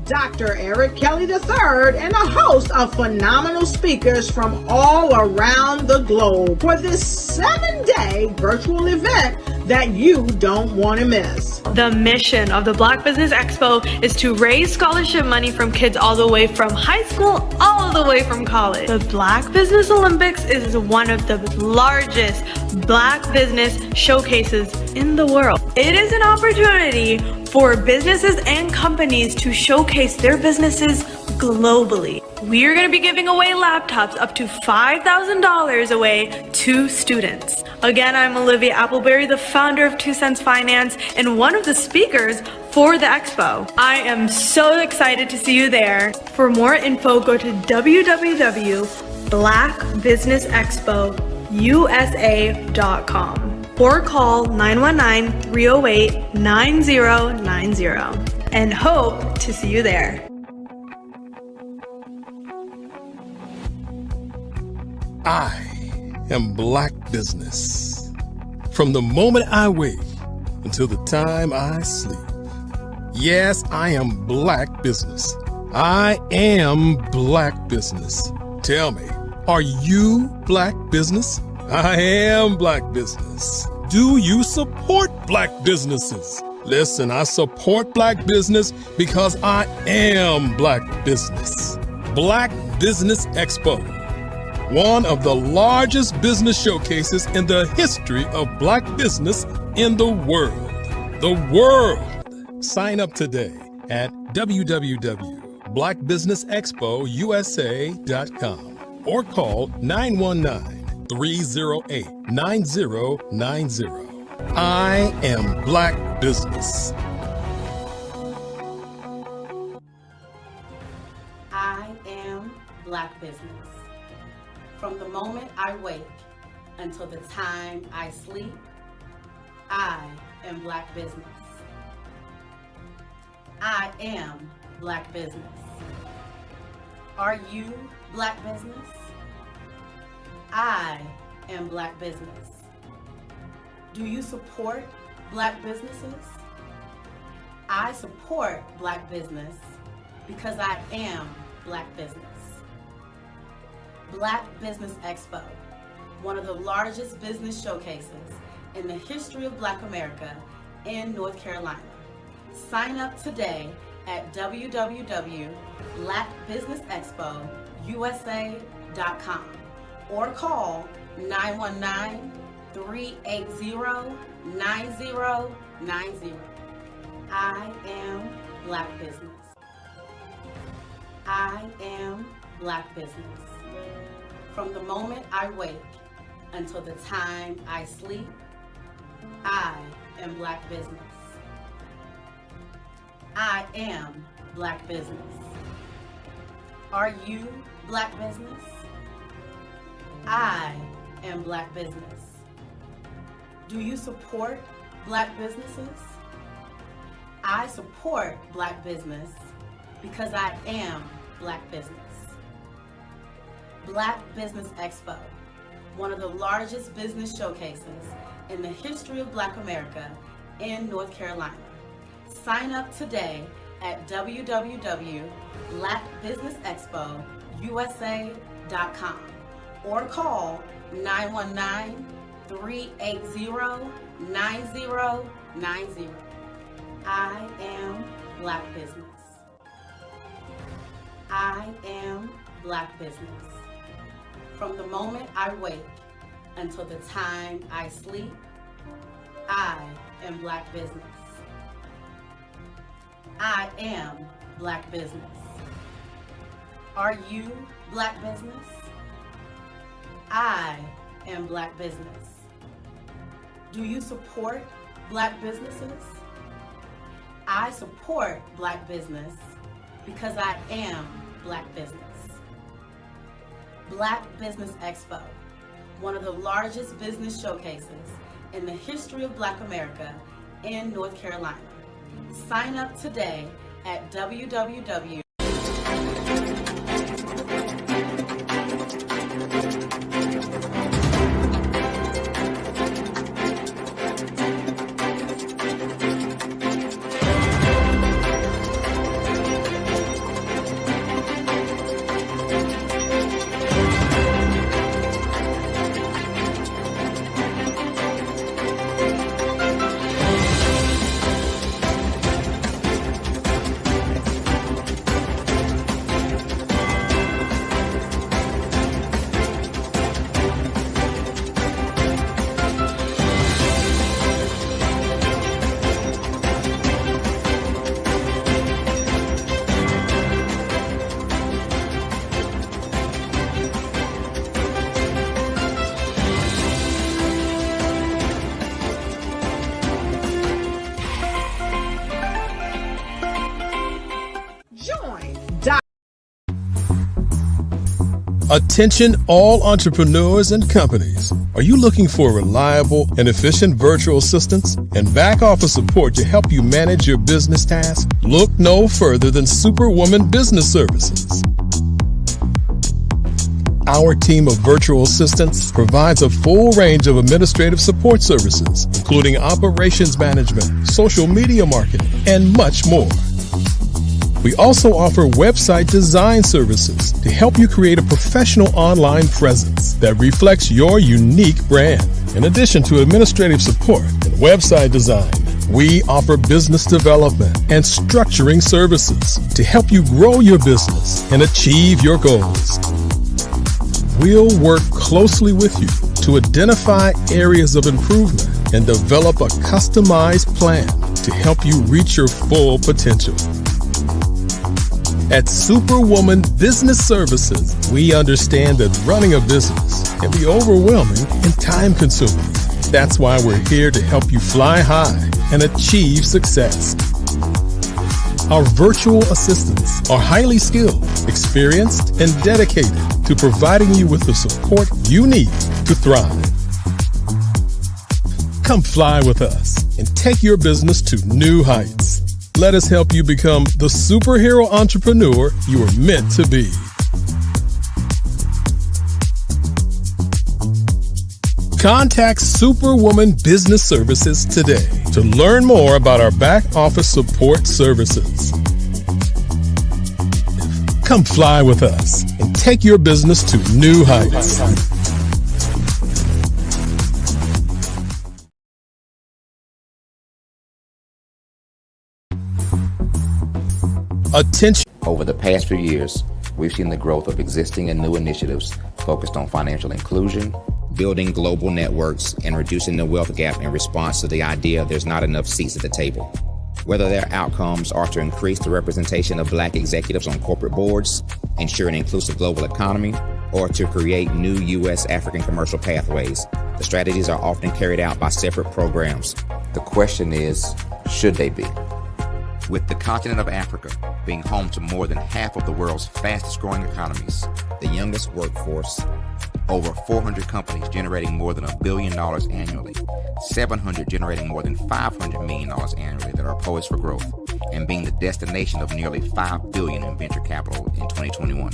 Dr. Eric Kelly III and a host of phenomenal speakers from all around the globe for this 7-day virtual event that you don't want to miss. The mission of the Black Business Expo is to raise scholarship money from kids all the way from high school all the way from college. The Black Business Olympics is one of the largest Black business showcases in the world. It is an opportunity for businesses and companies to showcase their businesses globally. We are going to be giving away laptops up to $5,000 away to students. Again, I'm Olivia Appleberry, the founder of 2 Cents Finance and one of the speakers for the expo. I am so excited to see you there. For more info, go to www.blackbusinessexpousa.com or call 919-308-9090 and hope to see you there. I am Black Business. From the moment I wake until the time I sleep. Yes, I am Black Business. I am Black Business. Tell me, are you Black Business? I am Black Business. Do you support Black businesses? Listen, I support Black business because I am Black Business. Black Business Expo, one of the largest business showcases in the history of Black business in the world. The world! Sign up today at www.blackbusinessexpousa.com or call 919-308-9090. I am Black Business. I am Black Business. From the moment I wake until the time I sleep, I am Black Business. I am Black Business. Are you Black Business? I am Black Business. Do you support Black businesses? I support Black business because I am Black Business. Black Business Expo, one of the largest business showcases in the history of Black America in North Carolina. Sign up today at www.blackbusinessexpousa.com or call 919-380-9090. I am Black Business. I am Black Business. From the moment I wake until the time I sleep, I am Black Business. I am Black Business. Are you Black Business? I am Black Business. Do you support Black businesses? I support Black business because I am Black Business. Black Business Expo, one of the largest business showcases in the history of Black America in North Carolina. Sign up today at www.blackbusinessexpousa.com or call 919-380-9090. I am Black Business. I am Black Business. From the moment I wake until the time I sleep. I am Black business. I am Black business. Are you Black business? I am Black business. Do you support Black businesses? I support Black business because I am Black business. Black Business Expo, one of the largest business showcases in the history of Black America in North Carolina. Sign up today at www. Attention all entrepreneurs and companies. Are you looking for reliable and efficient virtual assistants and back office support to help you manage your business tasks? Look no further than Superwoman Business Services. Our team of virtual assistants provides a full range of administrative support services, including operations management, social media marketing, and much more. We also offer website design services to help you create a professional online presence that reflects your unique brand. In addition to administrative support and website design, we offer business development and structuring services to help you grow your business and achieve your goals. We'll work closely with you to identify areas of improvement and develop a customized plan to help you reach your full potential. At Superwoman Business Services, we understand that running a business can be overwhelming and time-consuming. That's why we're here to help you fly high and achieve success. Our virtual assistants are highly skilled, experienced, and dedicated to providing you with the support you need to thrive. Come fly with us and take your business to new heights. Let us help you become the superhero entrepreneur you are meant to be. Contact Superwoman Business Services today to learn more about our back office support services. Come fly with us and take your business to new heights. Attention. Over the past few years, we've seen the growth of existing and new initiatives focused on financial inclusion, building global networks, and reducing the wealth gap in response to the idea there's not enough seats at the table. Whether their outcomes are to increase the representation of Black executives on corporate boards, ensure an inclusive global economy, or to create new U.S. African commercial pathways, the strategies are often carried out by separate programs. The question is, should they be? With the continent of Africa being home to more than half of the world's fastest growing economies, the youngest workforce, over 400 companies generating more than $1 billion annually, 700 generating more than $500 million annually that are poised for growth, and being the destination of nearly $5 billion in venture capital in 2021.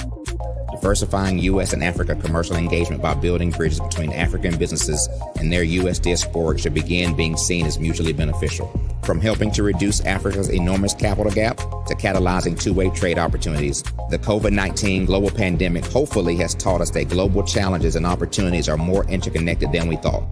Diversifying U.S. and Africa commercial engagement by building bridges between African businesses and their U.S. diaspora should begin being seen as mutually beneficial. From helping to reduce Africa's enormous capital gap to catalyzing two-way trade opportunities, the COVID-19 global pandemic hopefully has taught us that global challenges and opportunities are more interconnected than we thought.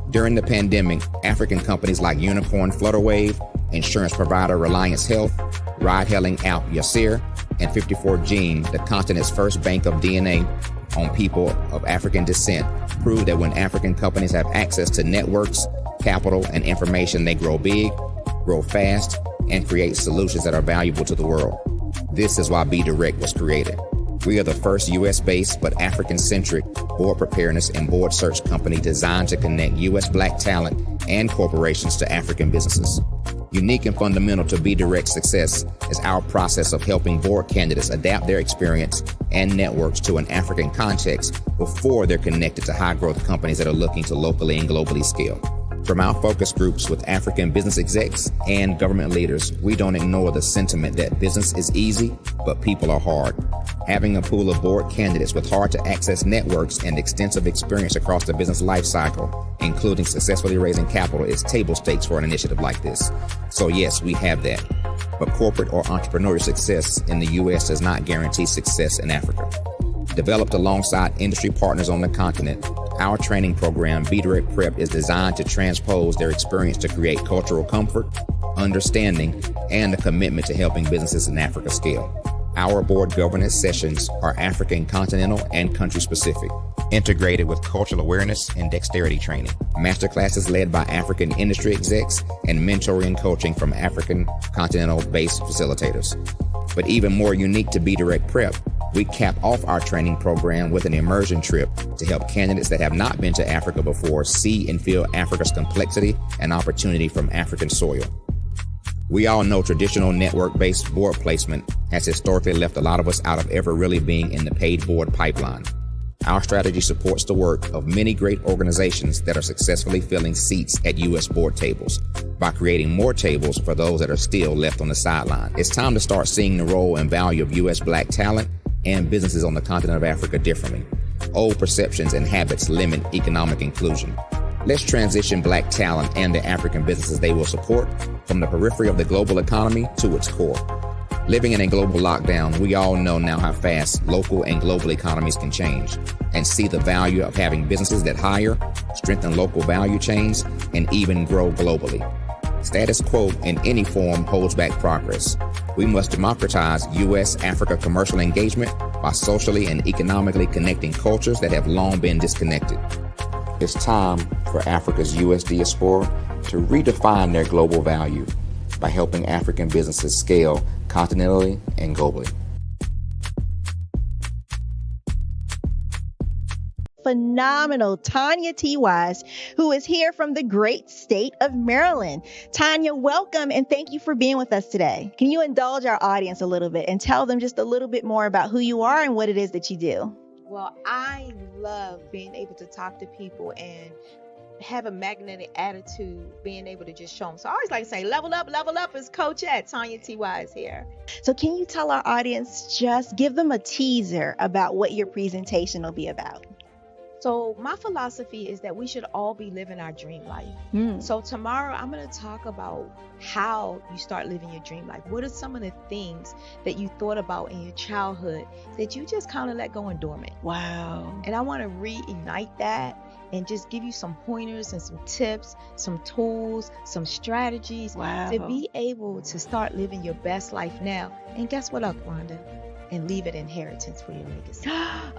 During the pandemic, African companies like Unicorn Flutterwave, insurance provider Reliance Health, ride-hailing app Yasir, and 54 Gene, the continent's first bank of DNA, on people of African descent prove that when African companies have access to networks, capital, and information, they grow big, grow fast, and create solutions that are valuable to the world. This is why Be Direct was created. We are the first U.S.-based but African-centric board preparedness and board search company designed to connect U.S. Black talent and corporations to African businesses. Unique and fundamental to Be Direct's success is our process of helping board candidates adapt their experience and networks to an African context before they're connected to high-growth companies that are looking to locally and globally scale. From our focus groups with African business execs and government leaders, we don't ignore the sentiment that business is easy, but people are hard. Having a pool of board candidates with hard-to-access networks and extensive experience across the business life cycle, including successfully raising capital, is table stakes for an initiative like this. So yes, we have that. But corporate or entrepreneurial success in the U.S. does not guarantee success in Africa. Developed alongside industry partners on the continent, our training program, Be Direct Prep, is designed to transpose their experience to create cultural comfort, understanding, and a commitment to helping businesses in Africa scale. Our board governance sessions are African, continental, and country-specific, integrated with cultural awareness and dexterity training, masterclasses led by African industry execs, and mentoring and coaching from African continental-based facilitators. But even more unique to Be Direct Prep, we cap off our training program with an immersion trip to help candidates that have not been to Africa before see and feel Africa's complexity and opportunity from African soil. We all know traditional network-based board placement has historically left a lot of us out of ever really being in the paid board pipeline. Our strategy supports the work of many great organizations that are successfully filling seats at U.S. board tables by creating more tables for those that are still left on the sideline. It's time to start seeing the role and value of U.S. Black talent and businesses on the continent of Africa differently. Old perceptions and habits limit economic inclusion. Let's transition Black talent and the African businesses they will support from the periphery of the global economy to its core. Living in a global lockdown, we all know now how fast local and global economies can change, and see the value of having businesses that hire, strengthen local value chains, and even grow globally. Status quo in any form holds back progress. We must democratize U.S.-Africa commercial engagement by socially and economically connecting cultures that have long been disconnected. It's time for Africa's U.S. diaspora to redefine their global value by helping African businesses scale continentally and globally. Phenomenal Tanya T. Wise, who is here from the great state of Maryland. Tanya, welcome and thank you for being with us today. Can you indulge our audience a little bit and tell them just a little bit more about who you are and what it is that you do? Well, I love being able to talk to people and have a magnetic attitude, being able to just show them. So I always like to say, level up is Coach at Tanya T. Wise here. So can you tell our audience, just give them a teaser about what your presentation will be about? So my philosophy is that we should all be living our dream life. So tomorrow I'm going to talk about how you start living your dream life. What are some of the things that you thought about in your childhood that you just kind of let go and dormant? Wow. And I want to reignite that and just give you some pointers and some tips, some tools, some strategies to be able to start living your best life now. And guess what, Rhonda? And leave an inheritance for your legacy.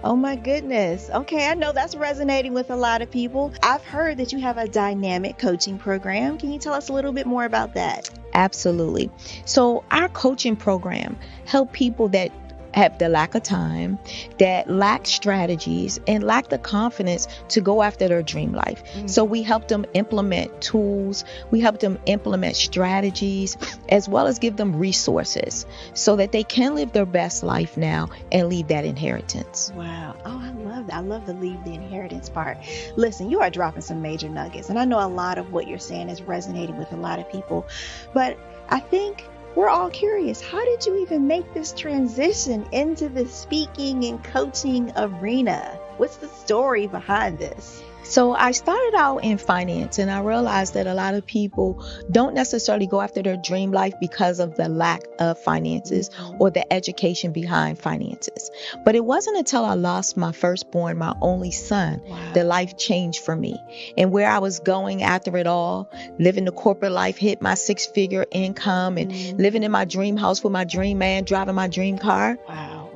Oh my goodness. Okay, I know that's resonating with a lot of people. I've heard that you have a dynamic coaching program. Can you tell us a little bit more about that? Absolutely. So our coaching program help people that have the lack of time, that lack strategies, and lack the confidence to go after their dream life. So we help them implement tools, we help them implement strategies, as well as give them resources so that they can live their best life now and leave that inheritance. Wow. Oh, I love that. I love the leave the inheritance part. Listen, you are dropping some major nuggets, and I know a lot of what you're saying is resonating with a lot of people, but I think we're all curious. How did you even make this transition into the speaking and coaching arena? What's the story behind this? So I started out in finance, and I realized that a lot of people don't necessarily go after their dream life because of the lack of finances or the education behind finances. But it wasn't until I lost my firstborn, my only son, that life changed for me. And where I was going after it all, living the corporate life, hit my 6-figure income and living in my dream house with my dream man, driving my dream car.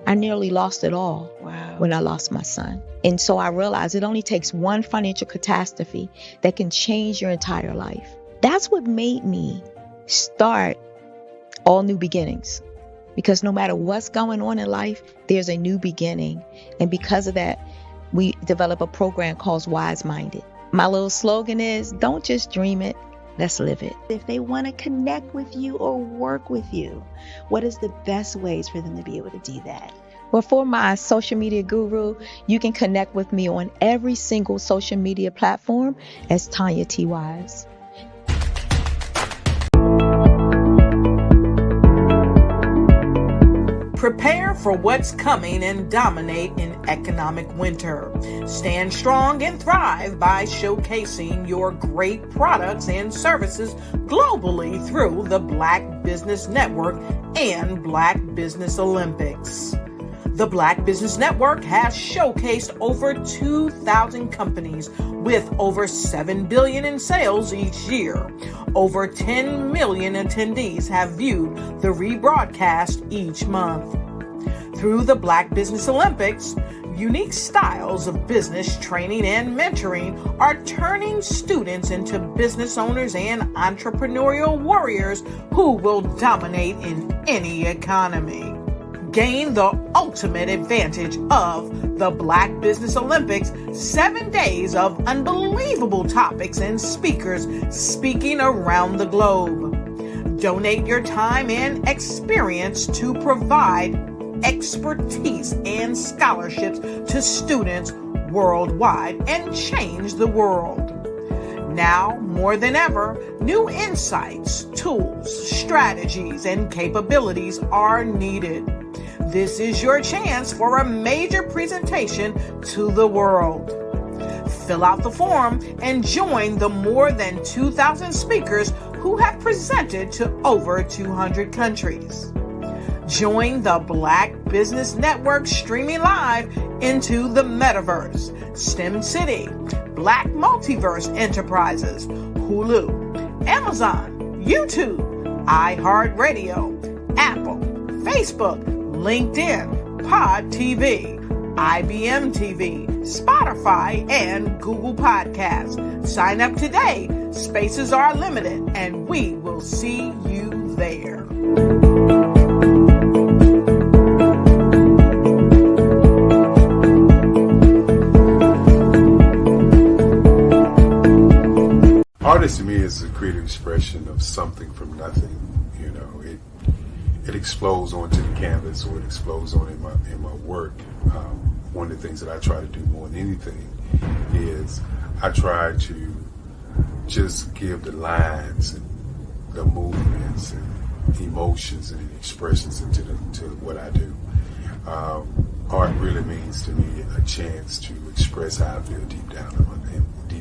I nearly lost it all. Wow. When I lost my son. And so I realized it only takes one financial catastrophe that can change your entire life. That's what made me start All New Beginnings. Because no matter what's going on in life, there's a new beginning. And because of that, we develop a program called Wise Minded. My little slogan is, don't just dream it, let's live it. If they want to connect with you or work with you, what is the best ways for them to be able to do that? Well, for my social media guru, you can connect with me on every single social media platform as Tanya T. Wise. Prepare for what's coming and dominate in economic winter. Stand strong and thrive by showcasing your great products and services globally through the Black Business Network and Black Business Olympics. The Black Business Network has showcased over 2,000 companies with over $7 billion in sales each year. Over 10 million attendees have viewed the rebroadcast each month. Through the Black Business Olympics, unique styles of business training and mentoring are turning students into business owners and entrepreneurial warriors who will dominate in any economy. Gain the ultimate advantage of the Black Business Olympics, 7 days of unbelievable topics and speakers speaking around the globe. Donate your time and experience to provide expertise and scholarships to students worldwide and change the world. Now, more than ever, new insights, tools, strategies, and capabilities are needed. This is your chance for a major presentation to the world. Fill out the form and join the more than 2,000 speakers who have presented to over 200 countries. Join the Black Business Network streaming live into the Metaverse, STEM City, Black Multiverse Enterprises, Hulu, Amazon, YouTube, iHeartRadio, Apple, Facebook, LinkedIn, Pod TV, IBM TV, Spotify, and Google Podcasts. Sign up today. Spaces are limited, and we will see you there. Artist to me is a creative expression of something from nothing. You know, it explodes onto the canvas, or it explodes on in my work. One of the things that I try to do more than anything is I try to just give the lines and the movements and emotions and expressions into what I do. Art really means to me a chance to express how I feel deep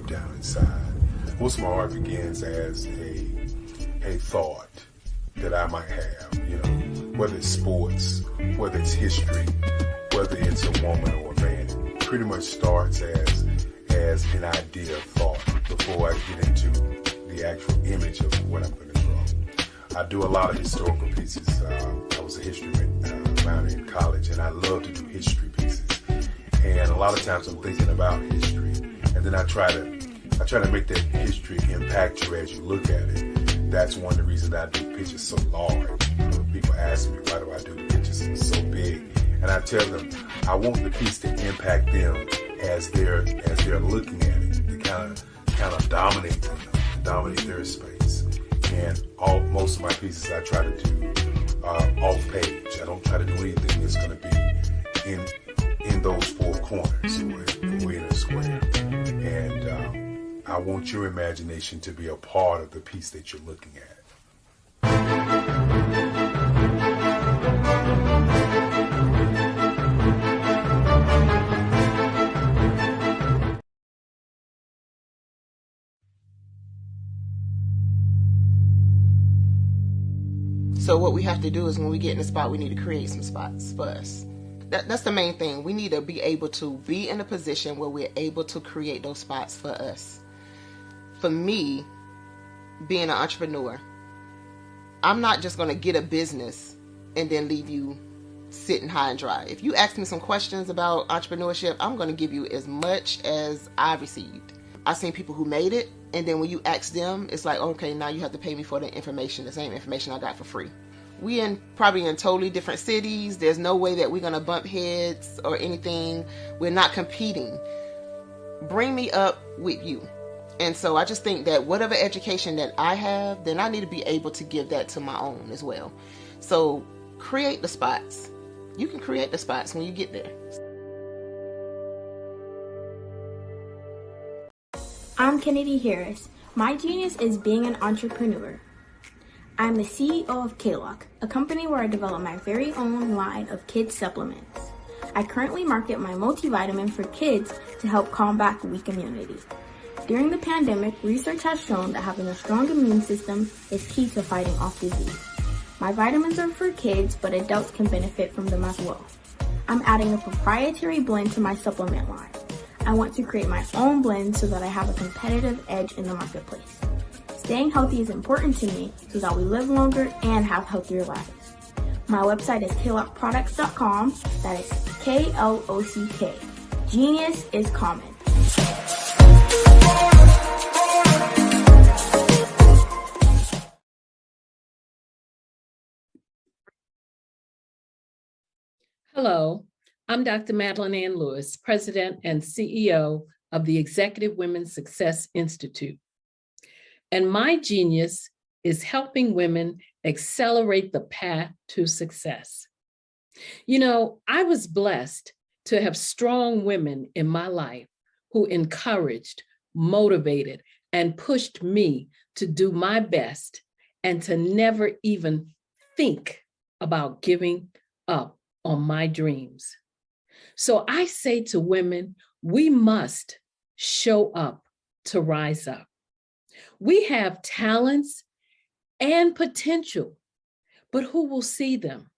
down inside. Most of my art begins as a thought that I might have, you know, whether it's sports, whether it's history, whether it's a woman or a man. It pretty much starts as an idea of thought before I get into the actual image of what I'm going to draw. I do a lot of historical pieces. I was a history minor in college, and I love to do history pieces. And a lot of times I'm thinking about history, and then I try to make that history impact you as you look at it. That's one of the reasons I do pictures so large. You know, people ask me, why do I do the pictures so big? And I tell them, I want the piece to impact them as they're looking at it. To kind of dominate them, dominate their space. And most of my pieces I try to do off page. I don't try to do anything that's going to be in those four corners or in a square. And I want your imagination to be a part of the piece that you're looking at. So what we have to do is when we get in a spot, we need to create some spots for us. That's the main thing. We need to be able to be in a position where we're able to create those spots for us. For me, being an entrepreneur, I'm not just going to get a business and then leave you sitting high and dry. If you ask me some questions about entrepreneurship, I'm going to give you as much as I received. I've seen people who made it, and then when you ask them, it's like, okay, now you have to pay me for the information, the same information I got for free. We probably in totally different cities. There's no way that we're going to bump heads or anything. We're not competing. Bring me up with you. And so I just think that whatever education that I have, then I need to be able to give that to my own as well. So create the spots. You can create the spots when you get there. I'm Kennedy Harris. My genius is being an entrepreneur. I'm the CEO of K-Lock, a company where I develop my very own line of kids supplements. I currently market my multivitamin for kids to help combat weak immunity. During the pandemic, research has shown that having a strong immune system is key to fighting off disease. My vitamins are for kids, but adults can benefit from them as well. I'm adding a proprietary blend to my supplement line. I want to create my own blend so that I have a competitive edge in the marketplace. Staying healthy is important to me so that we live longer and have healthier lives. My website is klockproducts.com. That is K-L-O-C-K. Genius is common. Hello, I'm Dr. Madeline Ann Lewis, President and CEO of the Executive Women's Success Institute. And my genius is helping women accelerate the path to success. You know, I was blessed to have strong women in my life who encouraged, motivated, and pushed me to do my best and to never even think about giving up on my dreams. So I say to women, we must show up to rise up. We have talents and potential, but who will see them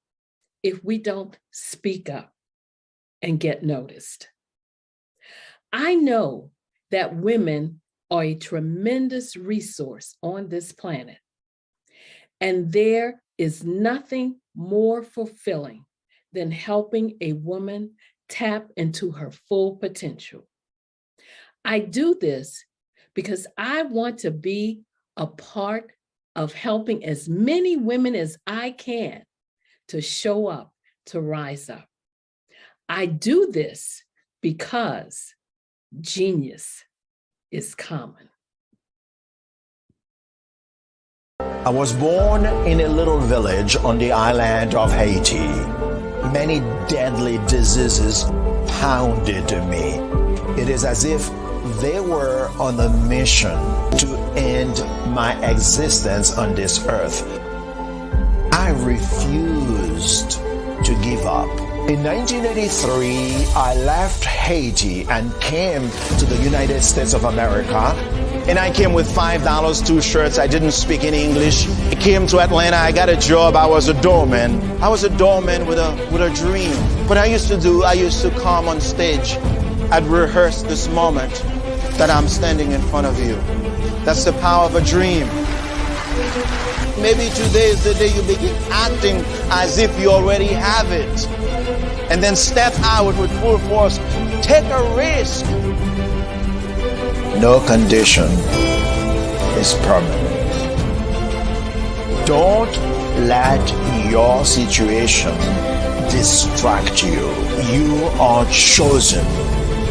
if we don't speak up and get noticed? I know that women are a tremendous resource on this planet, and there is nothing more fulfilling than helping a woman tap into her full potential. I do this because I want to be a part of helping as many women as I can to show up, to rise up. I do this because genius is common. I was born in a little village on the island of Haiti. Many deadly diseases pounded me. It is as if they were on a mission to end my existence on this earth. I refused to give up. In 1983, I left Haiti and came to the United States of America. And I came with $5, 2 shirts. I didn't speak any English. I came to Atlanta. I got a job. I was a doorman. I was a doorman with a dream. What I used to come on stage. I'd rehearse this moment that I'm standing in front of you. That's the power of a dream. Maybe today is the day you begin acting as if you already have it. And then step out with full force. Take a risk. No condition is permanent. Don't let your situation distract you. You are chosen.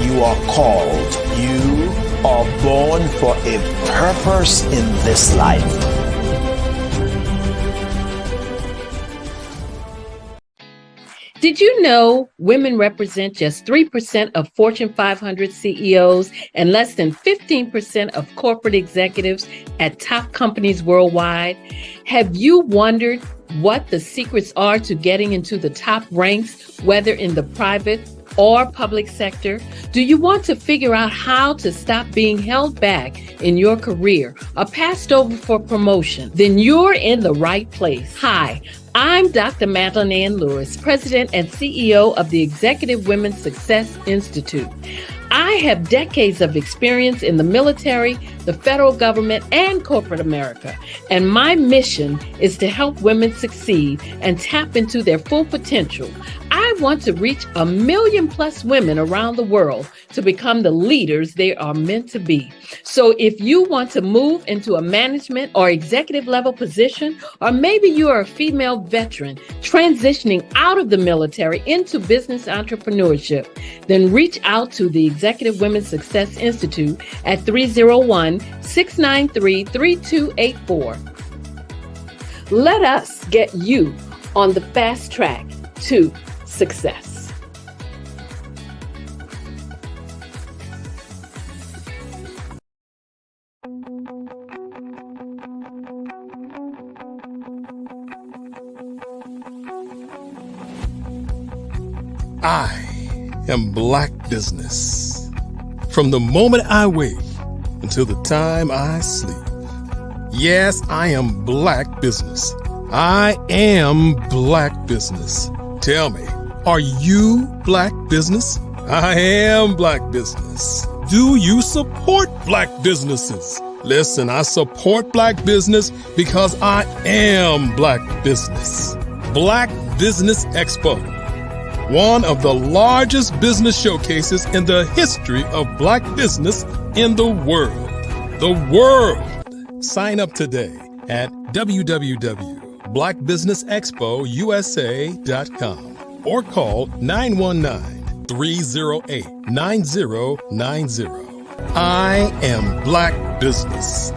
You are called. You are born for a purpose in this life. Did you know women represent just 3% of Fortune 500 CEOs and less than 15% of corporate executives at top companies worldwide? Have you wondered what the secrets are to getting into the top ranks, whether in the private or public sector? Do you want to figure out how to stop being held back in your career or passed over for promotion? Then you're in the right place. Hi, I'm Dr. Madeline Ann Lewis, President and CEO of the Executive Women's Success Institute. I have decades of experience in the military, the federal government, and corporate America, and my mission is to help women succeed and tap into their full potential. I want to reach 1 million+ women around the world to become the leaders they are meant to be. So if you want to move into a management or executive level position, or maybe you are a female veteran transitioning out of the military into business entrepreneurship, then reach out to the Executive Women's Success Institute at 301-693-3284. Let us get you on the fast track to success. I am Black Business. From the moment I wake until the time I sleep. Yes, I am Black Business. I am Black Business. Tell me, are you Black Business? I am Black Business. Do you support Black businesses? Listen, I support Black business because I am Black Business. Black Business Expo, one of the largest business showcases in the history of Black business in the world. The world. Sign up today at www.blackbusinessexpousa.com or call 919-308-9090. I am Black Business.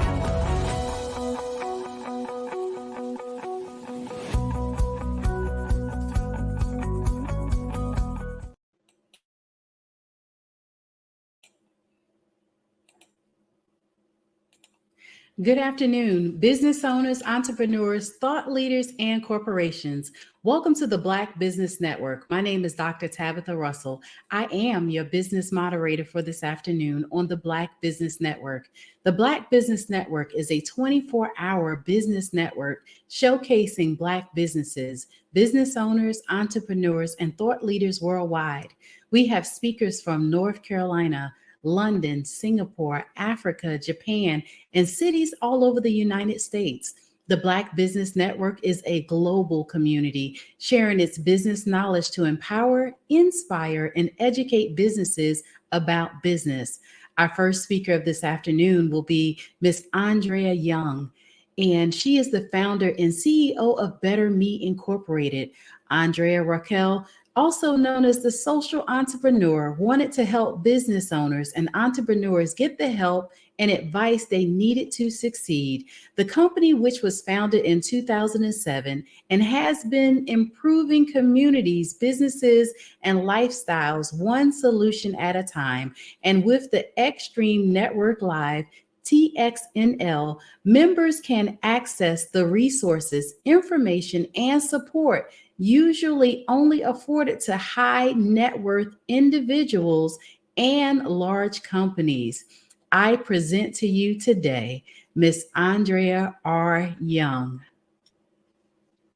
Good afternoon, business owners, entrepreneurs, thought leaders, and corporations. Welcome to the Black Business Network. My name is Dr. Tabitha Russell. I am your business moderator for this afternoon on the Black Business Network. The Black Business Network is a 24-hour business network showcasing Black businesses, business owners, entrepreneurs, and thought leaders worldwide. We have speakers from North Carolina, London, Singapore, Africa, Japan, and cities all over the United States. The Black Business Network is a global community sharing its business knowledge to empower, inspire, and educate businesses about business. Our first speaker of this afternoon will be Miss Andrea Young, and she is the founder and CEO of Better Me Incorporated. Andrea Raquel, also known as the social entrepreneur, wanted to help business owners and entrepreneurs get the help and advice they needed to succeed. The company, which was founded in 2007 and has been improving communities, businesses, and lifestyles one solution at a time. And with the Extreme Network Live, TXNL, members can access the resources, information, and support usually only afforded to high net worth individuals and large companies. I present to you today, Miss Andrea R. Young.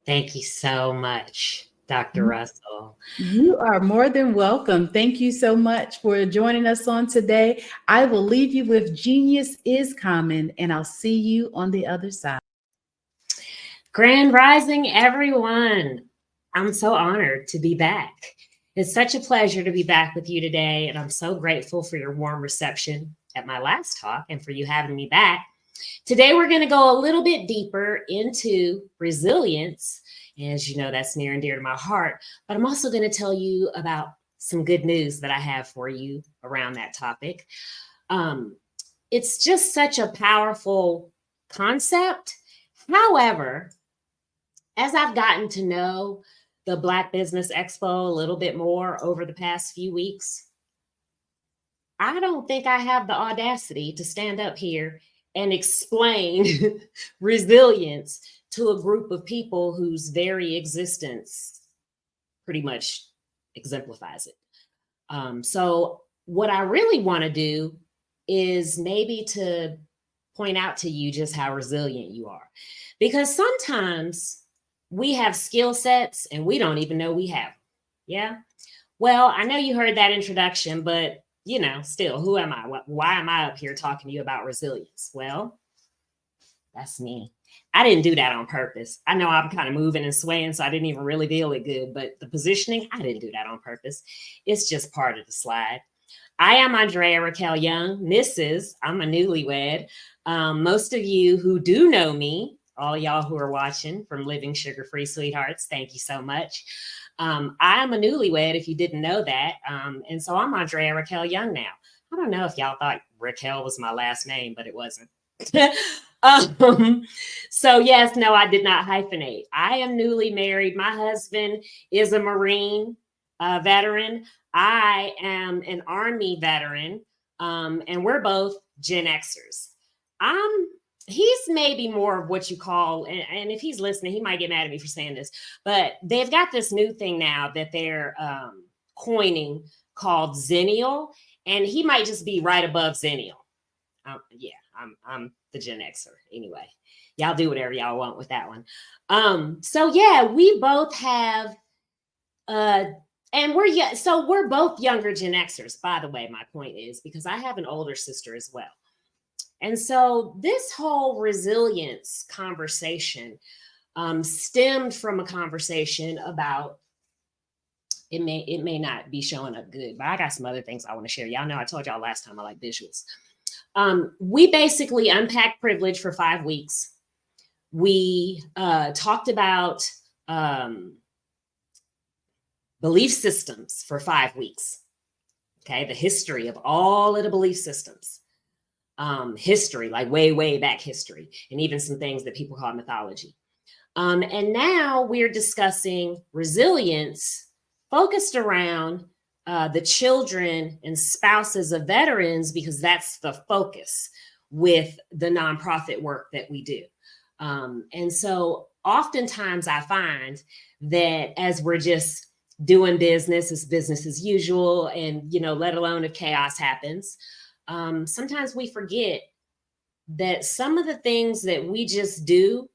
Thank you so much, Dr. Russell. You are more than welcome. Thank you so much for joining us on today. I will leave you with Genius is Common, and I'll see you on the other side. Grand Rising, everyone. I'm so honored to be back. It's such a pleasure to be back with you today, and I'm so grateful for your warm reception at my last talk and for you having me back. Today, we're going to go a little bit deeper into resilience. As you know, that's near and dear to my heart, but I'm also going to tell you about some good news that I have for you around that topic. It's just such a powerful concept. However, as I've gotten to know the Black Business Expo a little bit more over the past few weeks, I don't think I have the audacity to stand up here and explain resilience to a group of people whose very existence pretty much exemplifies it. So what I really want to do is maybe to point out to you just how resilient you are, because sometimes we have skill sets and we don't even know we have them. Yeah. Well, I know you heard that introduction, but you know, still, who am I? Why am I up here talking to you about resilience? Well, that's me. I didn't do that on purpose. I know I'm kind of moving and swaying, so I didn't even really feel it good. But the positioning, I didn't do that on purpose. It's just part of the slide. I am Andrea Raquel Young, Mrs. I'm a newlywed. Most of you who do know me, all y'all who are watching from Living Sugar-Free Sweethearts, thank you so much. I am a newlywed, if you didn't know that. And so I'm Andrea Raquel Young now. I don't know if y'all thought Raquel was my last name, but it wasn't. So yes, no, I did not hyphenate. I am newly married. My husband is a Marine veteran. I am an Army veteran, and we're both Gen Xers. He's maybe more of what you call, and if he's listening, he might get mad at me for saying this, but they've got this new thing now that they're coining called Zennial, and he might just be right above Zennial. Yeah, I'm the Gen Xer anyway. Y'all do whatever y'all want with that one. So yeah, we both have, and we're both younger Gen Xers, by the way, my point is, because I have an older sister as well. And so this whole resilience conversation stemmed from a conversation about, it may not be showing up good, but I got some other things I want to share. Y'all know I told y'all last time I like visuals. We basically unpacked privilege for 5 weeks. We talked about belief systems for 5 weeks. Okay, the history of all of the belief systems. History, like way back history, and even some things that people call mythology. And now we're discussing resilience focused around the children and spouses of veterans, because that's the focus with the nonprofit work that we do. And so oftentimes I find that as we're just doing business, it's business as usual, and, you know, let alone if chaos happens, sometimes we forget that some of the things that we just do,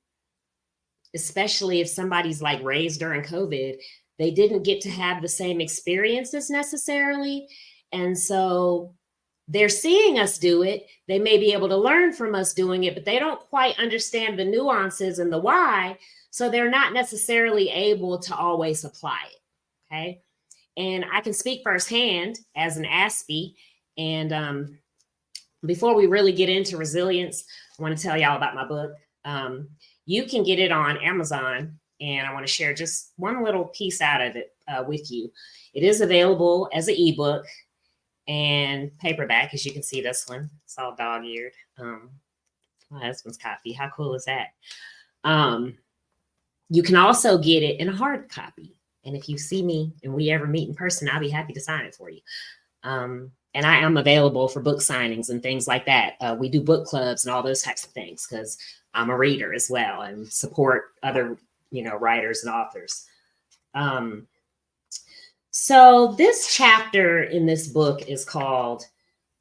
especially if somebody's like raised during COVID, they didn't get to have the same experiences necessarily. And so they're seeing us do it. They may be able to learn from us doing it, but they don't quite understand the nuances and the why. So they're not necessarily able to always apply it. Okay. And I can speak firsthand as an ASPE. And before we really get into resilience, I want to tell y'all about my book. You can get it on Amazon, and I want to share just one little piece out of it with you. It is available as an ebook and paperback, as you can see this one. It's all dog-eared. My husband's copy. How cool is that? You can also get it in a hard copy. And if you see me and we ever meet in person, I'll be happy to sign it for you. And I am available for book signings and things like that. We do book clubs and all those types of things because I'm a reader as well and support other, you know, writers and authors. So this chapter in this book is called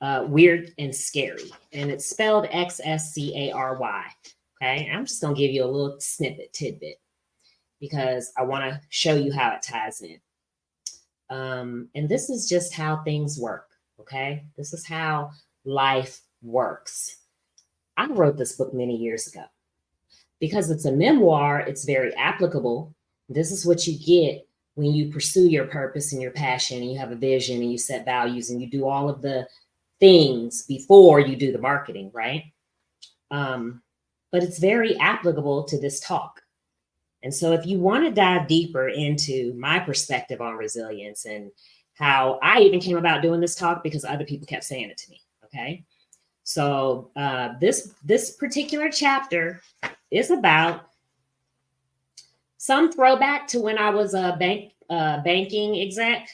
Weird and Scary, and it's spelled XSCARY. Okay, I'm just gonna give you a little tidbit, because I want to show you how it ties in. And this is just how things work. Okay, this is how life works. I wrote this book many years ago. Because it's a memoir, it's very applicable. This is what you get when you pursue your purpose and your passion, and you have a vision and you set values and you do all of the things before you do the marketing, right? But it's very applicable to this talk. And so if you want to dive deeper into my perspective on resilience and how I even came about doing this talk, because other people kept saying it to me, okay? So this particular chapter is about some throwback to when I was a banking exec,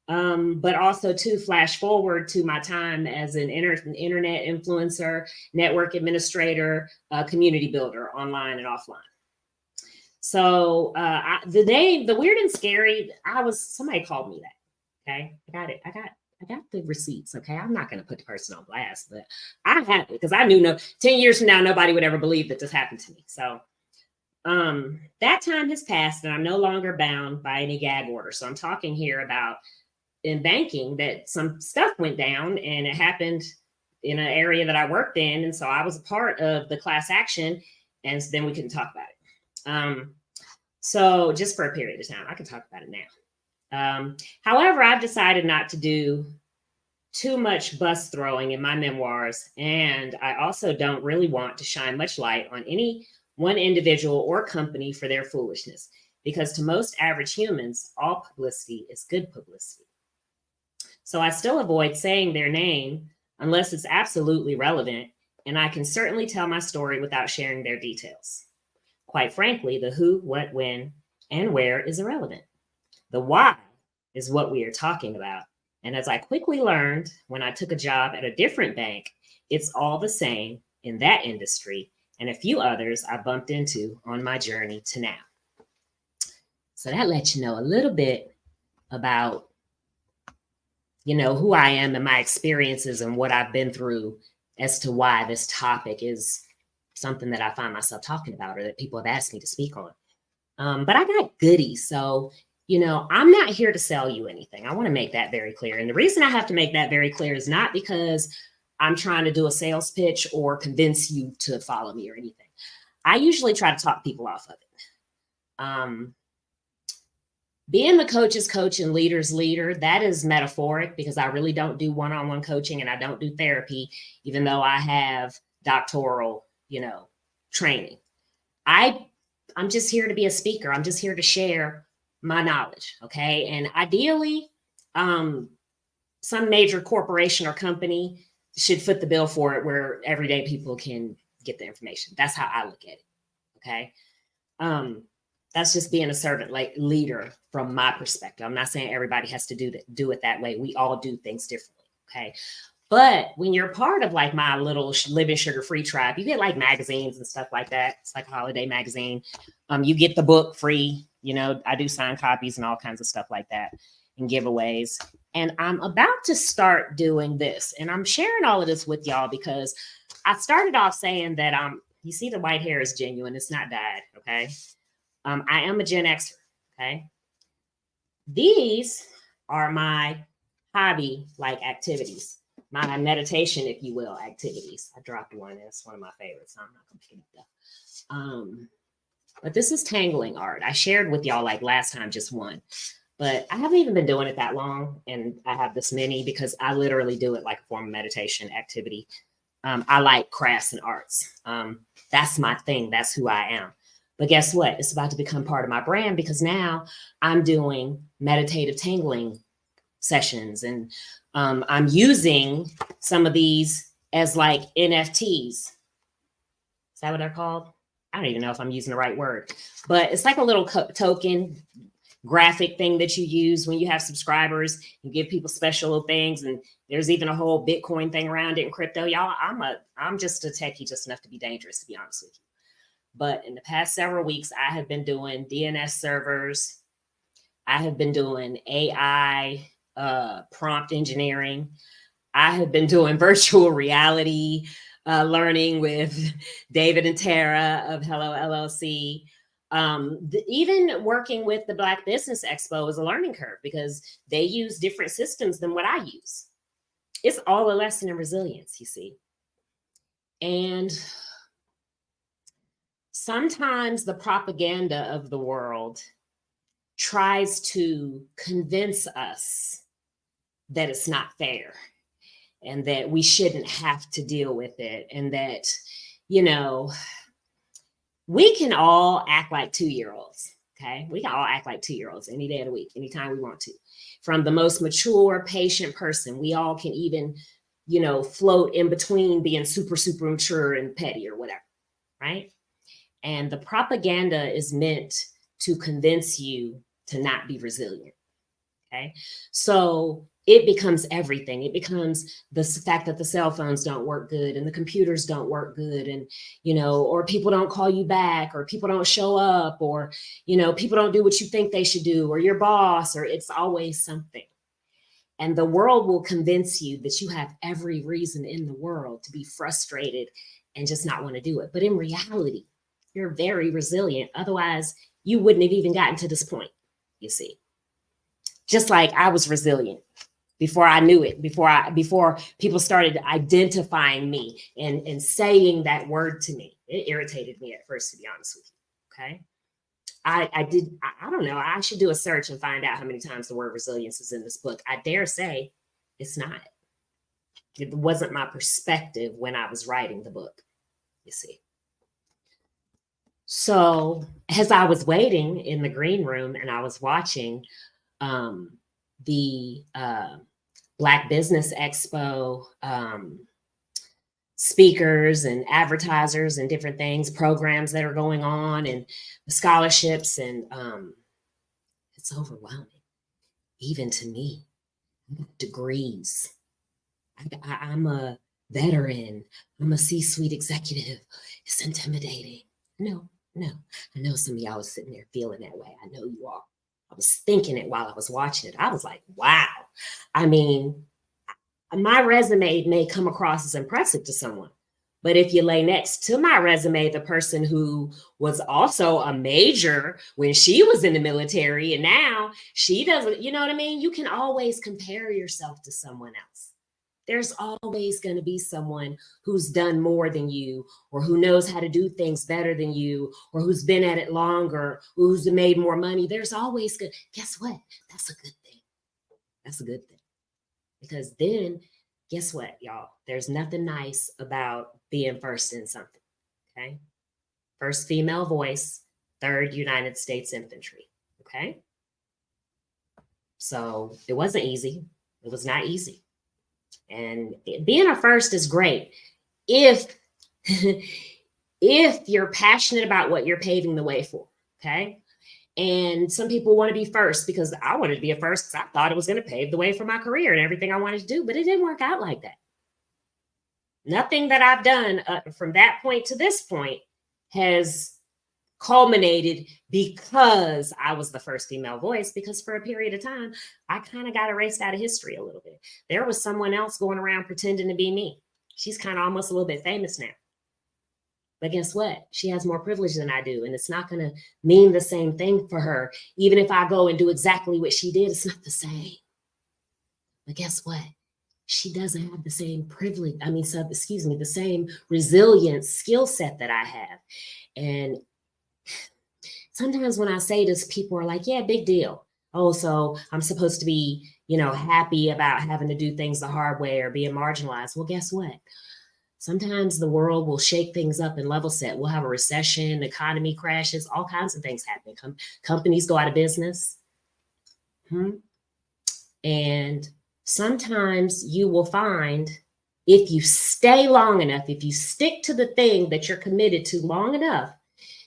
but also to flash forward to my time as an internet influencer, network administrator, community builder, online and offline. So the name, the Weird and Scary, somebody called me that. Okay, I got it. I got the receipts. Okay, I'm not going to put the person on blast, but I have it because I knew 10 years from now, nobody would ever believe that this happened to me. So that time has passed and I'm no longer bound by any gag order. So I'm talking here about in banking that some stuff went down, and it happened in an area that I worked in. And so I was a part of the class action, and then we couldn't talk about it. So just for a period of time, I can talk about it now. However, I've decided not to do too much bus throwing in my memoirs. And I also don't really want to shine much light on any one individual or company for their foolishness, because to most average humans, all publicity is good publicity. So I still avoid saying their name unless it's absolutely relevant, and I can certainly tell my story without sharing their details. Quite frankly, the who, what, when, and where is irrelevant. The why is what we are talking about. And as I quickly learned when I took a job at a different bank, it's all the same in that industry and a few others I bumped into on my journey to now. So that lets you know a little bit about, who I am and my experiences and what I've been through as to why this topic is something that I find myself talking about or that people have asked me to speak on. But I got goodies. So, I'm not here to sell you anything. I want to make that very clear. And the reason I have to make that very clear is not because I'm trying to do a sales pitch or convince you to follow me or anything. I usually try to talk people off of it. Being the coach's coach and leader's leader, that is metaphoric, because I really don't do one-on-one coaching and I don't do therapy, even though I have doctoral, training. I'm just here to be a speaker. I'm just here to share my knowledge. Okay. And ideally, some major corporation or company should foot the bill for it, where everyday people can get the information. That's how I look at it. Okay. That's just being a servant, like leader from my perspective. I'm not saying everybody has to do it that way. We all do things differently. Okay. But when you're part of like my little Living Sugar-Free tribe, you get like magazines and stuff like that. It's like a holiday magazine. You get the book free. I do sign copies and all kinds of stuff like that and giveaways. And I'm about to start doing this. And I'm sharing all of this with y'all because I started off saying that you see the white hair is genuine. It's not dyed. Okay. I am a Gen Xer. Okay. These are my hobby-like activities, my meditation, if you will, activities. I dropped one. It's one of my favorites. So I'm not going to pick it up. But this is tangling art. I shared with y'all like last time, just one, but I haven't even been doing it that long. And I have this many because I literally do it like a form of meditation activity. I like crafts and arts. That's my thing. That's who I am. But guess what? It's about to become part of my brand because now I'm doing meditative tangling sessions, and I'm using some of these as like NFTs. Is that what they're called? I don't even know if I'm using the right word, but it's like a little token graphic thing that you use when you have subscribers. You give people special things, and there's even a whole Bitcoin thing around it in crypto. Y'all, I'm just a techie just enough to be dangerous, to be honest with you. But in the past several weeks, I have been doing DNS servers. I have been doing AI prompt engineering. I have been doing virtual reality learning with David and Tara of Hello LLC. Even working with the Black Business Expo is a learning curve because they use different systems than what I use. It's all a lesson in resilience, you see. And sometimes the propaganda of the world tries to convince us that it's not fair and that we shouldn't have to deal with it, and that, we can all act like 2-year-olds. Okay. We can all act like 2-year-olds any day of the week, anytime we want to. From the most mature, patient person, we all can even, float in between being super, super mature and petty or whatever. Right. And the propaganda is meant to convince you to not be resilient. Okay. So it becomes everything. It becomes the fact that the cell phones don't work good and the computers don't work good, and, or people don't call you back, or people don't show up, or, people don't do what you think they should do, or your boss, or it's always something. And the world will convince you that you have every reason in the world to be frustrated and just not want to do it. But in reality, you're very resilient. Otherwise, you wouldn't have even gotten to this point, you see. just like I was resilient before I knew it, before people started identifying me and saying that word to me. It irritated me at first, to be honest with you. Okay. I don't know. I should do a search and find out how many times the word resilience is in this book. I dare say it's not. It wasn't my perspective when I was writing the book, you see. So as I was waiting in the green room and I was watching the Black Business Expo speakers and advertisers and different things, programs that are going on and scholarships, and it's overwhelming, even to me. Degrees. I'm a veteran. I'm a C-suite executive. It's intimidating. No. I know some of y'all was sitting there feeling that way. I know you are. I was thinking it while I was watching it. I was like, wow. I mean, my resume may come across as impressive to someone, but if you lay next to my resume the person who was also a major when she was in the military and now she doesn't, you know what I mean? You can always compare yourself to someone else. There's always going to be someone who's done more than you, or who knows how to do things better than you, or who's been at it longer, who's made more money. There's always good. Guess what? That's a good thing. That's a good thing. Because then, guess what, y'all? There's nothing nice about being first in something, okay? First female voice, third United States Infantry, okay? So it wasn't easy. It was not easy. And being a first is great if you're passionate about what you're paving the way for, okay? And some people want to be first because I wanted to be a first because I thought it was going to pave the way for my career and everything I wanted to do, but it didn't work out like that. Nothing that I've done from that point to this point has culminated because I was the first female voice, because for a period of time, I kind of got erased out of history a little bit. There was someone else going around pretending to be me. She's kind of almost a little bit famous now. But guess what? She has more privilege than I do. And it's not going to mean the same thing for her. Even if I go and do exactly what she did, it's not the same. But guess what? She doesn't have the same privilege. The same resilience skill set that I have. And sometimes when I say this, people are like, yeah, big deal. Oh, so I'm supposed to be, happy about having to do things the hard way or being marginalized. Well, guess what? Sometimes the world will shake things up and level set. We'll have a recession, the economy crashes, all kinds of things happen. Companies go out of business. And sometimes you will find, if you stay long enough, if you stick to the thing that you're committed to long enough,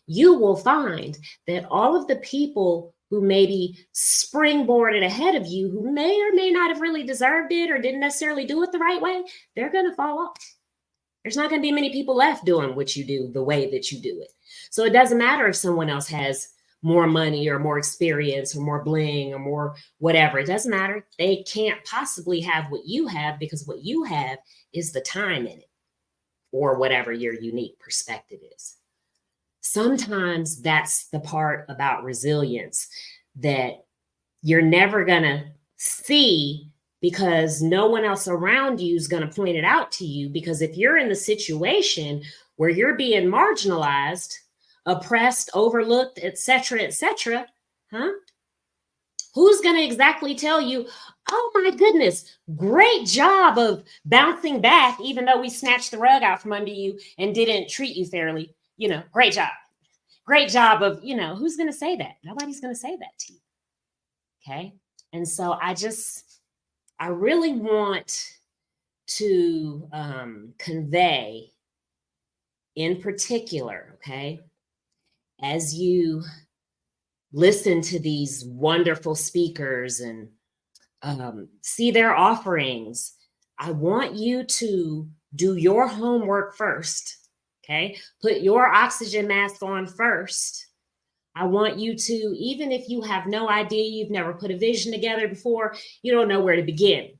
you will find that all of the people who maybe springboarded ahead of you, who may or may not have really deserved it or didn't necessarily do it the right way, they're going to fall off. There's not going to be many people left doing what you do the way that you do it. So it doesn't matter if someone else has more money or more experience or more bling or more whatever. It doesn't matter. They can't possibly have what you have, because what you have is the time in it, or whatever your unique perspective is. Sometimes that's the part about resilience that you're never going to see, because no one else around you is going to point it out to you. Because if you're in the situation where you're being marginalized, oppressed, overlooked, etc., who's going to exactly tell you, oh my goodness, great job of bouncing back, even though we snatched the rug out from under you and didn't treat you fairly? Great job. Great job of, who's going to say that? Nobody's going to say that to you. Okay. And so I really want to convey in particular, okay, as you listen to these wonderful speakers and see their offerings, I want you to do your homework first. Okay, put your oxygen mask on first. I want you to, even if you have no idea, you've never put a vision together before, you don't know where to begin,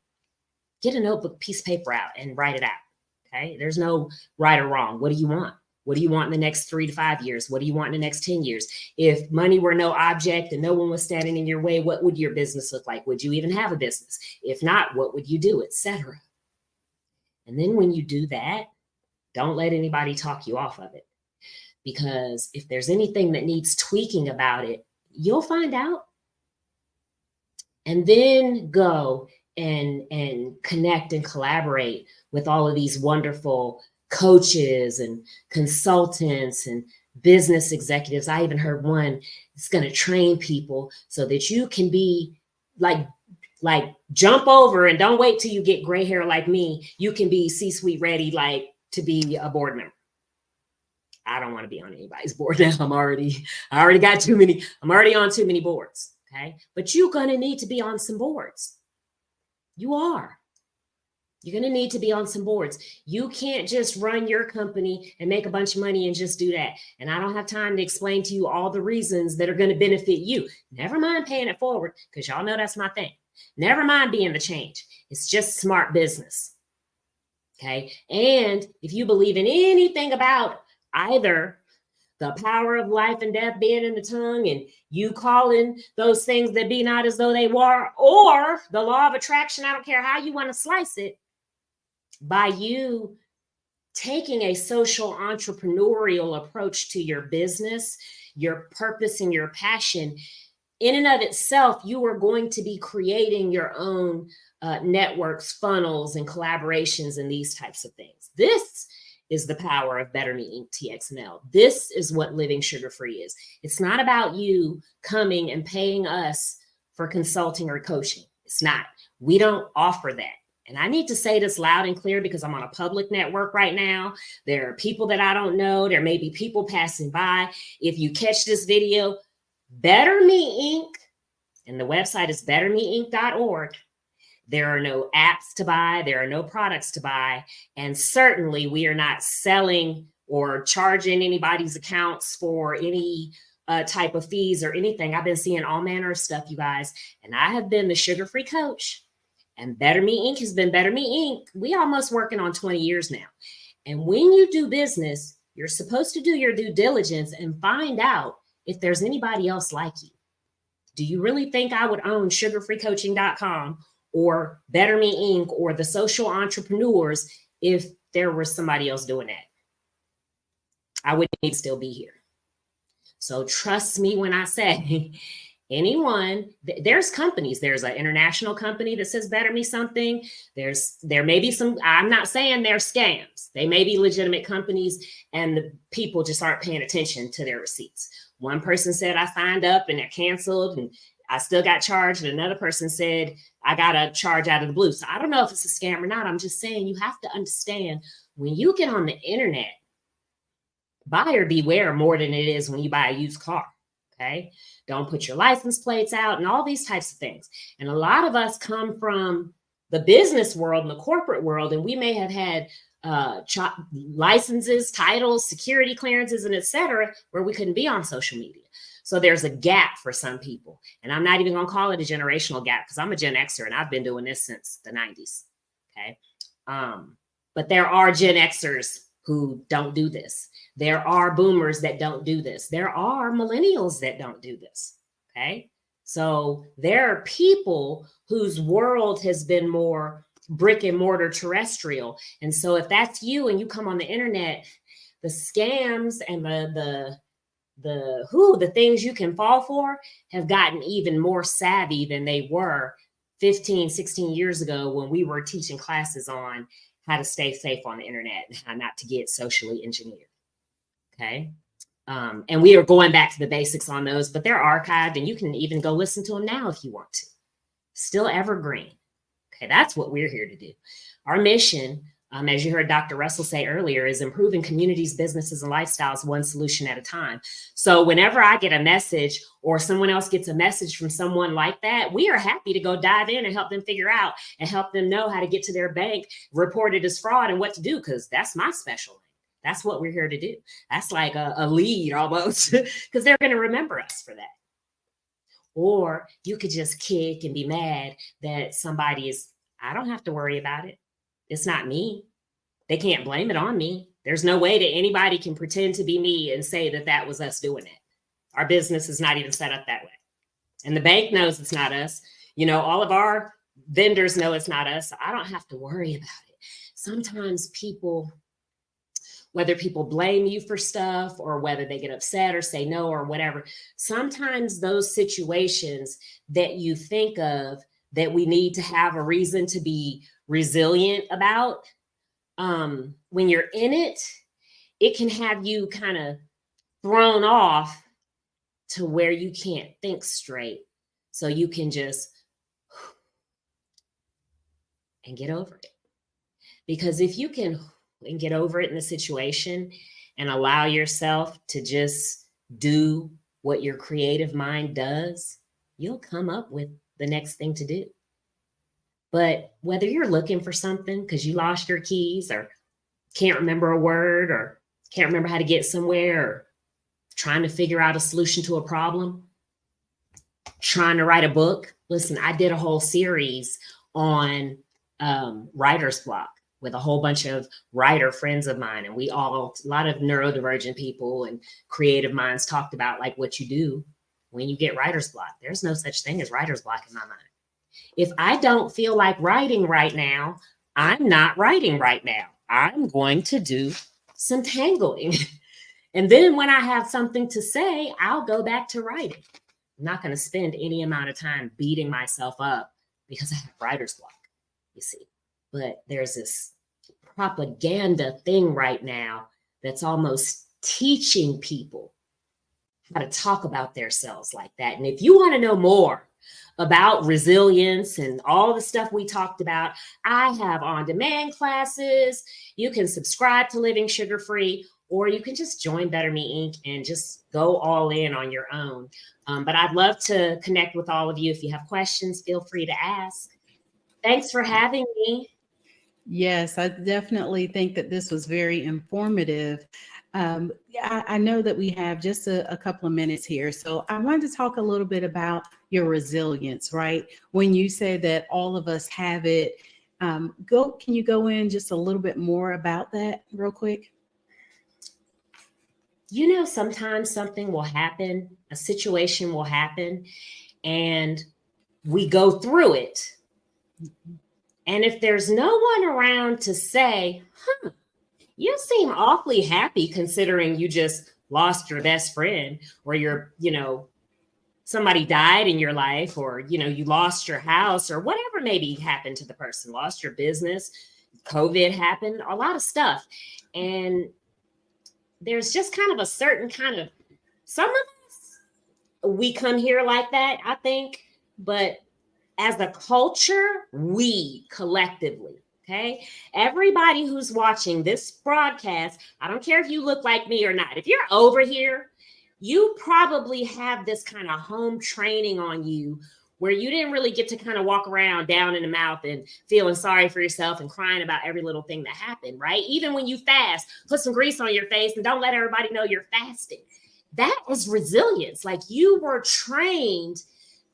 get a notebook, piece of paper out and write it out. Okay, there's no right or wrong. What do you want? What do you want in the next 3 to 5 years? What do you want in the next 10 years? If money were no object and no one was standing in your way, what would your business look like? Would you even have a business? If not, what would you do, etc.? And then when you do that, don't let anybody talk you off of it. Because if there's anything that needs tweaking about it, you'll find out. And then go and connect and collaborate with all of these wonderful coaches and consultants and business executives. I even heard one that's going to train people so that you can be like jump over and don't wait till you get gray hair like me. You can be C-suite ready, like to be a board member. I don't want to be on anybody's board now. I'm already on too many boards. Okay. But you're going to need to be on some boards. You are. You're going to need to be on some boards. You can't just run your company and make a bunch of money and just do that. And I don't have time to explain to you all the reasons that are going to benefit you. Never mind paying it forward, because y'all know that's my thing. Never mind being the change. It's just smart business. Okay. And if you believe in anything about either the power of life and death being in the tongue and you calling those things that be not as though they were, or the law of attraction, I don't care how you want to slice it, by you taking a social entrepreneurial approach to your business, your purpose and your passion, in and of itself, you are going to be creating your own networks, funnels, and collaborations and these types of things. This is the power of Better Me Inc. TXML. This is what living sugar-free is. It's not about you coming and paying us for consulting or coaching. It's not. We don't offer that. And I need to say this loud and clear because I'm on a public network right now. There are people that I don't know. There may be people passing by. If you catch this video, Better Me Inc., and the website is bettermeinc.org. There are no apps to buy. There are no products to buy. And certainly we are not selling or charging anybody's accounts for any type of fees or anything. I've been seeing all manner of stuff, you guys. And I have been the sugar-free coach. And Better Me Inc. has been Better Me Inc. We almost working on 20 years now. And when you do business, you're supposed to do your due diligence and find out if there's anybody else like you. Do you really think I would own sugarfreecoaching.com or Better Me Inc. or the social entrepreneurs if there was somebody else doing that? I wouldn't even still be here. So trust me when I say anyone, there's companies, there's an international company that says Better Me something. There may be some, I'm not saying they're scams. They may be legitimate companies and the people just aren't paying attention to their receipts. One person said I signed up and it canceled and I still got charged. And another person said I got a charge out of the blue. So I don't know if it's a scam or not. I'm just saying you have to understand when you get on the internet, buyer beware more than it is when you buy a used car. Okay. Don't put your license plates out and all these types of things. And a lot of us come from the business world and the corporate world, and we may have had licenses, titles, security clearances, and et cetera, where we couldn't be on social media. So there's a gap for some people. And I'm not even going to call it a generational gap because I'm a Gen Xer and I've been doing this since the 90s. Okay. But there are Gen Xers who don't do this. There are boomers that don't do this. There are millennials that don't do this. Okay. So there are people whose world has been more brick and mortar terrestrial. And so if that's you and you come on the internet, the scams and the things you can fall for have gotten even more savvy than they were 15, 16 years ago when we were teaching classes on how to stay safe on the internet and how not to get socially engineered. Okay. And we are going back to the basics on those, but they're archived and you can even go listen to them now if you want to. Still evergreen. Okay. That's what we're here to do. Our mission, as you heard Dr. Russell say earlier, is improving communities, businesses, and lifestyles one solution at a time. So whenever I get a message or someone else gets a message from someone like that, we are happy to go dive in and help them figure out and help them know how to get to their bank, report it as fraud, and what to do, because that's my special. That's what we're here to do. That's like a lead almost, because they're going to remember us for that. Or you could just kick and be mad that somebody is, I don't have to worry about it. It's not me. They can't blame it on me. There's no way that anybody can pretend to be me and say that that was us doing it. Our business is not even set up that way. And the bank knows it's not us. You know, all of our vendors know it's not us. So I don't have to worry about it. Sometimes people, whether people blame you for stuff or whether they get upset or say no or whatever, sometimes those situations that you think of that we need to have a reason to be resilient about, when you're in it, it can have you kind of thrown off to where you can't think straight. So you can just and get over it. Because if you can and get over it in the situation and allow yourself to just do what your creative mind does, you'll come up with the next thing to do. But whether you're looking for something because you lost your keys or can't remember a word or can't remember how to get somewhere or trying to figure out a solution to a problem, trying to write a book. Listen, I did a whole series on writer's block with a whole bunch of writer friends of mine. And a lot of neurodivergent people and creative minds talked about like what you do when you get writer's block. There's no such thing as writer's block in my mind. If I don't feel like writing right now, I'm not writing right now. I'm going to do some tangling. And then when I have something to say, I'll go back to writing. I'm not going to spend any amount of time beating myself up because I have writer's block, you see. But there's this propaganda thing right now that's almost teaching people how to talk about themselves like that. And if you want to know more about resilience and all the stuff we talked about, I have on-demand classes. You can subscribe to Living Sugar Free, or you can just join Better Me Inc. and just go all in on your own. But I'd love to connect with all of you. If you have questions, feel free to ask. Thanks for having me. Yes, I definitely think that this was very informative. I know that we have just a couple of minutes here. So I wanted to talk a little bit about your resilience, right? When you say that all of us have it, can you go in just a little bit more about that real quick? You know, sometimes something will happen, a situation will happen, and we go through it. And if there's no one around to say, you seem awfully happy considering you just lost your best friend, or somebody died in your life, or, you lost your house, or whatever maybe happened to the person, lost your business, COVID happened, a lot of stuff. And there's just kind of a certain kind of, some of us, we come here like that, I think, but as a culture, we collectively, okay? Everybody who's watching this broadcast, I don't care if you look like me or not. If you're over here, you probably have this kind of home training on you where you didn't really get to kind of walk around down in the mouth and feeling sorry for yourself and crying about every little thing that happened, right? Even when you fast, put some grease on your face and don't let everybody know you're fasting. That is resilience. Like, you were trained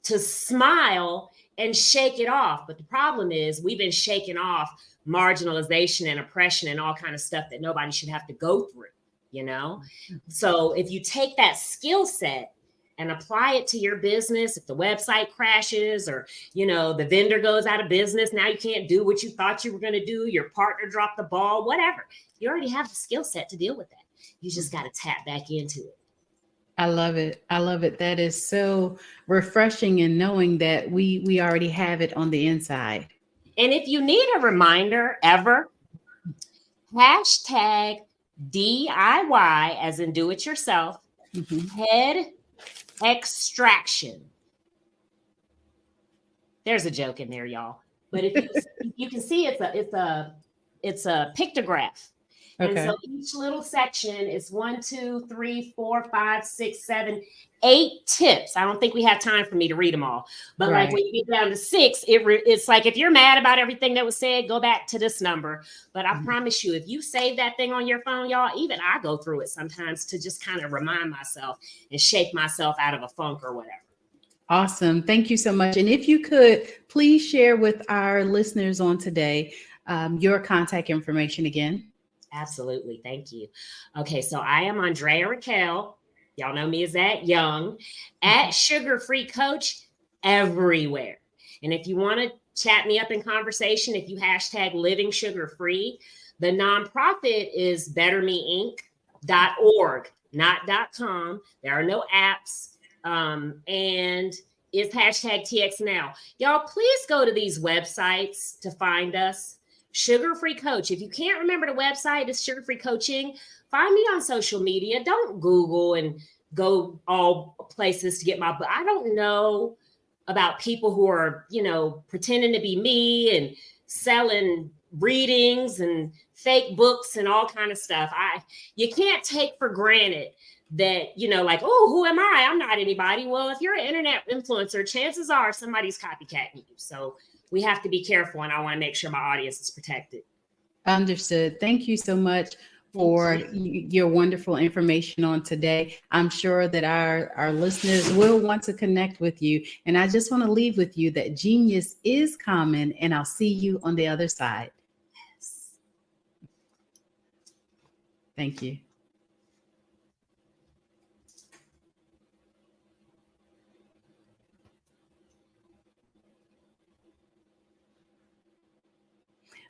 to smile and shake it off. But the problem is we've been shaking off marginalization and oppression and all kind of stuff that nobody should have to go through, So if you take that skill set and apply it to your business, if the website crashes or, the vendor goes out of business, now you can't do what you thought you were going to do, your partner dropped the ball, whatever. You already have the skill set to deal with that. You just got to tap back into it. I love it. I love it. That is so refreshing in knowing that we already have it on the inside. And if you need a reminder ever, hashtag DIY, as in do it yourself, head extraction. There's a joke in there, y'all. But if you can see, it's a pictograph. Okay. And so each little section is 1, 2, 3, 4, 5, 6, 7, 8 tips. I don't think we have time for me to read them all. But right. Like when you get down to 6, it's like, if you're mad about everything that was said, go back to this number. But I promise you, if you save that thing on your phone, y'all, even I go through it sometimes to just kind of remind myself and shake myself out of a funk or whatever. Awesome. Thank you so much. And if you could, please share with our listeners on today your contact information again. Absolutely. Thank you. Okay, so I am Andrea Raquel. Y'all know me as that young at Sugar Free Coach everywhere. And if you want to chat me up in conversation, if you hashtag living sugar free, the nonprofit is bettermeinc.org, not .com. There are no apps. And it's hashtag TXNow. Y'all, please go to these websites to find us. Sugar Free Coach. If you can't remember the website, it's Sugar Free Coaching. Find me on social media. Don't Google and go all places to get my book. I don't know about people who are, pretending to be me and selling readings and fake books and all kind of stuff. You can't take for granted that, oh, who am I? I'm not anybody. Well, if you're an internet influencer, chances are somebody's copycatting you. So we have to be careful, and I want to make sure my audience is protected. Understood. Thank you so much for your wonderful information on today. I'm sure that our listeners will want to connect with you. And I just want to leave with you that genius is common, and I'll see you on the other side. Yes. Thank you.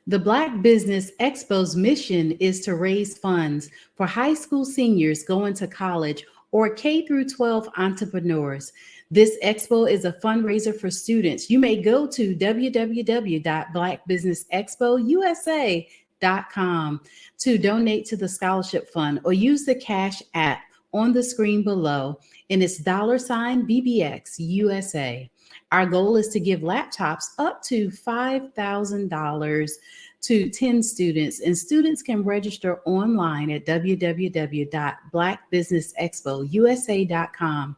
The Black Business Expo's mission is to raise funds for high school seniors going to college or K-12 entrepreneurs. This expo is a fundraiser for students. You may go to www.blackbusinessexpousa.com to donate to the scholarship fund, or use the Cash App on the screen below, and it's $BBX USA. Our goal is to give laptops up to $5,000 to 10 students, and students can register online at www.blackbusinessexpousa.com.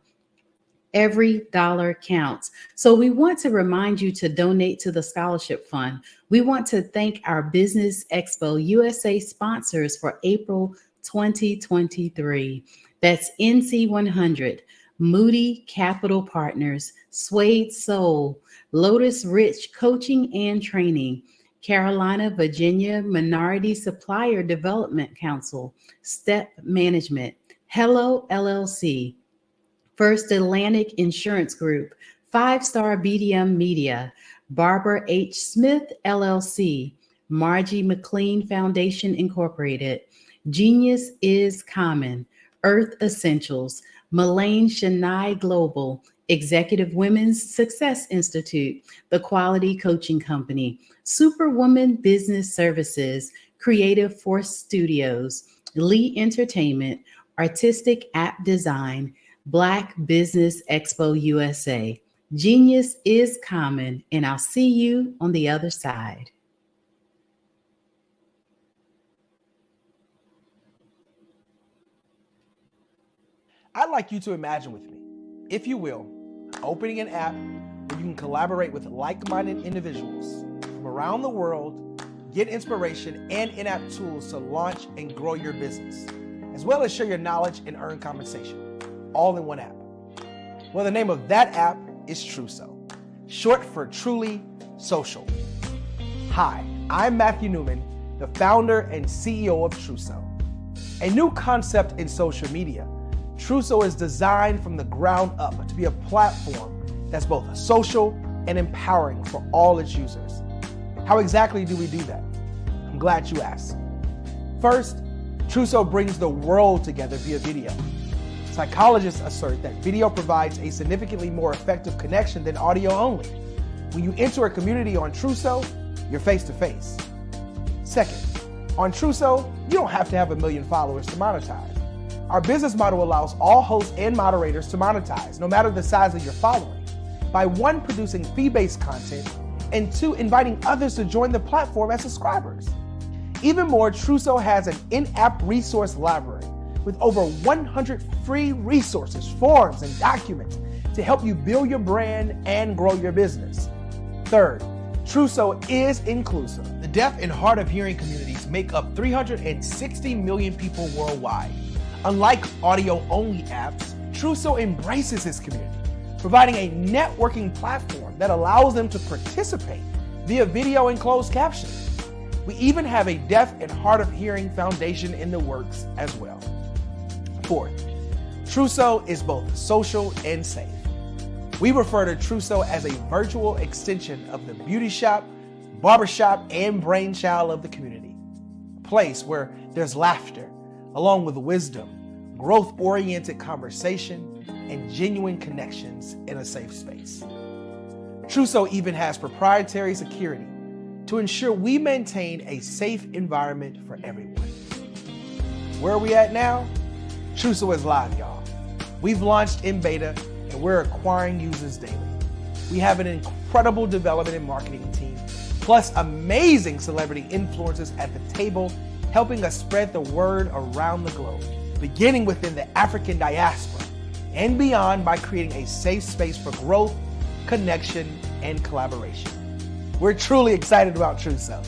Every dollar counts. So we want to remind you to donate to the scholarship fund. We want to thank our Business Expo USA sponsors for April 2023. That's NC100, Moody Capital Partners, Suede Soul, Lotus Rich Coaching and Training, Carolina, Virginia Minority Supplier Development Council, Step Management, Hello LLC, First Atlantic Insurance Group, 5-Star BDM Media, Barbara H. Smith LLC, Margie McLean Foundation Incorporated, Genius is Common, Earth Essentials, Mullane Shania Global, Executive Women's Success Institute, The Quality Coaching Company, Superwoman Business Services, Creative Force Studios, Lee Entertainment, Artistic App Design, Black Business Expo USA. Genius is common, and I'll see you on the other side. I'd like you to imagine with me, if you will, opening an app where you can collaborate with like-minded individuals from around the world, get inspiration and in-app tools to launch and grow your business, as well as share your knowledge and earn compensation, all in one app. Well, the name of that app is Truso, short for Truly Social. Hi, I'm Matthew Newman, the founder and CEO of Truso, a new concept in social media. Truso is designed from the ground up to be a platform that's both social and empowering for all its users. How exactly do we do that? I'm glad you asked. First, Truso brings the world together via video. Psychologists assert that video provides a significantly more effective connection than audio only. When you enter a community on Truso, you're face to face. Second, on Truso, you don't have to have 1 million followers to monetize. Our business model allows all hosts and moderators to monetize, no matter the size of your following, by 1, producing fee-based content, and 2, inviting others to join the platform as subscribers. Even more, Truso has an in-app resource library with over 100 free resources, forms, and documents to help you build your brand and grow your business. Third, Truso is inclusive. The deaf and hard of hearing communities make up 360 million people worldwide. Unlike audio-only apps, Truso embraces its community, providing a networking platform that allows them to participate via video and closed captioning. We even have a deaf and hard of hearing foundation in the works as well. Fourth, Trousseau is both social and safe. We refer to Trousseau as a virtual extension of the beauty shop, barbershop, and brainchild of the community. A place where there's laughter, along with wisdom, growth-oriented conversation, and genuine connections in a safe space. Trousseau even has proprietary security to ensure we maintain a safe environment for everyone. Where are we at now? Trousseau is live, y'all. We've launched in beta and we're acquiring users daily. We have an incredible development and marketing team, plus amazing celebrity influencers at the table, helping us spread the word around the globe, beginning within the African diaspora and beyond by creating a safe space for growth, connection, and collaboration. We're truly excited about Trousseau.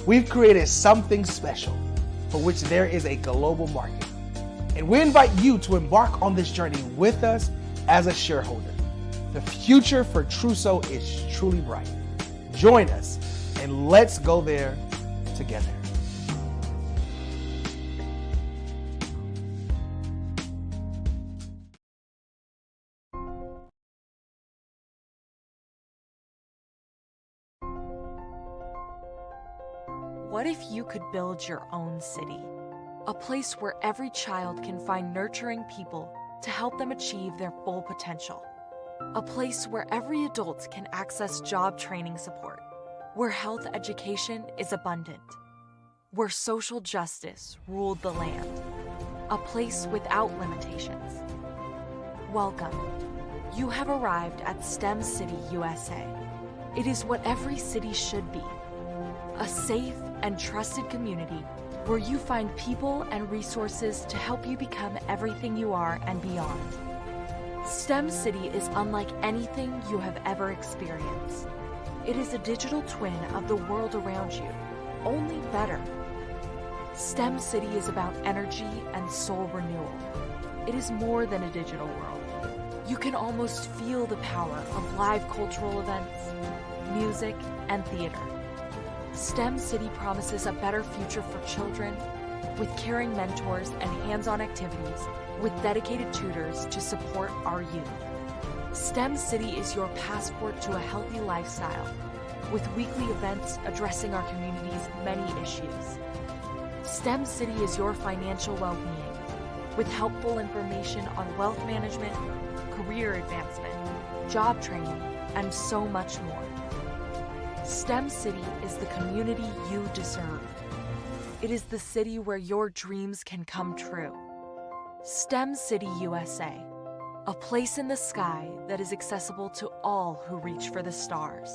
We've created something special for which there is a global market. And we invite you to embark on this journey with us as a shareholder. The future for Trousseau is truly bright. Join us and let's go there together. What if you could build your own city? A place where every child can find nurturing people to help them achieve their full potential. A place where every adult can access job training support. Where health education is abundant. Where social justice ruled the land. A place without limitations. Welcome. You have arrived at STEM City USA. It is what every city should be. A safe and trusted community where you find people and resources to help you become everything you are and beyond. STEM City is unlike anything you have ever experienced. It is a digital twin of the world around you, only better. STEM City is about energy and soul renewal. It is more than a digital world. You can almost feel the power of live cultural events, music, and theater. STEM City promises a better future for children with caring mentors and hands-on activities with dedicated tutors to support our youth. STEM City is your passport to a healthy lifestyle with weekly events addressing our community's many issues. STEM City is your financial well-being with helpful information on wealth management, career advancement, job training, and so much more. STEM City is the community you deserve. It is the city where your dreams can come true. STEM City USA, a place in the sky that is accessible to all who reach for the stars.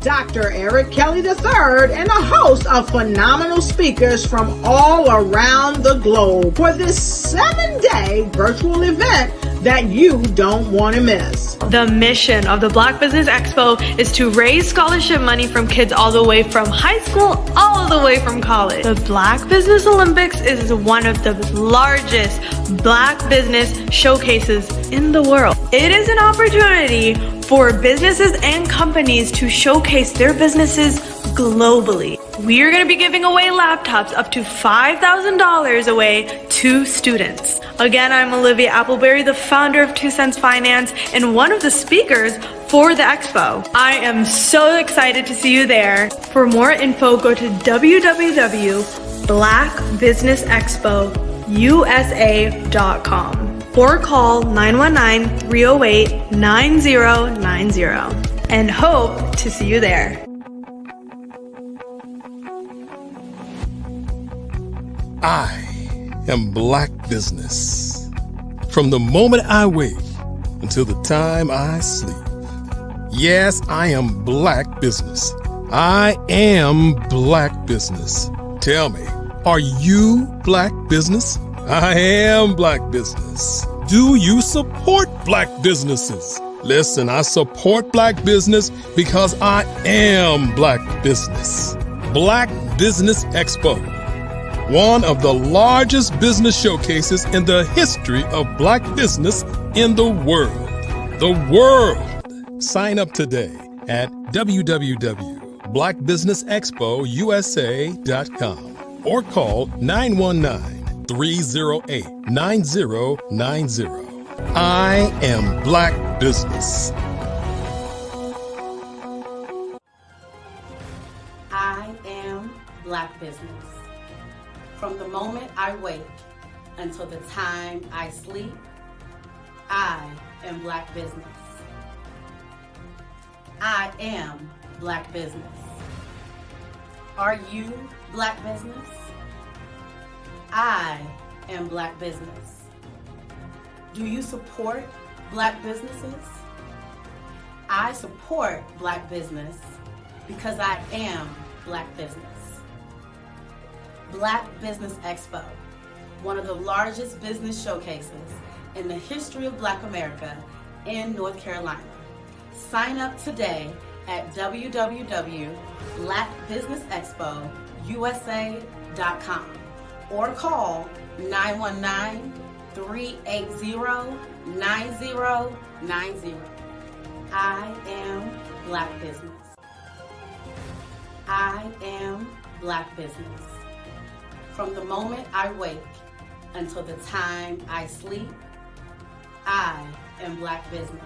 Dr. Eric Kelly III and a host of phenomenal speakers from all around the globe for this 7-day virtual event that you don't want to miss. The mission of the Black Business Expo is to raise scholarship money from kids all the way from high school, all the way from college. The Black Business Olympics is one of the largest Black business showcases in the world. It is an opportunity for businesses and companies to showcase their businesses globally. we're going to be giving away laptops up to $5,000 away to students. Again, I'm Olivia Appleberry, the founder of 2 Cents Finance and one of the speakers for the expo. I am so excited to see you there. For more info, go to www.blackbusinessexpousa.com or call 919-308-9090 and hope to see you there. I am Black Business. From the moment I wake until the time I sleep. Yes, I am Black Business. I am Black Business. Tell me, are you Black Business? I am Black Business. Do you support Black businesses? Listen, I support Black business because I am Black Business. Black Business Expo, one of the largest business showcases in the history of Black business in the world. The world! Sign up today at www.blackbusinessexpousa.com or call 919-308-9090. I am Black Business. I am Black Business. From the moment I wake until the time I sleep, I am Black Business. I am Black Business. Are you Black Business? I am Black Business. Do you support Black businesses? I support Black business because I am Black business. Black Business Expo, one of the largest business showcases in the history of Black America in North Carolina. Sign up today at www.blackbusinessexpousa.com or call 919-380-9090. I am Black Business. I am Black Business. From the moment I wake until the time I sleep, I am Black Business.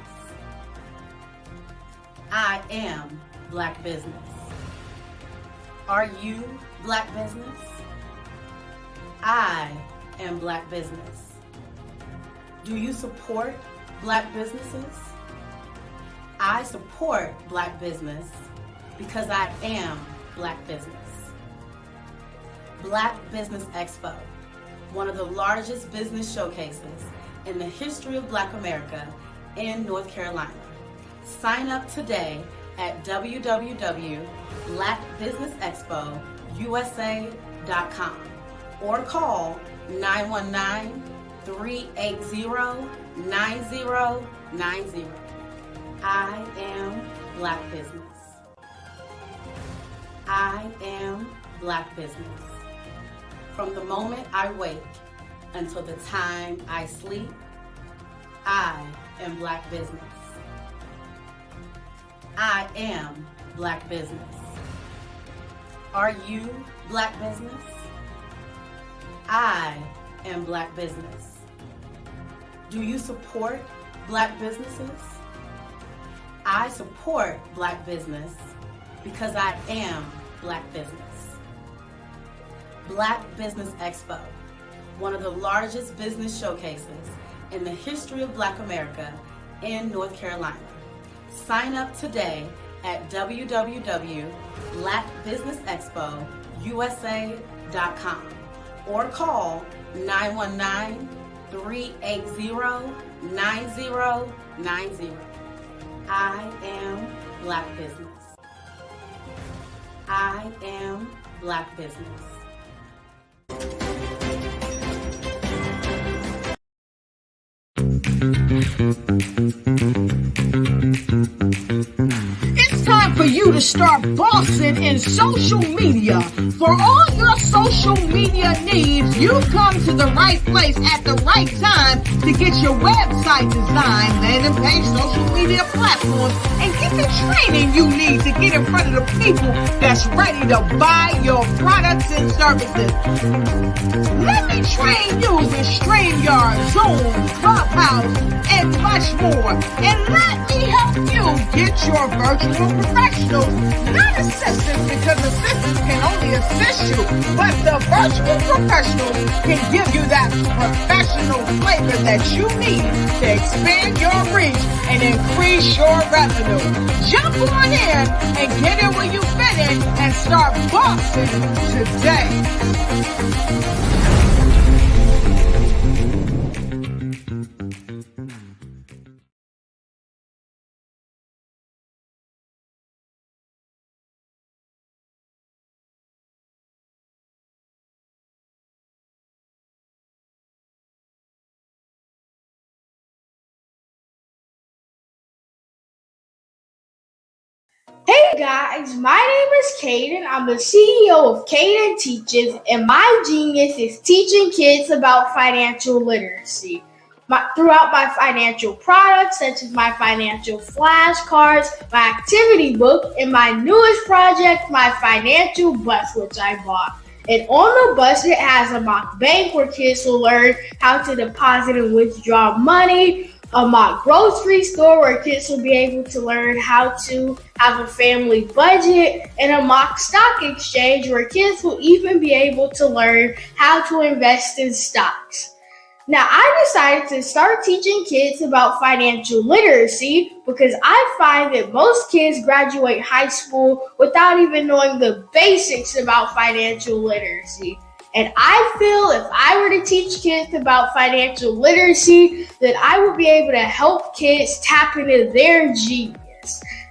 I am Black Business. Are you Black Business? I am Black Business. Do you support Black businesses? I support Black business because I am Black business. Black Business Expo, one of the largest business showcases in the history of Black America in North Carolina. Sign up today at www.blackbusinessexpousa.com or call 919-380-9090. I am Black Business. I am Black Business. From the moment I wake until the time I sleep, I am Black Business. I am Black Business. Are you Black Business? I am Black Business. Do you support Black businesses? I support Black business because I am Black business. Black Business Expo, one of the largest business showcases in the history of Black America in North Carolina. Sign up today at www.blackbusinessexpousa.com or call 919-380-9090. I am Black Business. I am Black Business. It's time for you to to start bossing in social media. For all your social media needs, you've come to the right place at the right time to get your website designed, landing page, social media platforms, and get the training you need to get in front of the people that's ready to buy your products and services. Let me train you with StreamYard, Zoom, Clubhouse, and much more. And let me help you get your virtual professionals, not assistants, because assistants can only assist you, but the virtual professionals can give you that professional flavor that you need to expand your reach and increase your revenue. Jump on in and get in where you fit in and start bossing today. Hey guys, my name is Caden. I'm the CEO of Caden Teaches, and my genius is teaching kids about financial literacy. Throughout my financial products, such as my financial flashcards, my activity book, and my newest project, my financial bus, which I bought. And on the bus, it has a mock bank where kids will learn how to deposit and withdraw money, a mock grocery store where kids will be able to learn how to have a family budget, and a mock stock exchange where kids will even be able to learn how to invest in stocks. Now, I decided to start teaching kids about financial literacy because I find that most kids graduate high school without even knowing the basics about financial literacy. And I feel if I were to teach kids about financial literacy, that I would be able to help kids tap into their genius.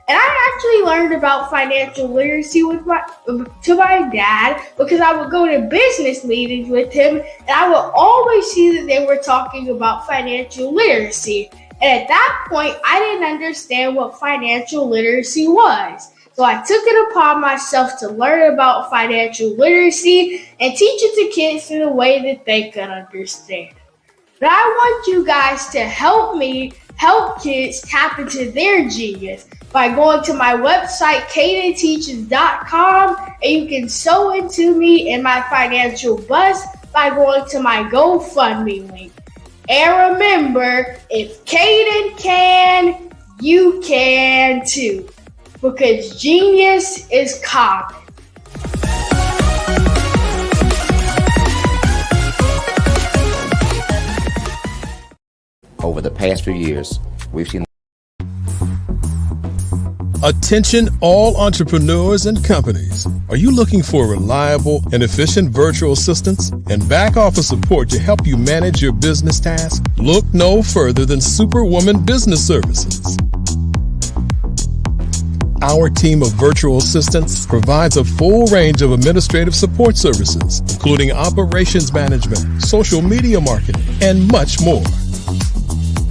And I actually learned about financial literacy to my dad because I would go to business meetings with him and I would always see that they were talking about financial literacy. And at that point, I didn't understand what financial literacy was. So I took it upon myself to learn about financial literacy and teach it to kids in a way that they could understand. But I want you guys to help me help kids tap into their genius by going to my website, cadenteaches.com, and you can sew into me in my financial bus by going to my GoFundMe link. And remember, if Caden can, you can too. Because genius is common. Over the past few years, we've seen. Attention all entrepreneurs and companies. Are you looking for reliable and efficient virtual assistants and back office support to help you manage your business tasks? Look no further than Superwoman Business Services. Our team of virtual assistants provides a full range of administrative support services, including operations management, social media marketing, and much more.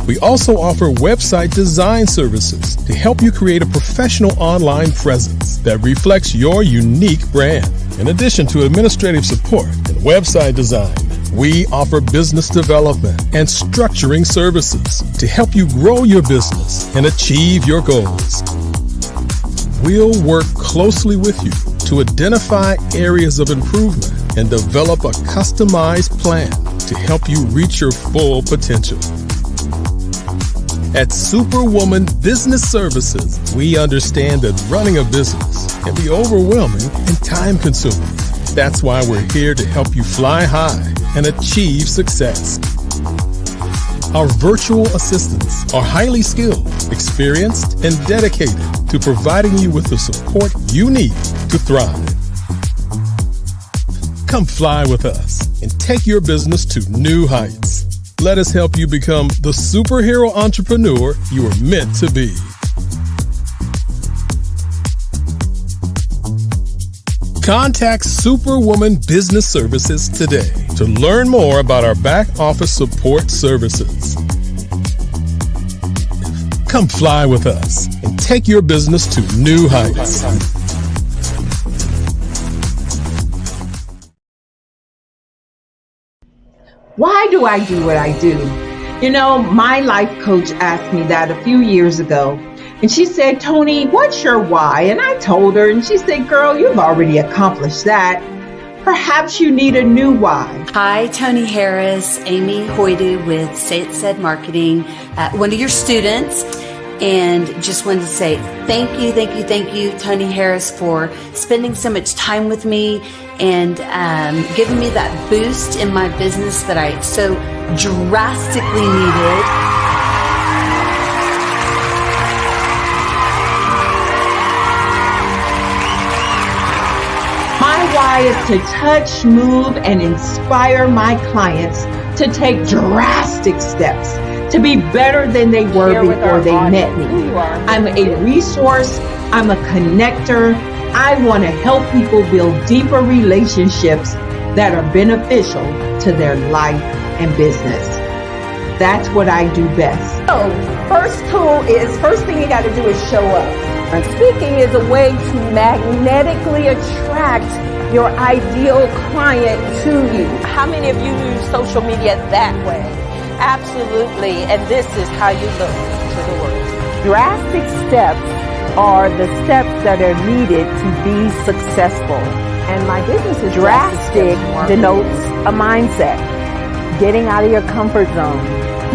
We also offer website design services to help you create a professional online presence that reflects your unique brand. In addition to administrative support and website design, we offer business development and structuring services to help you grow your business and achieve your goals. We'll work closely with you to identify areas of improvement and develop a customized plan to help you reach your full potential. At Superwoman Business Services, we understand that running a business can be overwhelming and time-consuming. That's why we're here to help you fly high and achieve success. Our virtual assistants are highly skilled, experienced, and dedicated to providing you with the support you need to thrive. Come fly with us and take your business to new heights. Let us help you become the superhero entrepreneur you are meant to be. Contact Superwoman Business Services today to learn more about our back office support services. Come fly with us and take your business to new heights. Why do I do what I do? You know, my life coach asked me that a few years ago. And she said, Tony, what's your why? And I told her, and she said, girl, you've already accomplished that. Perhaps you need a new why. Hi, Tony Harris, Amy Hoydu with Say It Said Marketing, one of your students. And just wanted to say thank you, Tony Harris, for spending so much time with me and giving me that boost in my business that I so drastically needed. My why is to touch, move, and inspire my clients to take drastic steps to be better than they were before they met me. I'm a resource. I'm a connector. I want to help people build deeper relationships that are beneficial to their life and business. That's what I do best. So, first thing you got to do is show up. And speaking is a way to magnetically attract your ideal client to you. How many of you use social media that way? Absolutely, and this is how you look to the world. Drastic steps are the steps that are needed to be successful. And my business is drastic denotes a mindset. Getting out of your comfort zone,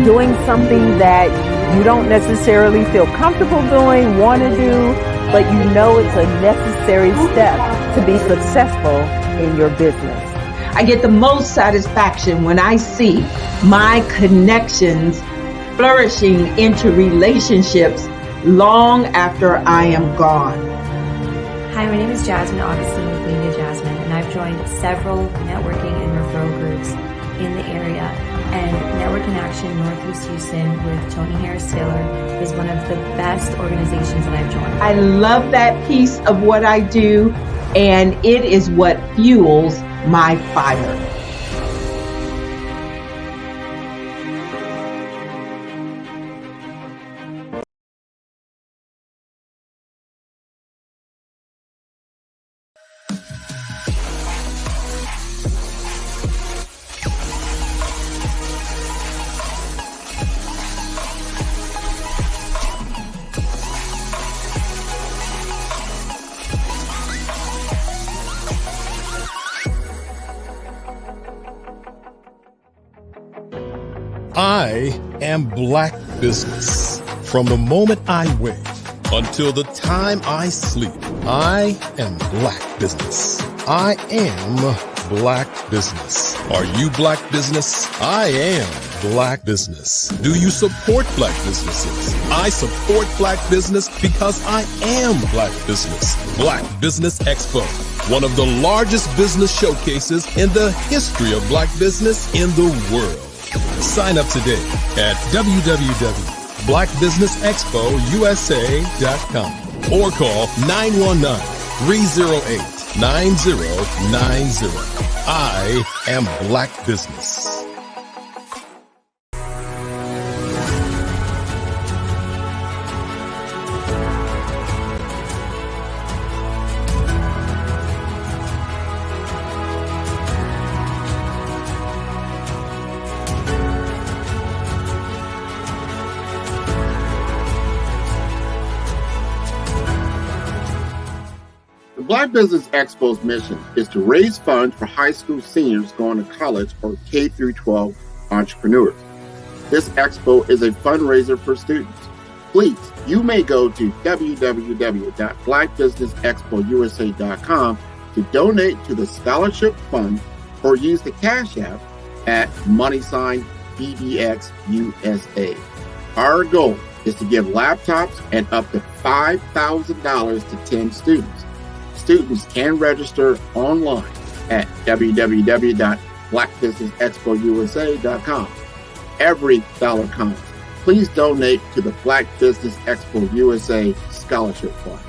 doing something that you don't necessarily feel comfortable doing, want to do, but you know it's a necessary step to be successful in your business. I get the most satisfaction when I see my connections flourishing into relationships long after I am gone. Hi, my name is Jasmine Augustine with Media Jasmine, and I've joined several networking and referral groups in the area. And Network in Action Northeast Houston with Tony Harris Taylor is one of the best organizations that I've joined. I love that piece of what I do, and it is what fuels my fire. I am Black Business. From the moment I wake until the time I sleep, I am Black Business. I am Black Business. Are you Black Business? I am Black Business. Do you support Black businesses? I support Black business because I am Black Business. Black Business Expo, one of the largest business showcases in the history of Black business in the world. Sign up today at www.blackbusinessexpousa.com or call 919-308-9090. I am Black Business. The Black Business Expo's mission is to raise funds for high school seniors going to college or K-12 entrepreneurs. This expo is a fundraiser for students. Please, you may go to www.blackbusinessexpousa.com to donate to the scholarship fund or use the Cash App at $BBXUSA. Our goal is to give laptops and up to $5,000 to 10 students. Students can register online at www.blackbusinessexpousa.com. Every dollar counts. Please donate to the Black Business Expo USA Scholarship Fund.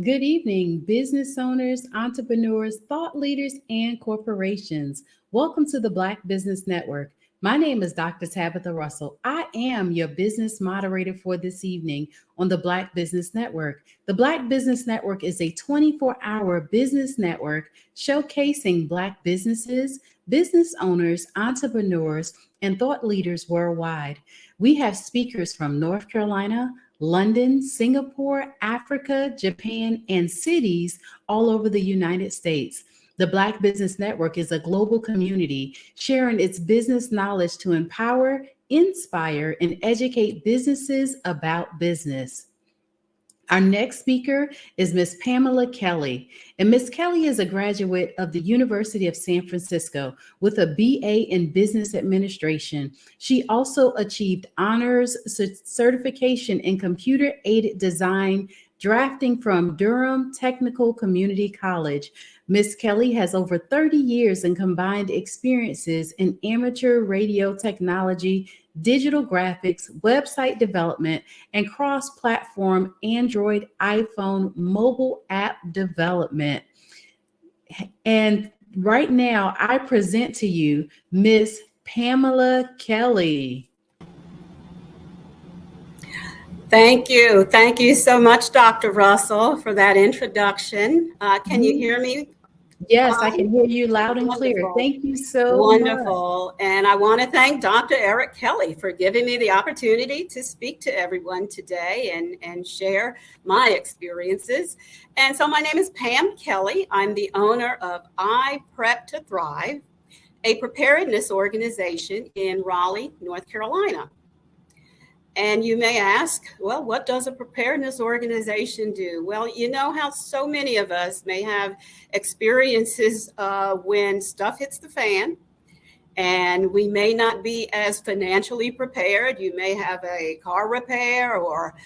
Good evening, business owners, entrepreneurs, thought leaders, and corporations. Welcome to the Black Business Network. My name is Dr. Tabitha Russell. I am your business moderator for this evening on the Black Business Network. The Black Business Network is a 24-hour business network showcasing Black businesses, business owners, entrepreneurs, and thought leaders worldwide. We have speakers from North Carolina, London, Singapore, Africa, Japan, and cities all over the United States. The Black Business Network is a global community sharing its business knowledge to empower, inspire, and educate businesses about business. Our next speaker is Ms. Pamela Kelly, and Ms. Kelly is a graduate of the University of San Francisco with a BA in Business Administration. She also achieved honors certification in computer-aided design drafting from Durham Technical Community College. Ms. Kelly has over 30 years in combined experiences in amateur radio technology, digital graphics, website development, and cross-platform Android, iPhone, mobile app development. And right now, I present to you Ms. Pamela Kelly. Thank you. Thank you so much, Dr. Russell, for that introduction. Can you hear me? Yes, I can hear you loud and clear. Wonderful. Thank you so much. Wonderful. And I want to thank Dr. Eric Kelly for giving me the opportunity to speak to everyone today and share my experiences. And so my name is Pam Kelly. I'm the owner of I Prep to Thrive, a preparedness organization in Raleigh, North Carolina. And you may ask, well, what does a preparedness organization do? Well, you know how so many of us may have experiences when stuff hits the fan and we may not be as financially prepared. You may have a car repair, or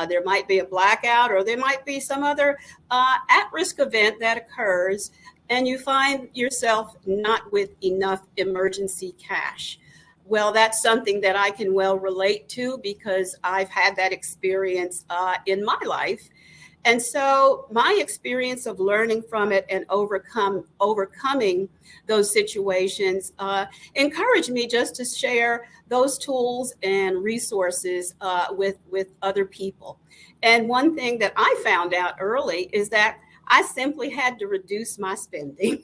there might be a blackout, or there might be some other at-risk event that occurs, and you find yourself not with enough emergency cash. Well, that's something that I can well relate to because I've had that experience in my life. And so my experience of learning from it and overcoming those situations encouraged me just to share those tools and resources with other people. And one thing that I found out early is that I simply had to reduce my spending.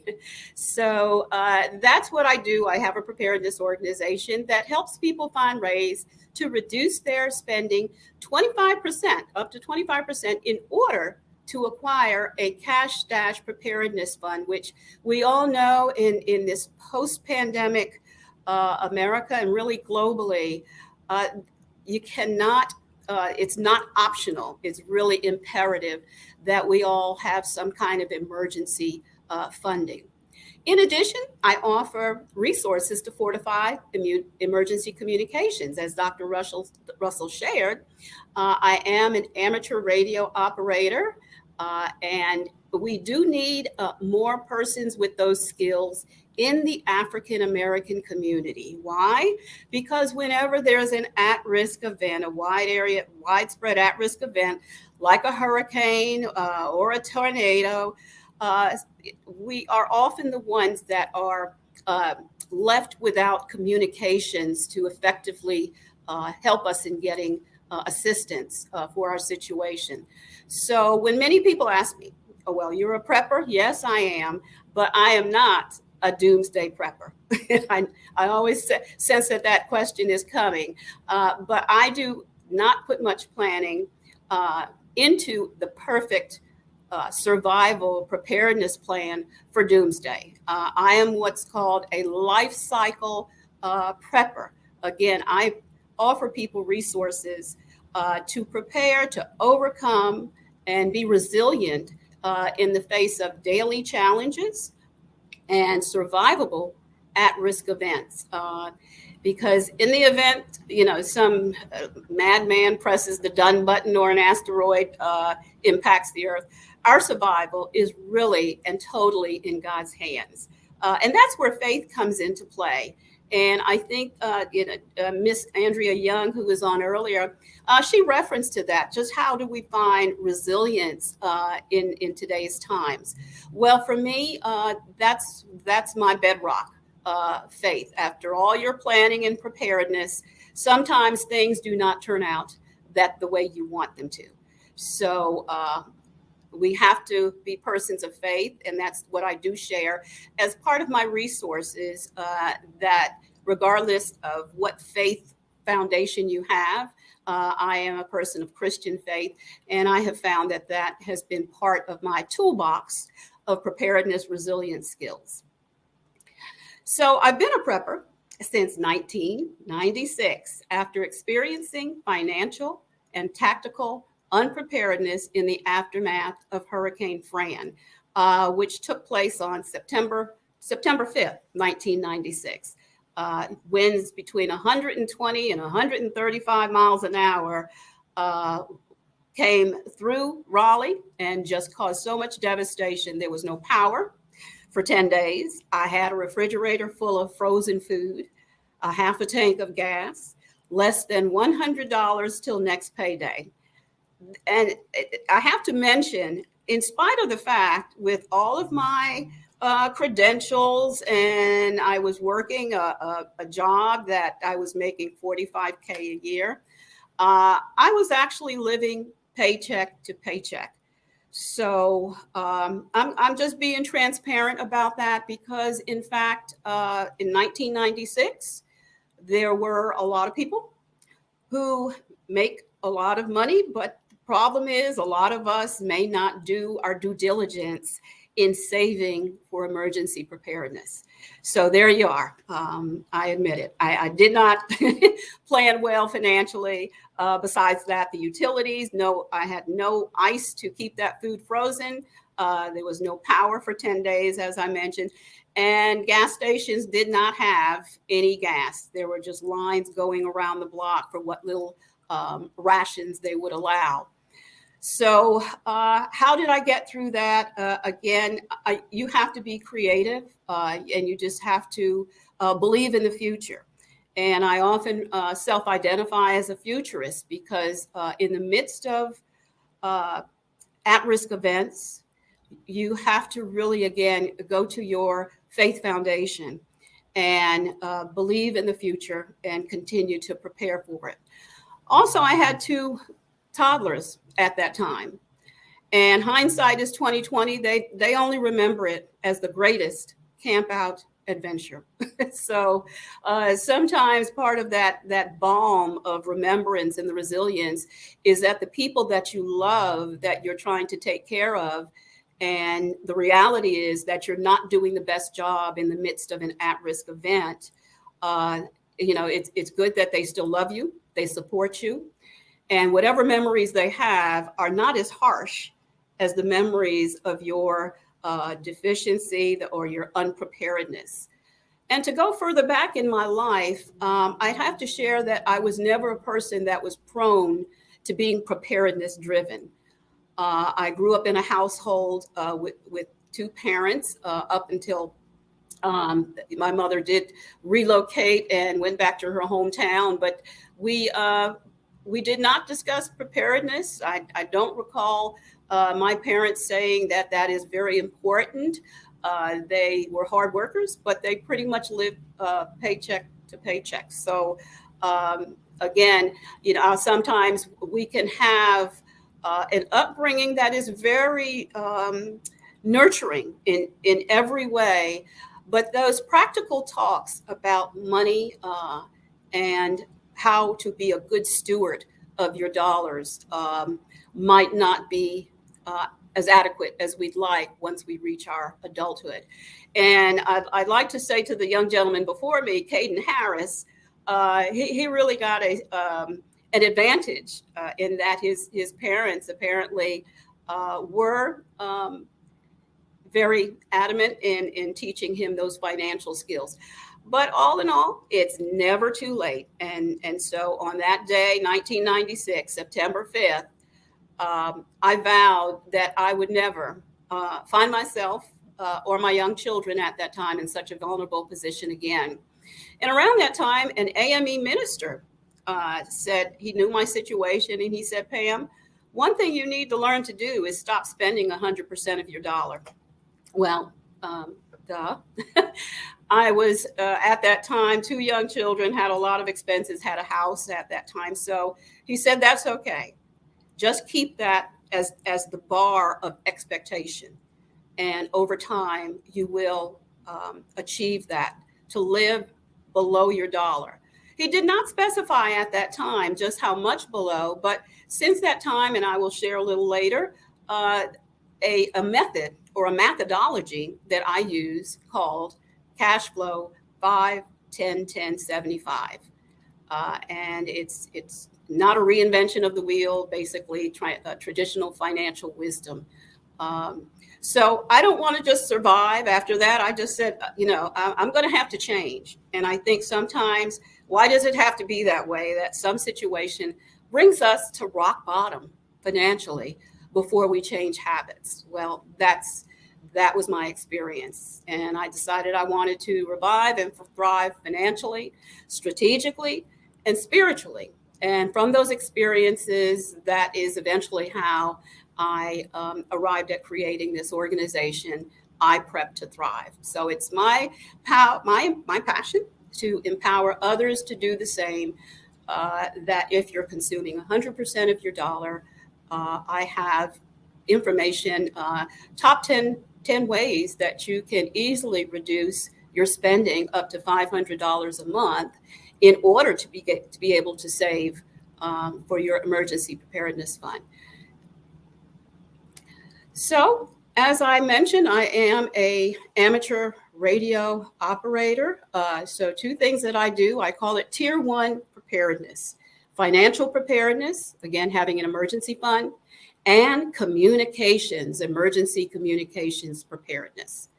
So that's what I do. I have a preparedness organization that helps people find ways to reduce their spending 25%, up to 25%, in order to acquire a cash stash preparedness fund, which we all know in this post-pandemic America and really globally, you cannot it's not optional. It's really imperative that we all have some kind of emergency funding. In addition, I offer resources to fortify emergency communications. As Dr. Russell shared, I am an amateur radio operator, and we do need more persons with those skills in the African American community. Why? Because whenever there's an at-risk event, a widespread at-risk event, like a hurricane or a tornado, we are often the ones that are left without communications to effectively help us in getting assistance for our situation. So when many people ask me, oh, well, you're a prepper? Yes, I am, but I am not a doomsday prepper. I always sense that question is coming, but I do not put much planning into the perfect survival preparedness plan for doomsday. I am what's called a life cycle prepper. Again, I offer people resources to prepare, to overcome, and be resilient in the face of daily challenges and survivable at-risk events. Because in the event, some madman presses the done button or an asteroid impacts the Earth, our survival is really and totally in God's hands. And that's where faith comes into play. And I think Miss Andrea Young, who was on earlier, she referenced to that. Just how do we find resilience in today's times? Well, for me, that's my bedrock faith. After all your planning and preparedness, sometimes things do not turn out the way you want them to. So we have to be persons of faith, and that's what I do share as part of my resources, that regardless of what faith foundation you have, I am a person of Christian faith, and I have found that has been part of my toolbox of preparedness, resilience skills. So I've been a prepper since 1996 after experiencing financial and tactical unpreparedness in the aftermath of Hurricane Fran, which took place on September 5th, 1996. Winds between 120 and 135 miles an hour came through Raleigh and just caused so much devastation. There was no power for 10 days. I had a refrigerator full of frozen food, a half a tank of gas, less than $100 till next payday. And I have to mention, in spite of the fact, with all of my credentials, and I was working a job that I was making $45K a year, I was actually living paycheck to paycheck. So I'm just being transparent about that, because in fact, in 1996, there were a lot of people who make a lot of money, but the problem is a lot of us may not do our due diligence in saving for emergency preparedness. So there you are. I admit it. I did not plan well financially. Besides that, the utilities, I had no ice to keep that food frozen. There was no power for 10 days, as I mentioned. And gas stations did not have any gas. There were just lines going around the block for what little rations they would allow. So how did I get through that? Again, you have to be creative, and you just have to believe in the future. And I often self-identify as a futurist, because in the midst of at-risk events, you have to really, again, go to your faith foundation and believe in the future and continue to prepare for it. Also, I had 2 toddlers at that time, and hindsight is 2020. They only remember it as the greatest camp out adventure. So sometimes part of that balm of remembrance and the resilience is that the people that you love, that you're trying to take care of, and the reality is that you're not doing the best job in the midst of an at-risk event. It's good that they still love you, they support you, and whatever memories they have are not as harsh as the memories of your deficiency or your unpreparedness. And to go further back in my life, I'd have to share that I was never a person that was prone to being preparedness driven. I grew up in a household with 2 parents up until my mother did relocate and went back to her hometown, but we did not discuss preparedness. I don't recall my parents saying that is very important. They were hard workers, but they pretty much lived paycheck to paycheck. So again, sometimes we can have an upbringing that is very nurturing in every way, but those practical talks about money and how to be a good steward of your dollars might not be as adequate as we'd like once we reach our adulthood. And I'd like to say to the young gentleman before me, Caden Harris, he really got an advantage in that his parents apparently were very adamant in teaching him those financial skills. But all in all, it's never too late. And so on that day, 1996, September 5th, I vowed that I would never find myself or my young children at that time in such a vulnerable position again. And around that time, an AME minister said he knew my situation, and he said, Pam, one thing you need to learn to do is stop spending 100% of your dollar. Well, duh. I was at that time, 2 young children, had a lot of expenses, had a house at that time. So he said, that's okay. Just keep that as the bar of expectation. And over time, you will achieve that, to live below your dollar. He did not specify at that time just how much below, but since that time, and I will share a little later, a method or a methodology that I use called cash flow 5, 10, 10, 75. And it's not a reinvention of the wheel, basically traditional financial wisdom. So I don't want to just survive. After that, I just said, I'm going to have to change. And I think sometimes, why does it have to be that way? That some situation brings us to rock bottom financially before we change habits. Well, that was my experience. And I decided I wanted to revive and thrive financially, strategically, and spiritually. And from those experiences, that is eventually how I arrived at creating this organization, I Prep to Thrive. So it's my passion to empower others to do the same, that if you're consuming 100% of your dollar, I have information, top 10 ways that you can easily reduce your spending up to $500 a month in order to be able to save for your emergency preparedness fund. So, as I mentioned, I am an amateur radio operator. So 2 things that I do, I call it Tier 1 preparedness. Financial preparedness, again, having an emergency fund, and communications, emergency communications preparedness.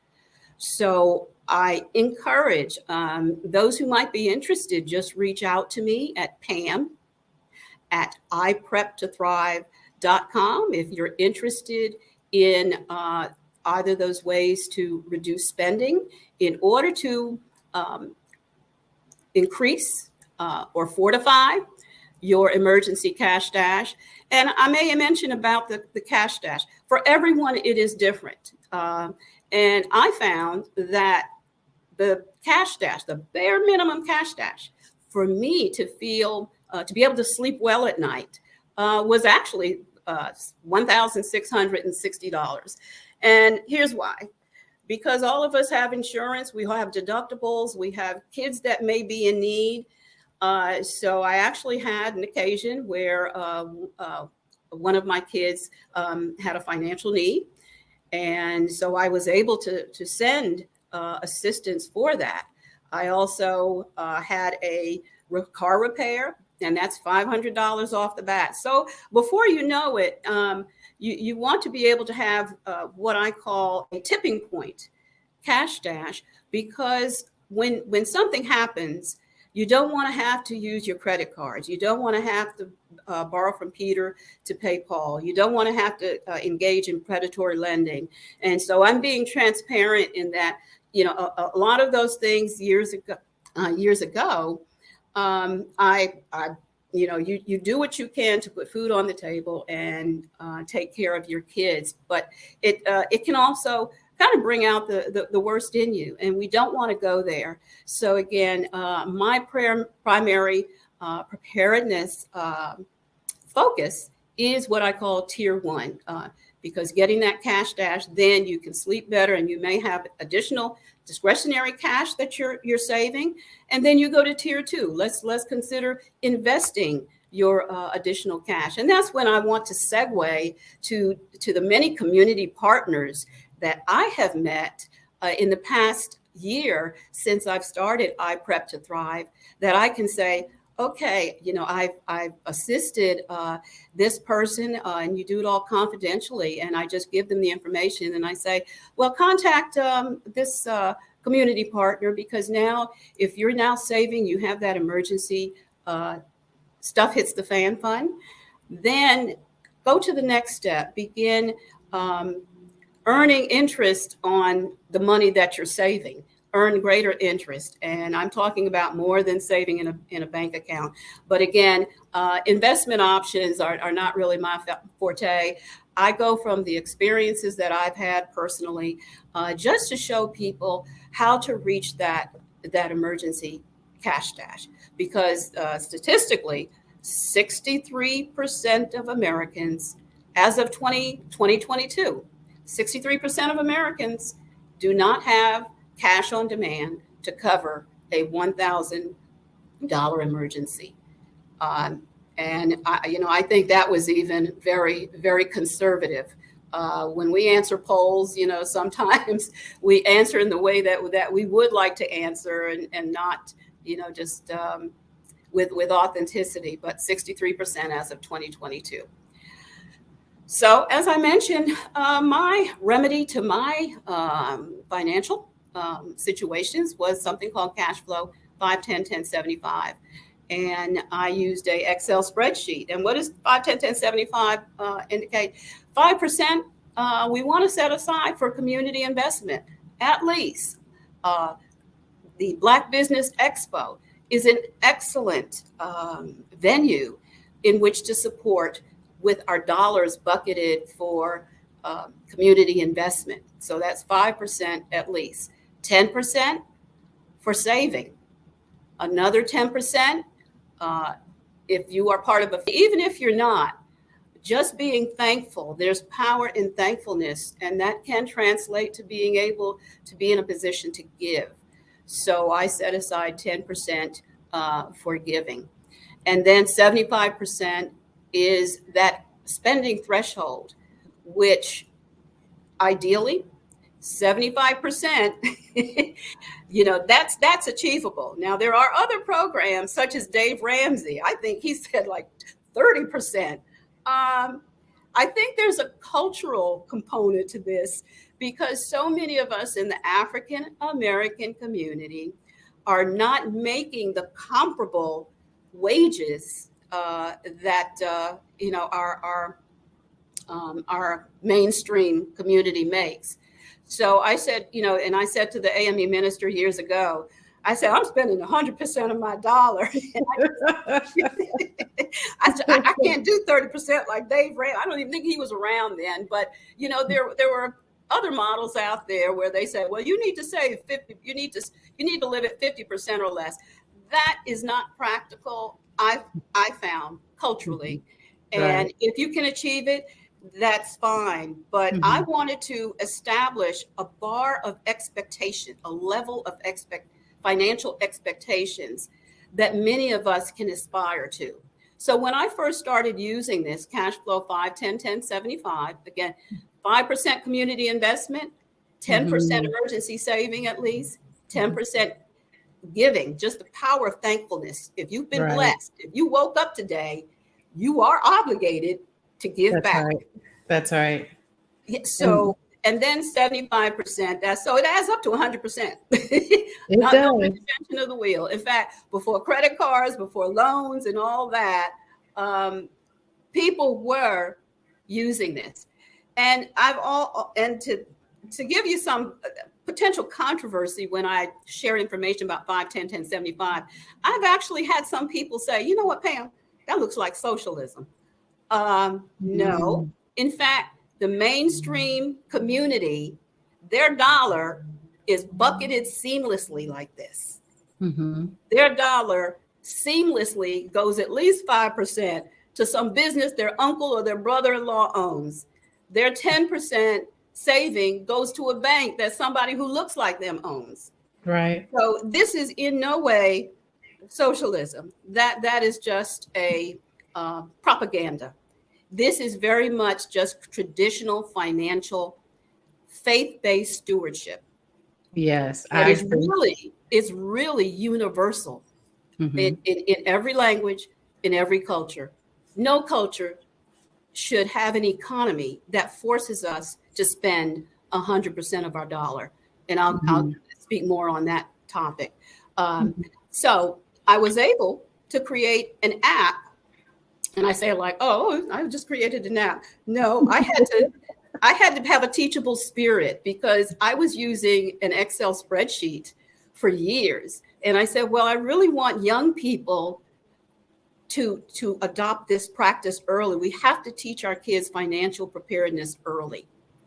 So I encourage those who might be interested, just reach out to me at pam@ipreptothrive.com if you're interested in either those ways to reduce spending in order to increase or fortify your emergency cash stash. And I may mention about the cash stash. For everyone, it is different. And I found that the cash stash, the bare minimum cash stash, for me to feel, to be able to sleep well at night, was actually $1,660. And here's why. Because all of us have insurance, we have deductibles, we have kids that may be in need. So I actually had an occasion where one of my kids had a financial need. And so I was able to send assistance for that. I also had a car repair, and that's $500 off the bat. So before you know it, you want to be able to have what I call a tipping point cash stash, because when something happens, you don't want to have to use your credit cards. You don't want to have to borrow from Peter to pay Paul. You don't want to have to engage in predatory lending. And so I'm being transparent in that, a lot of those things years ago, you do what you can to put food on the table and take care of your kids, but it can also kind of bring out the worst in you, and we don't want to go there. So again, my primary preparedness focus is what I call Tier 1, because getting that cash stash, then you can sleep better, and you may have additional discretionary cash that you're saving, and then you go to Tier 2. Let's consider investing your additional cash, and that's when I want to segue to the many community partners that I have met in the past year since I've started I Prep to Thrive, that I can say, okay, I've assisted this person, and you do it all confidentially, and I just give them the information, and I say, well, contact this community partner, because now if you're now saving, you have that emergency stuff hits the fan fund, then go to the next step, begin earning interest on the money that you're saving. earn greater interest. And I'm talking about more than saving in a bank account. But again, investment options are not really my forte. I go from the experiences that I've had personally, just to show people how to reach that emergency cash stash. Because statistically, 63% of Americans, as of 2022, 63% of Americans do not have cash on demand to cover a $1,000 emergency. And I think that was even very, very conservative. When we answer polls, sometimes we answer in the way that we would like to answer, and not, just with authenticity. But 63% as of 2022. So, as I mentioned, my remedy to my financial situations was something called cash flow 5-10-10-75. And I used a Excel spreadsheet. And what does 5-10-10-75 indicate? 5% we want to set aside for community investment, at least. The Black Business Expo is an excellent venue in which to support with our dollars bucketed for community investment. So that's 5% at least. 10% for saving. Another 10%, if you are part of even if you're not, just being thankful. There's power in thankfulness, and that can translate to being able to be in a position to give. So I set aside 10% for giving. And then 75% is that spending threshold, which ideally 75%, that's achievable. Now, there are other programs such as Dave Ramsey. I think he said like 30%. I think there's a cultural component to this, because so many of us in the African American community are not making the comparable wages that our mainstream community makes. So I said, and I said to the AME minister years ago, I said, I'm spending 100% of my dollar. I said, I can't do 30% like Dave Ram. I don't even think he was around then. But, there were other models out there where they said, well, you need to save 50. You need to live at 50% or less. That is not practical, I found, culturally. Mm-hmm. And right. If you can achieve it, that's fine. But mm-hmm. I wanted to establish a bar of expectation, a level of financial expectations that many of us can aspire to. So when I first started using this cash flow 5-10-10-75, again, 5% community investment, 10% mm-hmm. emergency saving at least, 10% giving, just the power of thankfulness. If you've been right. blessed, if you woke up today, you are obligated to give That's back. Right. That's right. Yeah, so, and then 75%, so it adds up to 100%. Not no intervention of the wheel. In fact, before credit cards, before loans and all that, people were using this. And to give you some potential controversy when I share information about 5-10-10-75, I've actually had some people say, you know what, Pam, that looks like socialism. No, in fact, the mainstream community, their dollar is bucketed seamlessly like this. Mm-hmm. Their dollar seamlessly goes at least 5% to some business their uncle or their brother-in-law owns. Their 10% saving goes to a bank that somebody who looks like them owns. Right. So this is in no way socialism. That is just a propaganda. This is very much just traditional financial faith-based stewardship. Yes, it's really universal mm-hmm. in every language, in every culture. No culture should have an economy that forces us to spend 100% of our dollar. And I'll speak more on that topic. So I was able to create an app. And I say like, oh, I just created an app. No, I had to I had to have a teachable spirit because I was using an Excel spreadsheet for years. And I said, well, I really want young people to adopt this practice early. We have to teach our kids financial preparedness early.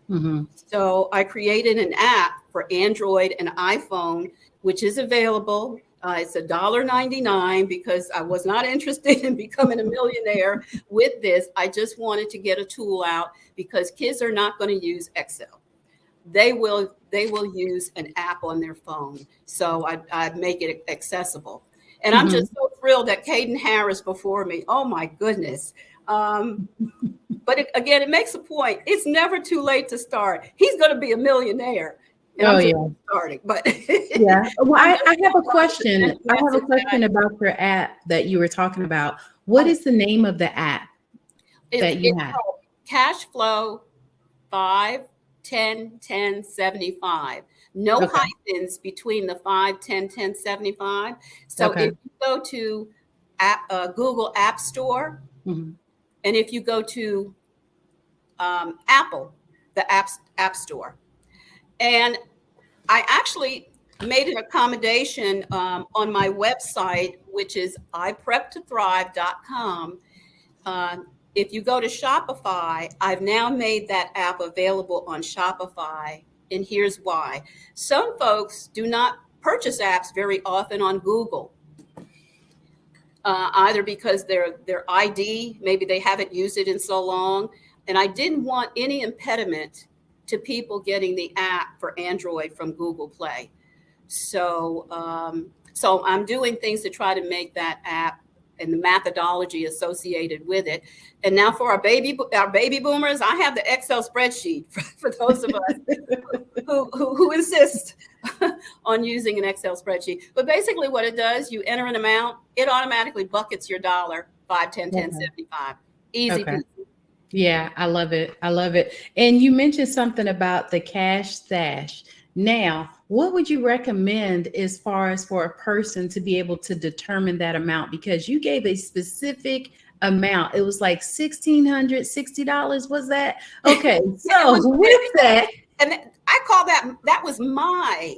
Mm-hmm. So I created an app for Android and iPhone, which is available. It's $1.99 because I was not interested in becoming a millionaire with this. I just wanted to get a tool out because kids are not going to use Excel. They will use an app on their phone. So I make it accessible. And I'm just so thrilled that Caden Harris before me. Oh my goodness. But again, it makes a point. It's never too late to start. He's going to be a millionaire. And I'm just starting, but yeah. Well, I have a question. I have a question about your app that you were talking about. What is the name of the app that you have? Cash Flow 5, 10, 10, 75. No hyphens between the 5, 10, 10, 75. So if you go to Google App Store, and if you go to Apple, the App Store, and I actually made an accommodation on my website, which is ipreptothrive.com. If you go to Shopify, I've now made that app available on Shopify. And here's why. Some folks do not purchase apps very often on Google, either because their ID, maybe they haven't used it in so long. And I didn't want any impediment to people getting the app for Android from Google Play. So I'm doing things to try to make that app and the methodology associated with it. And now for our baby boomers, I have the Excel spreadsheet for those of us who insist on using an Excel spreadsheet. But basically what it does, you enter an amount, it automatically buckets your dollar, 5, 10, 10, 75. Easy peasy. Yeah, I love it. I love it. And you mentioned something about the cash stash. Now, what would you recommend as far as for a person to be able to determine that amount? Because you gave a specific amount. It was like $1,660. Was that? Okay. So with that. And I call that was my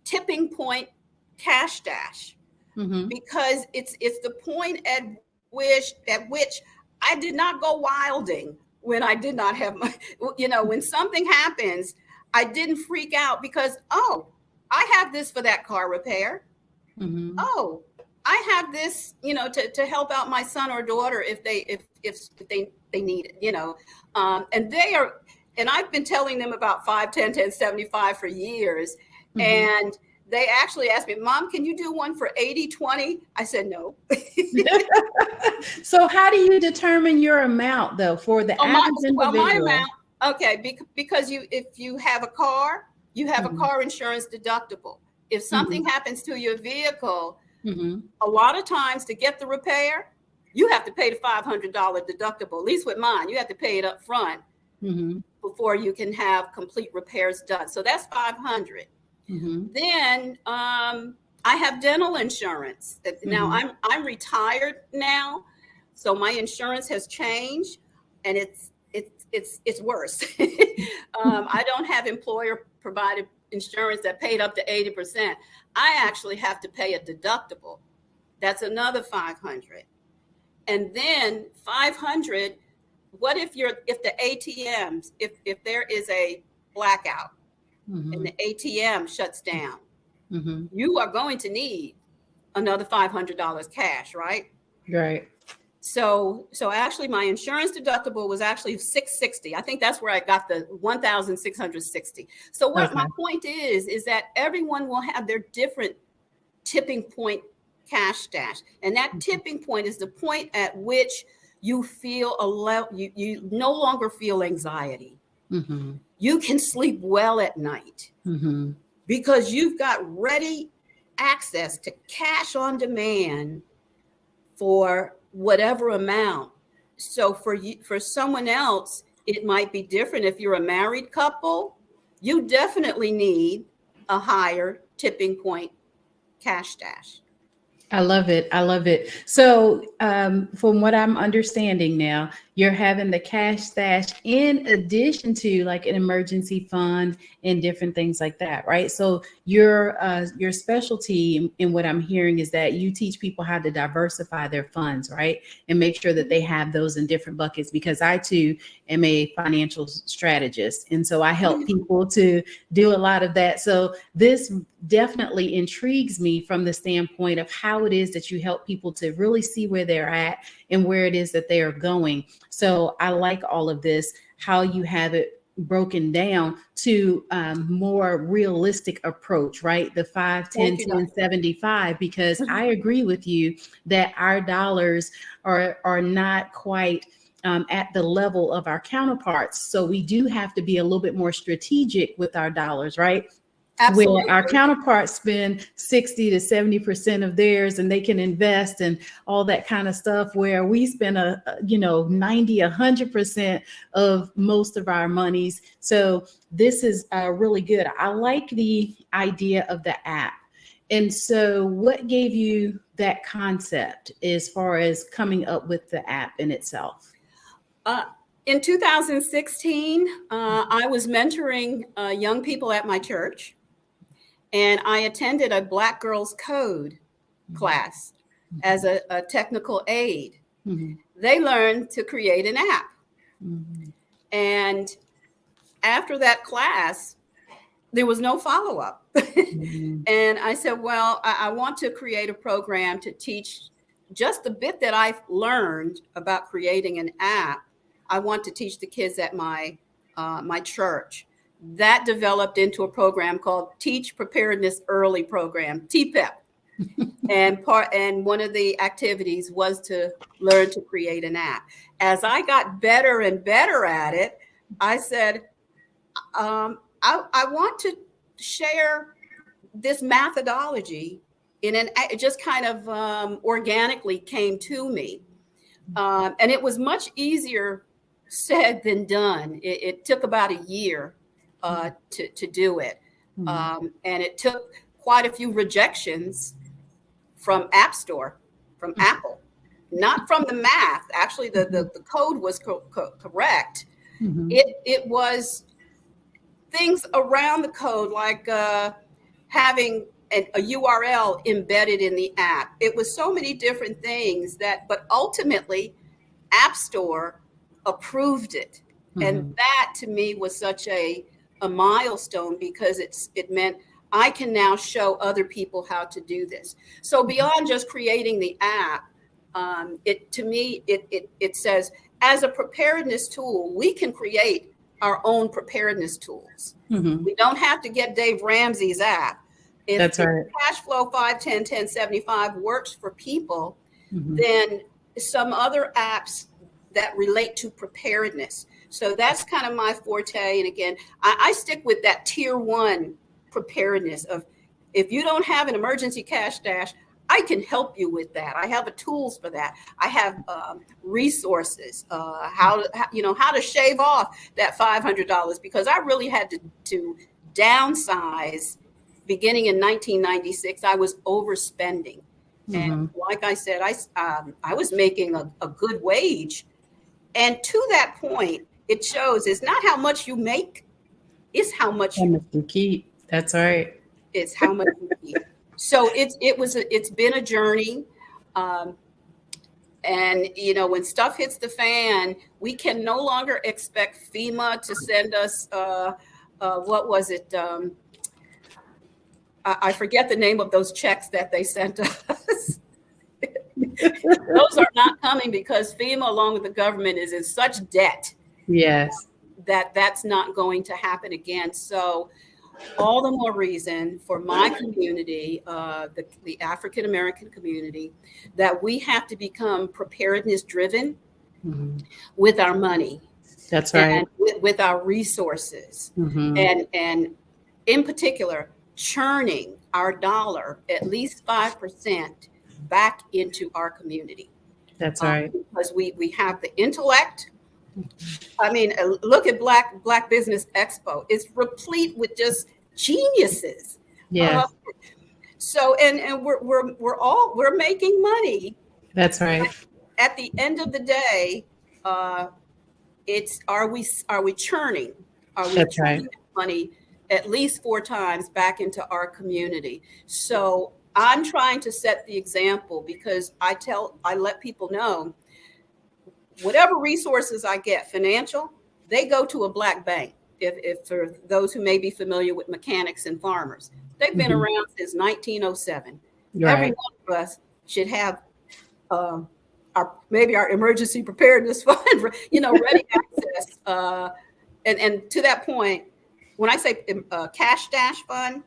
tipping point cash stash, because it's the point at which I did not go wilding when I did not have my, when something happens, I didn't freak out because, I have this for that car repair. Oh, I have this, to help out my son or daughter if they need it, and I've been telling them about 5, 10, 10, 75 for years. And they actually asked me, Mom, can you do one for 80, 20? I said, no. So how do you determine your amount though for the average individual? My amount, because if you have a car, you have a car insurance deductible. If something happens to your vehicle, a lot of times to get the repair, you have to pay the $500 deductible. At least with mine, you have to pay it up front before you can have complete repairs done. So that's $500. Then I have dental insurance. Now I'm retired now, so my insurance has changed, and it's worse. I don't have employer provided insurance that paid up to 80%. I actually have to pay a deductible. That's another $500. And then $500, what if the ATMs, if there is a blackout and the ATM shuts down, you are going to need another $500 cash, right? Right. So actually my insurance deductible was actually $660. I think that's where I got the $1,660. So what my point is that everyone will have their different tipping point cash stash. And that tipping point is the point at which you feel you no longer feel anxiety. You can sleep well at night because you've got ready access to cash on demand for whatever amount. So for someone else, it might be different. If you're a married couple, you definitely need a higher tipping point cash stash. I love it. I love it. So, from what I'm understanding now, you're having the cash stash in addition to like an emergency fund and different things like that, right? So, your specialty in what I'm hearing is that you teach people how to diversify their funds, right, and make sure that they have those in different buckets. Because I too am a financial strategist, and so I help people to do a lot of that. So this definitely intrigues me from the standpoint of how it is that you help people to really see where they're at and where it is that they are going. So I like all of this, how you have it broken down to more realistic approach, right? The 5, 10, 10, 75, because I agree with you that our dollars are not quite at the level of our counterparts. So we do have to be a little bit more strategic with our dollars, right? Absolutely. Where our counterparts spend 60 to 70% of theirs and they can invest and all that kind of stuff, where we spend 90, 100% of most of our monies. So this is really good. I like the idea of the app. And so what gave you that concept as far as coming up with the app in itself? In 2016, I was mentoring young people at my church, and I attended a Black Girls Code class as a technical aid. Mm-hmm. They learned to create an app. Mm-hmm. And after that class, there was no follow-up. Mm-hmm. And I said, well, I want to create a program to teach just the bit that I've learned about creating an app. I want to teach the kids at my church. That developed into a program called Teach Preparedness Early Program, TPEP. And one of the activities was to learn to create an app. As I got better and better at it, I said, I want to share this methodology it just kind of organically came to me. And it was much easier said than done. It took about a year to do it. And it took quite a few rejections from App Store, from Apple, not from the math. Actually, the code was correct. Mm-hmm. It was things around the code, like having a URL embedded in the app. It was so many different things but ultimately App Store approved it. Mm-hmm. And that to me was such a milestone, because it meant I can now show other people how to do this. So beyond just creating the app, it says, as a preparedness tool, we can create our own preparedness tools. Mm-hmm. We don't have to get Dave Ramsey's app. That's right. Cash flow 5, 10, 10, 75 works for people, mm-hmm. then some other apps that relate to preparedness. So that's kind of my forte. And again, I stick with that tier 1 preparedness of, if you don't have an emergency cash stash, I can help you with that. I have tools for that. I have resources, how to shave off that $500, because I really had to downsize. Beginning in 1996, I was overspending. Mm-hmm. And like I said, I was making a good wage. And to that point, it shows it's not how much you make, it's how much you keep. That's right. It's how much you keep. So it's been a journey. And when stuff hits the fan, we can no longer expect FEMA to send us, what was it? I forget the name of those checks that they sent us. Those are not coming, because FEMA, along with the government, is in such debt. Yes. That's not going to happen again. So all the more reason for my community, the African American community, that we have to become preparedness driven mm-hmm. with our money. That's right. And with our resources. Mm-hmm. And in particular, churning our dollar at least 5% back into our community. That's right. Because we have the intellect. I mean, look at Black Business Expo. It's replete with just geniuses. Yes. So, and we're making money. That's right. At the end of the day, it's are we churning? Are we That's churning right. money at least 4 times back into our community? So I'm trying to set the example, because I let people know whatever resources I get financial, they go to a Black bank. If for those who may be familiar with mechanics and farmers, they've been around since 1907. Right. Every one of us should have maybe our emergency preparedness fund, ready access. And to that point, when I say cash stash fund,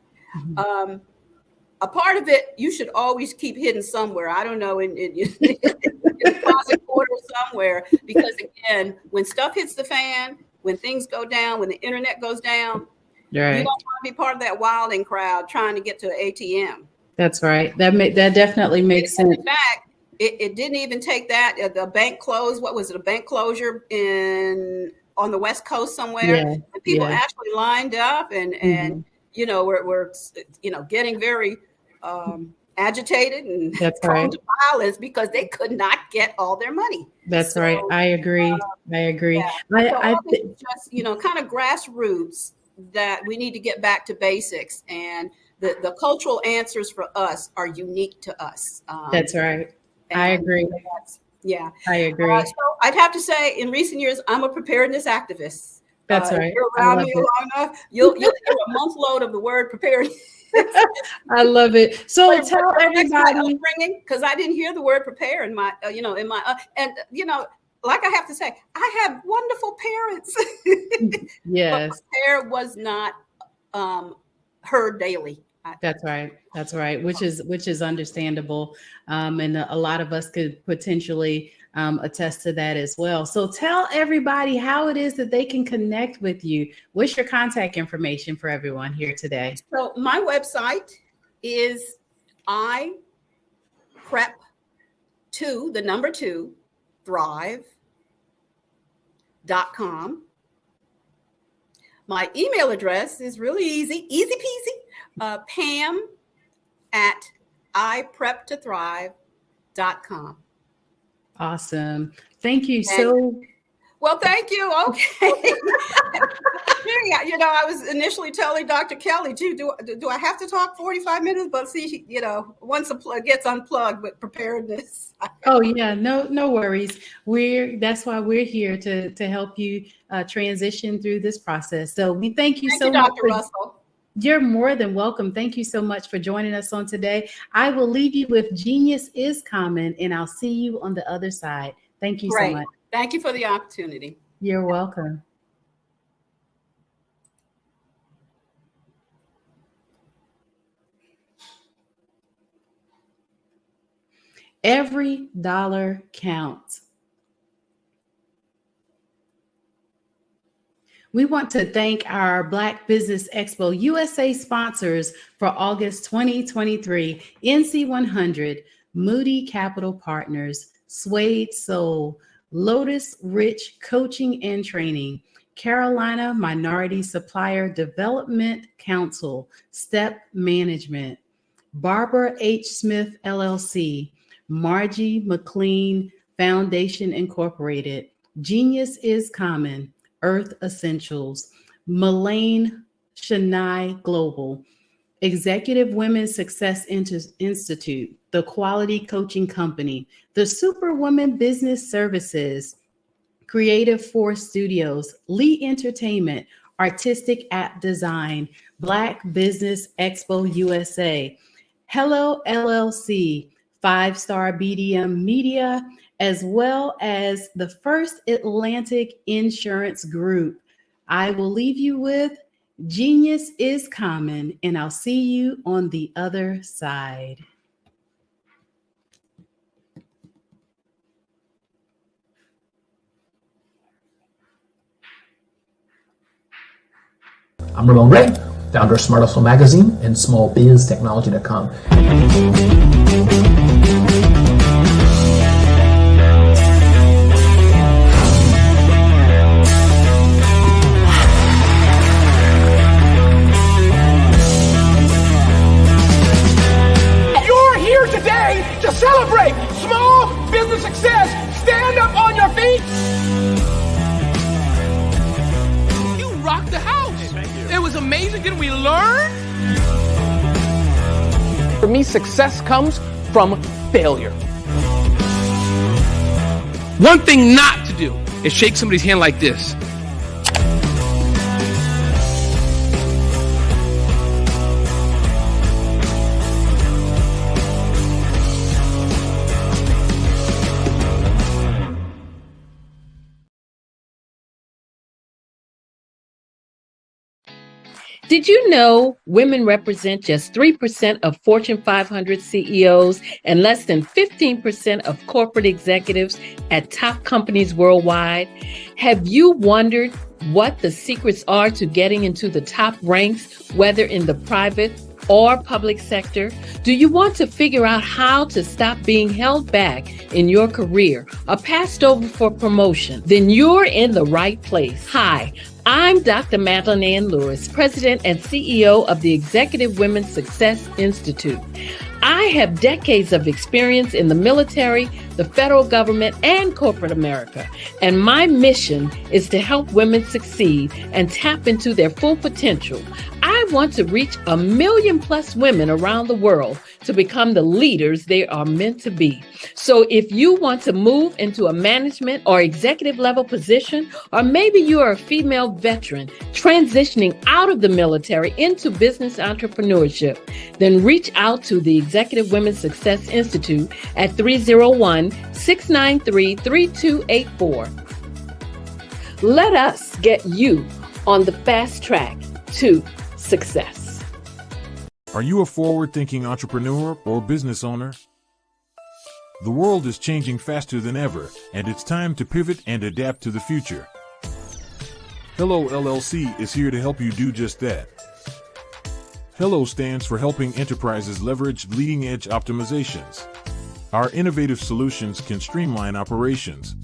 a part of it you should always keep hidden somewhere. I don't know, in the closet corner somewhere, because again, when stuff hits the fan, when things go down, when the internet goes down, you don't want to be part of that wilding crowd trying to get to an ATM. That's right. That definitely makes sense. In fact, it didn't even take that. The bank closed. What was it? A bank closure on the West Coast somewhere. Yeah, and people actually lined up and we're getting very agitated and That's prone right. to violence because they could not get all their money. That's right. I agree. Yeah. I It's just kind of grassroots that we need to get back to basics, and the cultural answers for us are unique to us. That's right. I agree. Yeah, I agree. So I'd have to say, in recent years, I'm a preparedness activist. That's right. If you're around me long enough, you'll hear a month load of the word preparedness. I love it. So tell everybody, because I didn't hear the word prepare in my, like I have to say, I have wonderful parents. yes, but prepare was not heard daily. That's right. That's right. Which is understandable. And a lot of us could potentially attest to that as well. So tell everybody how it is that they can connect with you. What's your contact information for everyone here today? So my website is thrive.com. My email address is really easy peasy. Pam@ipreptothrive.com. Awesome. Thank you so. Well, thank you. Okay. I was initially telling Dr. Kelly too, do I have to talk 45 minutes? But see, once a plug gets unplugged with preparedness. Oh yeah, no worries. That's why we're here to help you transition through this process. So we thank you so much, Dr. Russell. You're more than welcome. Thank you so much for joining us on today. I will leave you with Genius is Common, and I'll see you on the other side. Thank you so much. Thank you for the opportunity. You're welcome. Every dollar counts. We want to thank our Black Business Expo USA sponsors for August 2023, NC100, Moody Capital Partners, Suede Soul, Lotus Rich Coaching and Training, Carolina Minority Supplier Development Council, Step Management, Barbara H. Smith, LLC, Margie McLean Foundation Incorporated, Genius is Common, Earth Essentials, Mullane Shania Global, Executive Women's Success Institute, The Quality Coaching Company, the Superwoman Business Services, Creative Force Studios, Lee Entertainment, Artistic App Design, Black Business Expo USA, Hello LLC, 5-Star BDM Media, as well as the First Atlantic Insurance Group. I will leave you with Genius is Common, and I'll see you on the other side. I'm Ramon Gray, founder of Smart Hustle Magazine and smallbiztechnology.com. can we learn? For me, success comes from failure. One thing not to do is shake somebody's hand like this. Did you know women represent just 3% of Fortune 500 CEOs and less than 15% of corporate executives at top companies worldwide? Have you wondered what the secrets are to getting into the top ranks, whether in the private or public sector? Do you want to figure out how to stop being held back in your career or passed over for promotion? Then you're in the right place. Hi, I'm Dr. Madeline Ann Lewis, President and CEO of the Executive Women's Success Institute. I have decades of experience in the military, the federal government, and corporate America. And my mission is to help women succeed and tap into their full potential. I want to reach 1 million+ women around the world to become the leaders they are meant to be. So if you want to move into a management or executive level position, or maybe you are a female veteran transitioning out of the military into business entrepreneurship, then reach out to the Executive Women's Success Institute at 301-693-3284. Let us get you on the fast track to success. Are you a forward-thinking entrepreneur or business owner? The world is changing faster than ever, and it's time to pivot and adapt to the future. Hello LLC is here to help you do just that. Hello stands for helping enterprises leverage leading-edge optimizations. Our innovative solutions can streamline operations,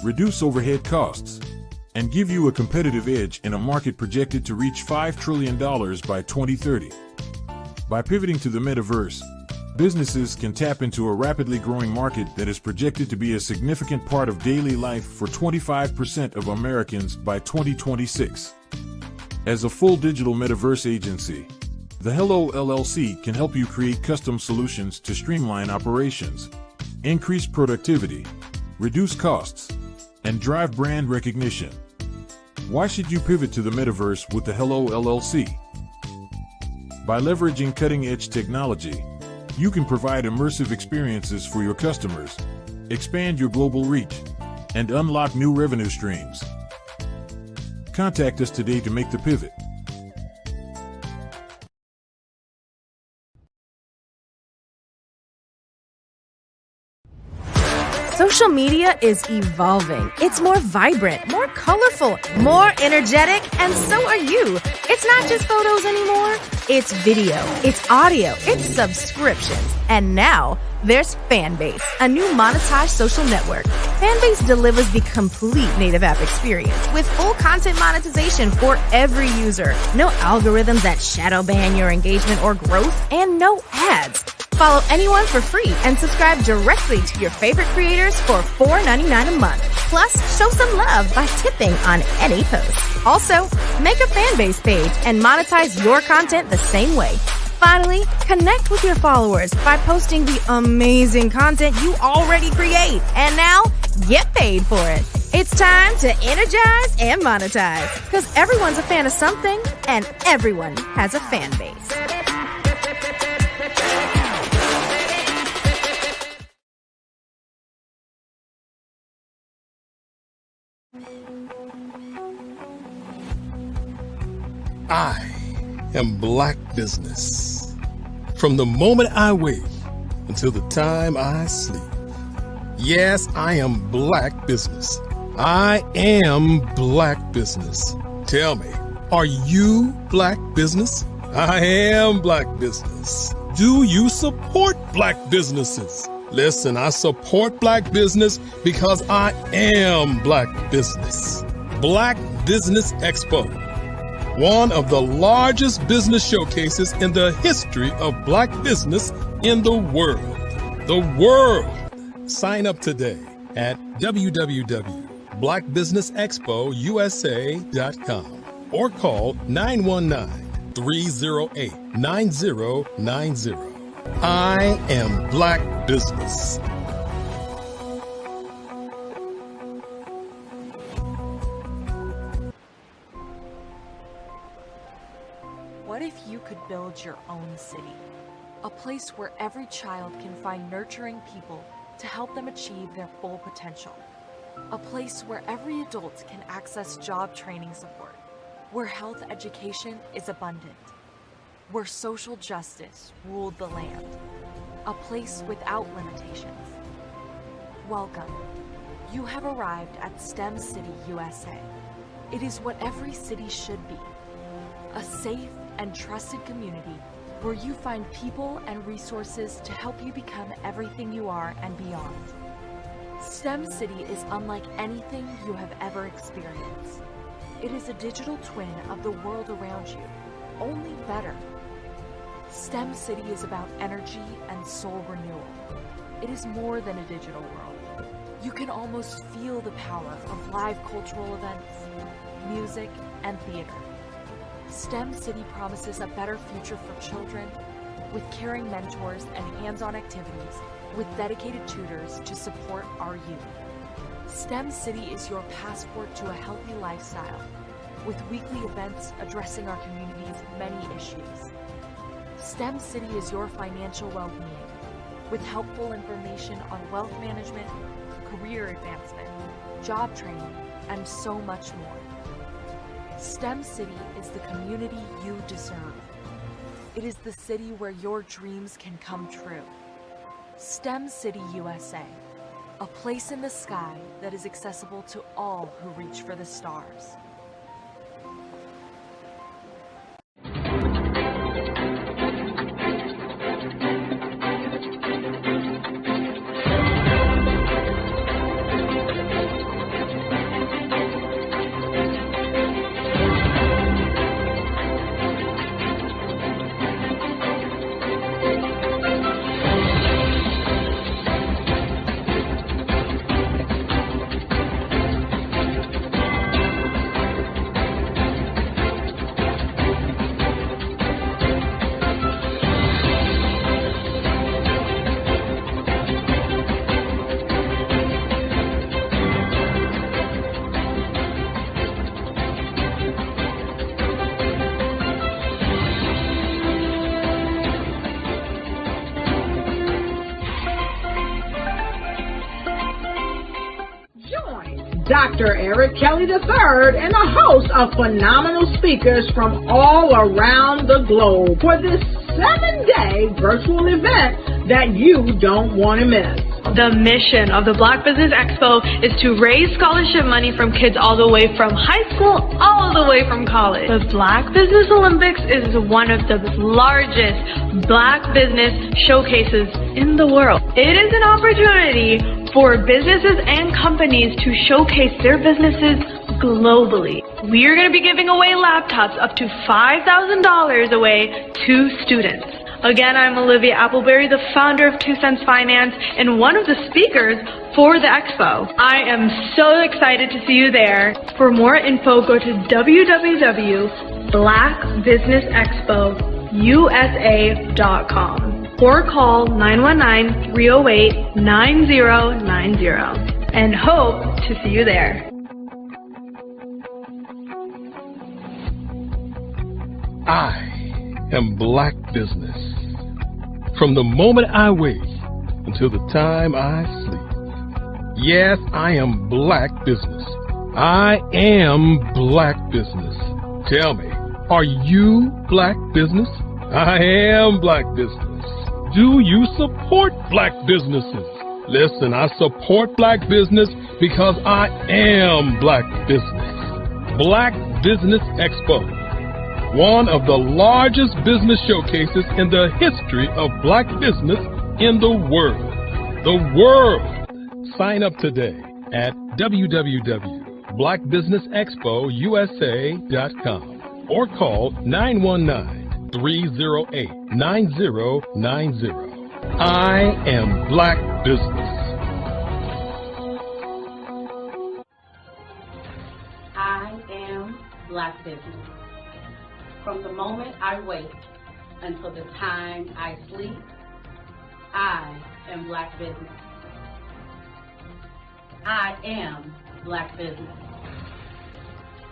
reduce overhead costs, and give you a competitive edge in a market projected to reach $5 trillion by 2030. By pivoting to the metaverse, businesses can tap into a rapidly growing market that is projected to be a significant part of daily life for 25% of Americans by 2026. As a full digital metaverse agency, the Hello LLC can help you create custom solutions to streamline operations, increase productivity, reduce costs, and drive brand recognition. Why should you pivot to the metaverse with the Hello LLC? By leveraging cutting-edge technology, you can provide immersive experiences for your customers, expand your global reach, and unlock new revenue streams. Contact us today to make the pivot. Social media is evolving. It's more vibrant, more colorful, more energetic, and so are you. It's not just photos anymore. It's video, it's audio, it's subscriptions. And now there's Fanbase, a new monetized social network. Fanbase delivers the complete native app experience with full content monetization for every user. No algorithms that shadow ban your engagement or growth, and no ads. Follow anyone for free and subscribe directly to your favorite creators for $4.99 a month. Plus, show some love by tipping on any post. Also, make a Fanbase page and monetize your content the same way. Finally, connect with your followers by posting the amazing content you already create. And now, get paid for it. It's time to energize and monetize, because everyone's a fan of something and everyone has a fan base. I am Black Business. From the moment I wake until the time I sleep. Yes, I am Black Business. I am Black Business. Tell me, are you Black Business? I am Black Business. Do you support Black businesses? Listen, I support Black business because I am Black Business. Black Business Expo, one of the largest business showcases in the history of Black business in the world. The world! Sign up today at www.blackbusinessexpousa.com or call 919 308-9090. I am Black Business. What if you could build your own city? A place where every child can find nurturing people to help them achieve their full potential. A place where every adult can access job training support, where health education is abundant, where social justice ruled the land. A place without limitations. Welcome. You have arrived at STEM City USA. It is what every city should be. A safe and trusted community where you find people and resources to help you become everything you are and beyond. STEM City is unlike anything you have ever experienced. It is a digital twin of the world around you, only better. STEM City is about energy and soul renewal. It is more than a digital world. You can almost feel the power of live cultural events, music, and theater. STEM City promises a better future for children with caring mentors and hands-on activities with dedicated tutors to support our youth. STEM City is your passport to a healthy lifestyle with weekly events addressing our community's many issues. STEM City is your financial well-being with helpful information on wealth management, career advancement, job training, and so much more. STEM City is the community you deserve. It is the city where your dreams can come true. STEM City USA, a place in the sky that is accessible to all who reach for the stars. Dr. Eric Kelly III and a host of phenomenal speakers from all around the globe for this 7-day virtual event that you don't want to miss. The mission of the Black Business Expo is to raise scholarship money from kids all the way from high school, all the way from college. The Black Business Olympics is one of the largest Black business showcases in the world. It is an opportunity for businesses and companies to showcase their businesses globally. We are going to be giving away laptops up to $5,000 away to students. Again, I'm Olivia Appleberry, the founder of 2 Cents Finance and one of the speakers for the expo. I am so excited to see you there. For more info, go to www.blackbusinessexpousa.com or call 919-308-9090 and hope to see you there. I am Black Business. From the moment I wake until the time I sleep. Yes, I am Black Business. I am Black Business. Tell me, are you Black Business? I am Black Business. Do you support Black businesses? Listen, I support Black business because I am Black Business. Black Business Expo, one of the largest business showcases in the history of Black business in the world. The world! Sign up today at www.blackbusinessexpousa.com or call 919-308-9090. I am Black Business. I am Black Business. From the moment I wake until the time I sleep, I am Black business. I am Black business.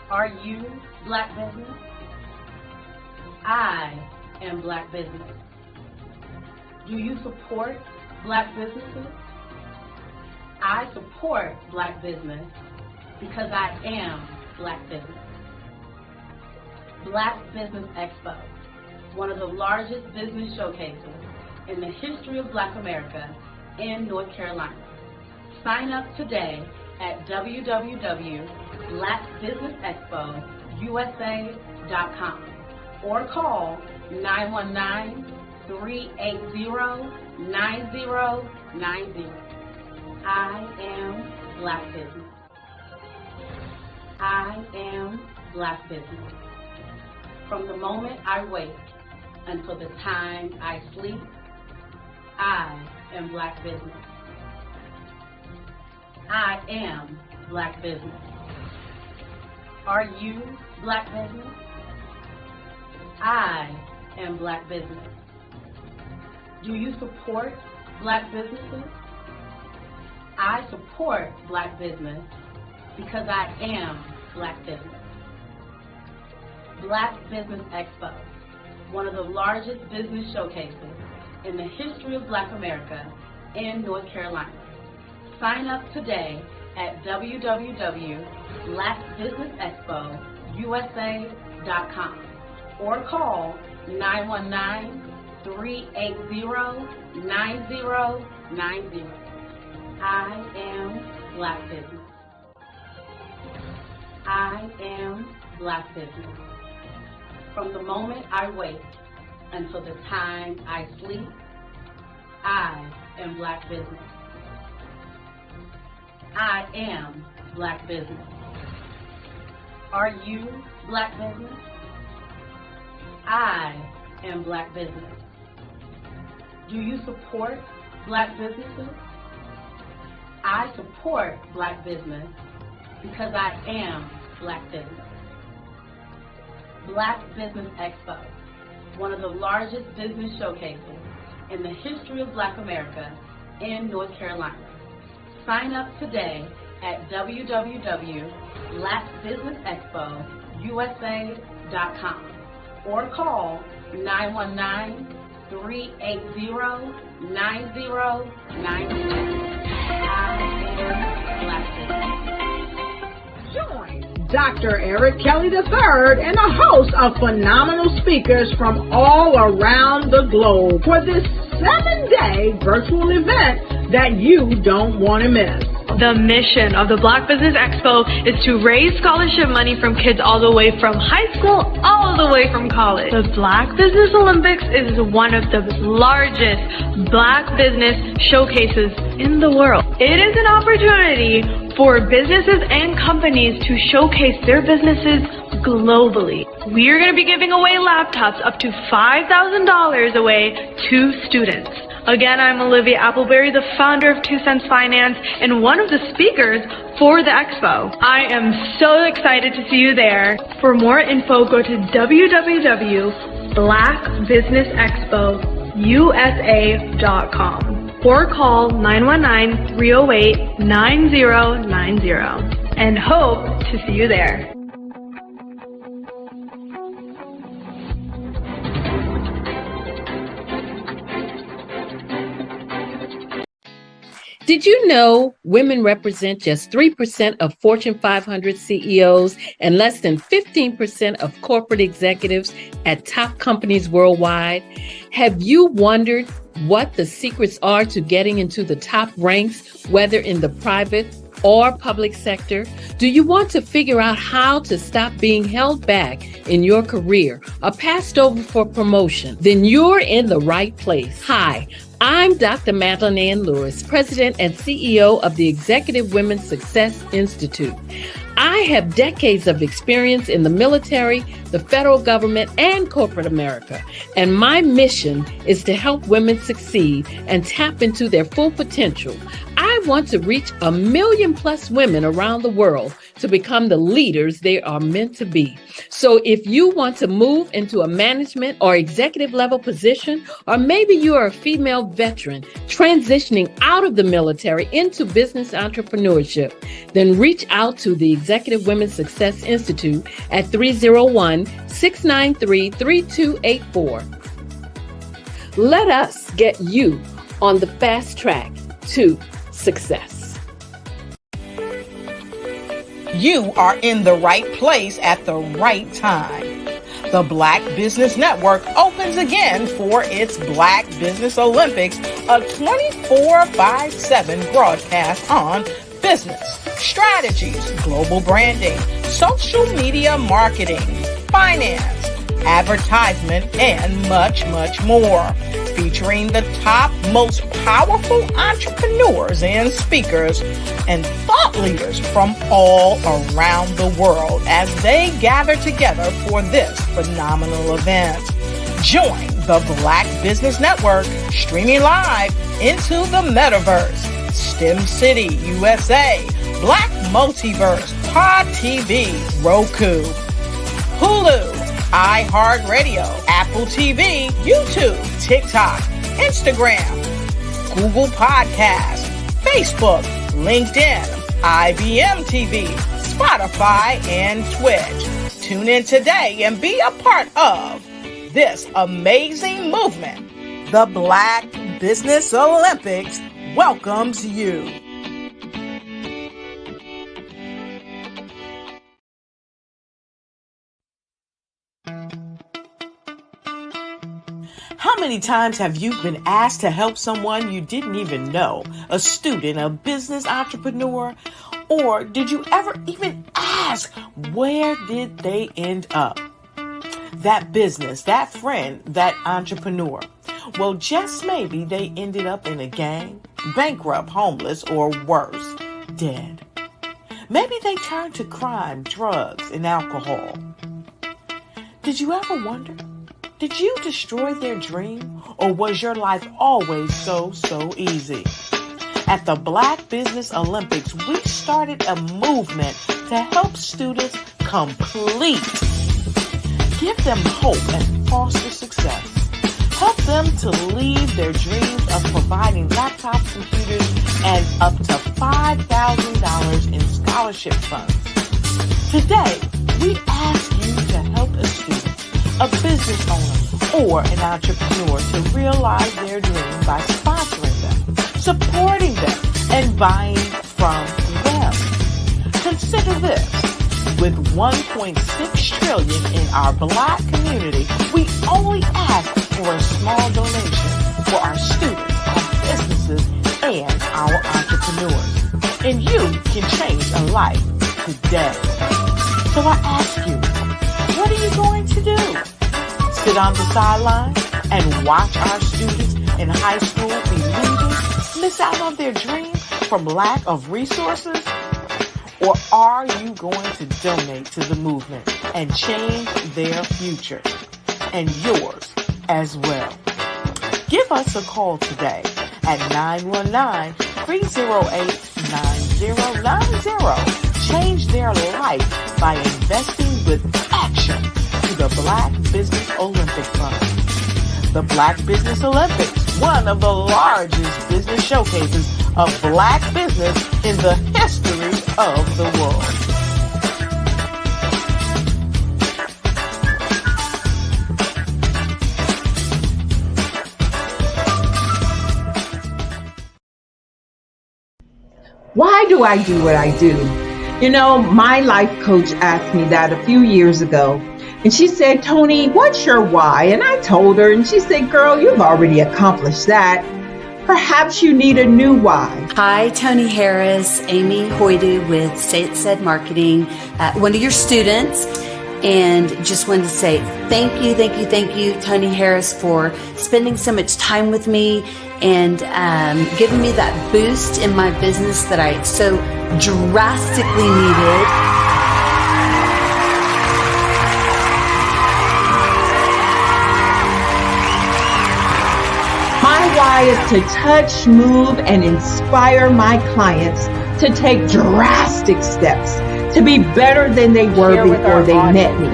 Are you Black business? I am Black business. Do you support Black businesses? I support Black business because I am Black business. Black Business Expo, one of the largest business showcases in the history of Black America in North Carolina. Sign up today at www.blackbusinessexpousa.com or call 919-380-9090. I am Black business. I am Black business. From the moment I wake until the time I sleep, I am Black business. I am Black business. Are you Black business? I am Black business. Do you support Black businesses? I support Black business because I am Black business. Black Business Expo, one of the largest business showcases in the history of Black America in North Carolina. Sign up today at www.blackbusinessexpousa.com or call 919-380-9090. I am Black business. I am Black business. From the moment I wake until the time I sleep, I am Black business. I am Black business. Are you Black business? I am Black business. Do you support Black businesses? I support Black business because I am Black business. Black Business Expo, one of the largest business showcases in the history of Black America in North Carolina. Sign up today at www.blackbusinessexpousa.com or call 919-380-9090. I am Black business. Join Dr. Eric Kelly III and a host of phenomenal speakers from all around the globe for this 7-day virtual event that you don't want to miss. The mission of the Black Business Expo is to raise scholarship money from kids all the way from high school all the way from college. The Black Business Olympics is one of the largest Black business showcases in the world. It is an opportunity for businesses and companies to showcase their businesses globally. We are going to be giving away laptops up to $5,000 away to students. Again, I'm Olivia Appleberry, the founder of 2 Cents Finance and one of the speakers for the expo. I am so excited to see you there. For more info, go to www.blackbusinessexpousa.com or call 919-308-9090 and hope to see you there. Did you know women represent just 3% of Fortune 500 CEOs and less than 15% of corporate executives at top companies worldwide? Have you wondered what the secrets are to getting into the top ranks, whether in the private or public sector? Do you want to figure out how to stop being held back in your career or passed over for promotion? Then you're in the right place. Hi, I'm Dr. Madeline Ann Lewis, President and CEO of the Executive Women's Success Institute. I have decades of experience in the military, the federal government, and corporate America, and my mission is to help women succeed and tap into their full potential. I want to reach 1 million plus women around the world to become the leaders they are meant to be. So if you want to move into a management or executive level position, or maybe you are a female veteran transitioning out of the military into business entrepreneurship, then reach out to the Executive Women's Success Institute at 301-693-3284. Let us get you on the fast track to success. You are in the right place at the right time. The Black Business Network opens again for its Black Business Olympics, a 24/7 broadcast on business, strategies, global branding, social media marketing, finance, advertisement, and much, much more. Featuring the top, most powerful entrepreneurs and speakers and thought leaders from all around the world as they gather together for this phenomenal event. Join the Black Business Network streaming live into the metaverse, STEM City USA, Black Multiverse, Pod TV, Roku, Hulu, iHeartRadio, Apple TV, YouTube, TikTok, Instagram, Google Podcasts, Facebook, LinkedIn, IBM TV, Spotify, and Twitch. Tune in today and be a part of this amazing movement. The Black Business Olympics welcomes you. How many times have you been asked to help someone you didn't even know, a student, a business entrepreneur? Or did you ever even ask, where did they end up? That business, that friend, that entrepreneur. Well, just maybe they ended up in a gang, bankrupt, homeless, or worse, dead. Maybe they turned to crime, drugs, and alcohol. Did you ever wonder? Did you destroy their dream, or was your life always so easy? At the Black Business Olympics, we started a movement to help students complete. Give them hope and foster success. Help them to leave their dreams of providing laptops, computers, and up to $5,000 in scholarship funds. Today, we ask you to help a student, a business owner, or an entrepreneur to realize their dream by sponsoring them, supporting them, and buying from them. Consider this. With $1.6 trillion in our Black community, we only ask for a small donation for our students, our businesses, and our entrepreneurs. And you can change a life today. So I ask you, what are you going to do? Sit on the sideline and watch our students in high school be leaders, miss out on their dream from lack of resources? Or are you going to donate to the movement and change their future and yours as well? Give us a call today at 919-308-9090. Change their life by investing with action to the Black Business Olympic Fund. The Black Business Olympics, one of the largest business showcases of Black business in the history of the world. Why do I do what I do? You know, my life coach asked me that a few years ago. And she said, Tony, what's your why? And I told her, and she said, girl, you've already accomplished that. Perhaps you need a new why. Hi, Tony Harris, Amy Hoydu with Say It Said Marketing, one of your students. And just wanted to say thank you, Tony Harris, for spending so much time with me and giving me that boost in my business that I so drastically needed. My why why is to touch, move, and inspire my clients to take drastic steps to be better than they were before they met me.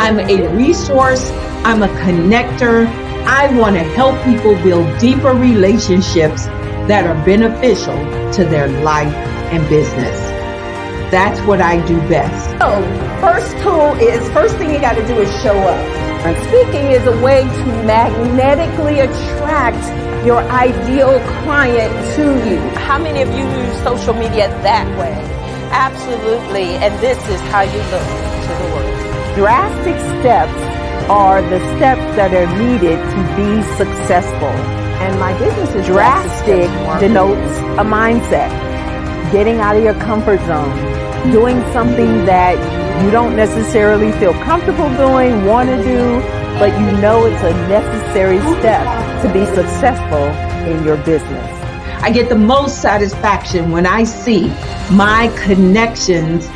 I'm a resource. I'm a connector. I want to help people build deeper relationships that are beneficial to their life and business. That's what I do best. So, first thing you got to do is show up. And speaking is a way to magnetically attract your ideal client to you. How many of you use social media that way? Absolutely. And this is how you look to the world. Drastic steps are the steps that are needed to be successful. And my business is drastic denotes a mindset. Getting out of your comfort zone. Doing something that you don't necessarily feel comfortable doing, want to do, but you know it's a necessary step to be successful in your business. I get the most satisfaction when I see my connections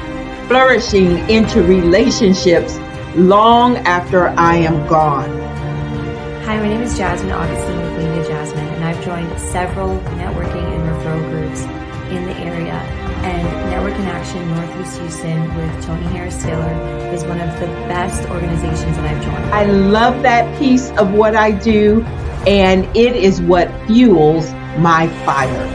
flourishing into relationships long after I am gone. Hi, my name is Jasmine Augustine with Media Jasmine, and I've joined several networking and referral groups in the area. And Network in Action Northeast Houston with Tony Harris Taylor is one of the best organizations that I've joined. I love that piece of what I do, and it is what fuels my fire.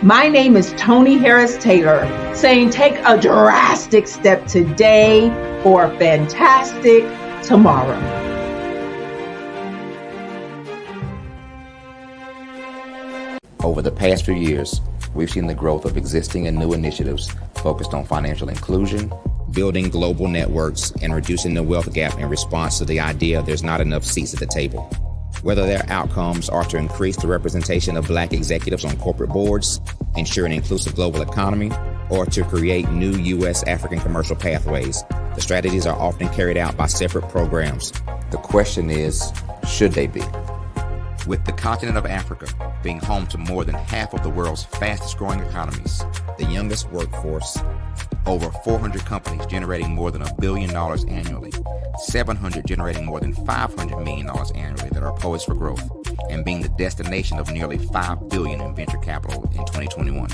My name is Tony Harris Taylor, saying take a drastic step today for a fantastic tomorrow. Over the past few years, we've seen the growth of existing and new initiatives focused on financial inclusion, building global networks, and reducing the wealth gap in response to the idea there's not enough seats at the table. Whether their outcomes are to increase the representation of Black executives on corporate boards, ensure an inclusive global economy, or to create new U.S. African commercial pathways, the strategies are often carried out by separate programs. The question is, should they be? With the continent of Africa being home to more than half of the world's fastest growing economies, the youngest workforce, over 400 companies generating more than $1 billion annually, 700 generating more than $500 million annually that are poised for growth, and being the destination of nearly $5 billion in venture capital in 2021.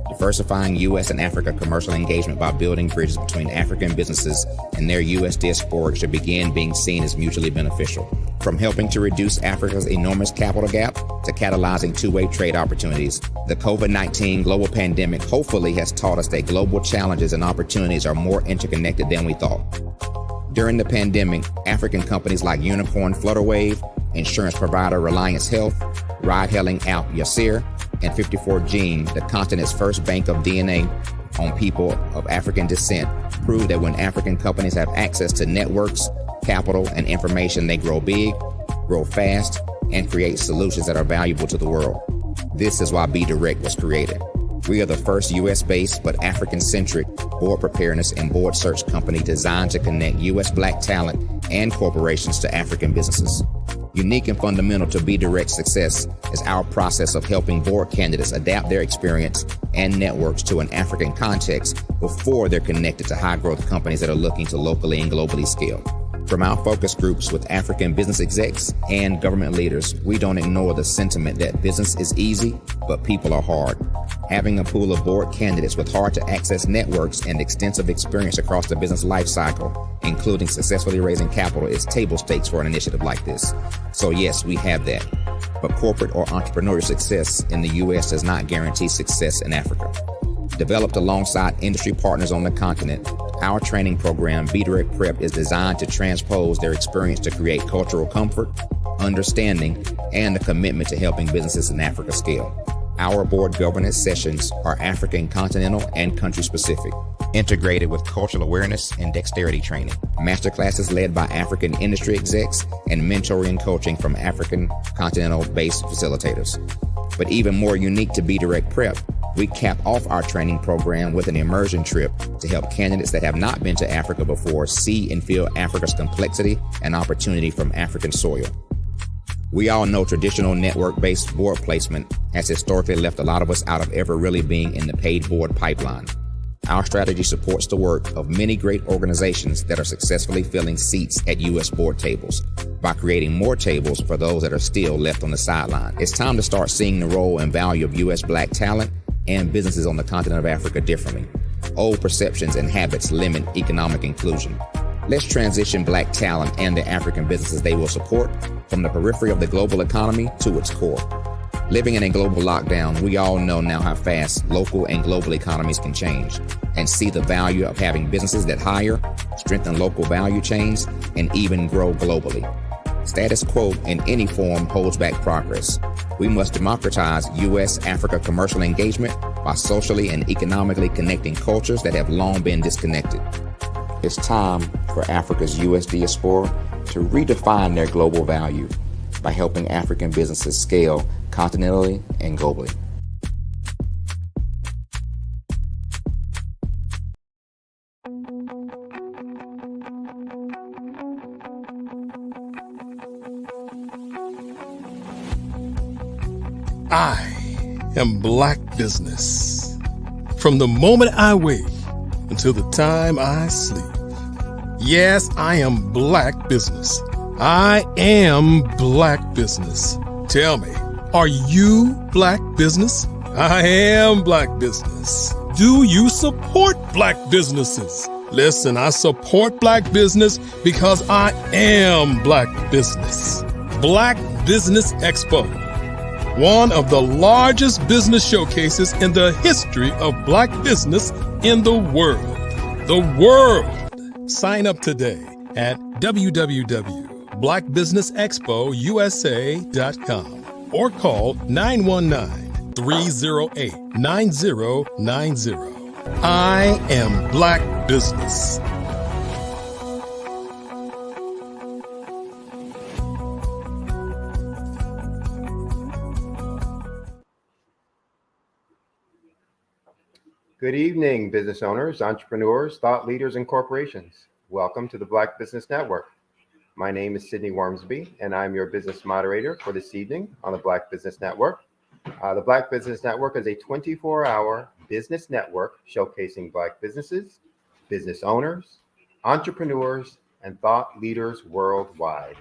Diversifying U.S. and Africa commercial engagement by building bridges between African businesses and their U.S. diaspora should begin being seen as mutually beneficial. From helping to reduce Africa's enormous capital gap to catalyzing two-way trade opportunities, the COVID-19 global pandemic hopefully has taught us that global challenges and opportunities are more interconnected than we thought. During the pandemic, African companies like Unicorn Flutterwave, insurance provider Reliance Health, ride-hailing app Yasir, and 54Gene, the continent's first bank of DNA on people of African descent, prove that when African companies have access to networks, capital, and information, they grow big, grow fast, and create solutions that are valuable to the world. This is why Be Direct was created. We are the first U.S.-based but African-centric board preparedness and board search company designed to connect U.S. Black talent and corporations to African businesses. Unique and fundamental to Be Direct's success is our process of helping board candidates adapt their experience and networks to an African context before they're connected to high-growth companies that are looking to locally and globally scale. From our focus groups with African business execs and government leaders, we don't ignore the sentiment that business is easy, but people are hard. Having a pool of board candidates with hard-to-access networks and extensive experience across the business life cycle, including successfully raising capital, is table stakes for an initiative like this. So yes, we have that. But corporate or entrepreneurial success in the U.S. does not guarantee success in Africa. Developed alongside industry partners on the continent, our training program, Be Direct Prep, is designed to transpose their experience to create cultural comfort, understanding, and a commitment to helping businesses in Africa scale. Our board governance sessions are African continental and country specific, integrated with cultural awareness and dexterity training, masterclasses led by African industry execs, and mentoring and coaching from African continental-based facilitators. But even more unique to Be Direct Prep, we cap off our training program with an immersion trip to help candidates that have not been to Africa before see and feel Africa's complexity and opportunity from African soil. We all know traditional network-based board placement has historically left a lot of us out of ever really being in the paid board pipeline. Our strategy supports the work of many great organizations that are successfully filling seats at U.S. board tables by creating more tables for those that are still left on the sideline. It's time to start seeing the role and value of U.S. Black talent and businesses on the continent of Africa differently. Old perceptions and habits limit economic inclusion. Let's transition Black talent and the African businesses they will support from the periphery of the global economy to its core. Living in a global lockdown, we all know now how fast local and global economies can change and see the value of having businesses that hire, strengthen local value chains, and even grow globally. Status quo in any form holds back progress. We must democratize U.S.-Africa commercial engagement by socially and economically connecting cultures that have long been disconnected. It's time for Africa's U.S. diaspora to redefine their global value by helping African businesses scale continentally and globally. I am Black Business. From the moment I wake until the time I sleep. Yes, I am Black Business. I am Black Business. Tell me, are you Black Business? I am Black Business. Do you support Black businesses? Listen, I support Black business because I am Black Business. Black Business Expo, one of the largest business showcases in the history of Black business in the world. The world! Sign up today at www.blackbusinessexpousa.com or call 919-308-9090. I am Black Business. Good evening, business owners, entrepreneurs, thought leaders, and corporations. Welcome to the Black Business Network. My name is Sidney Wormsby, and I'm your business moderator for this evening on the Black Business Network. The Black Business Network is a 24-hour business network showcasing Black businesses, business owners, entrepreneurs, and thought leaders worldwide.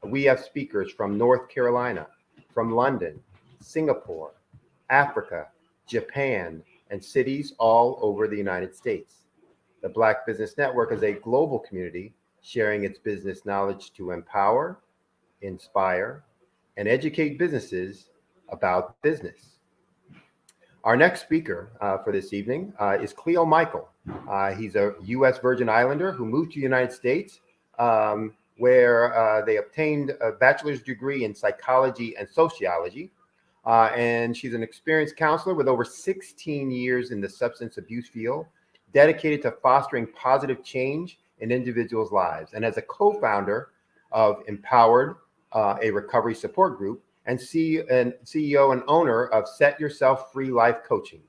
We have speakers from North Carolina, from London, Singapore, Africa, Japan, and cities all over the United States. The Black Business Network is a global community sharing its business knowledge to empower, inspire, and educate businesses about business. Our next speaker for this evening is Cleo Michael. He's a U.S. Virgin Islander who moved to the United States where they obtained a bachelor's degree in psychology and sociology. And she's an experienced counselor with over 16 years in the substance abuse field, dedicated to fostering positive change in individuals' lives. And as a co-founder of Empowered, a recovery support group, and CEO and owner of Set Yourself Free Life Coaching.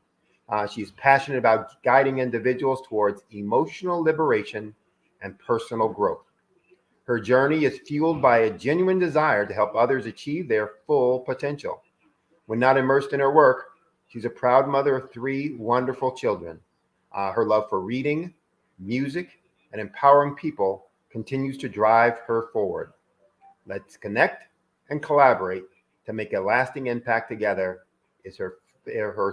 She's passionate about guiding individuals towards emotional liberation and personal growth. Her journey is fueled by a genuine desire to help others achieve their full potential. When not immersed in her work, she's a proud mother of 3 wonderful children. Her love for reading, music, and empowering people continues to drive her forward. Let's connect and collaborate to make a lasting impact together is her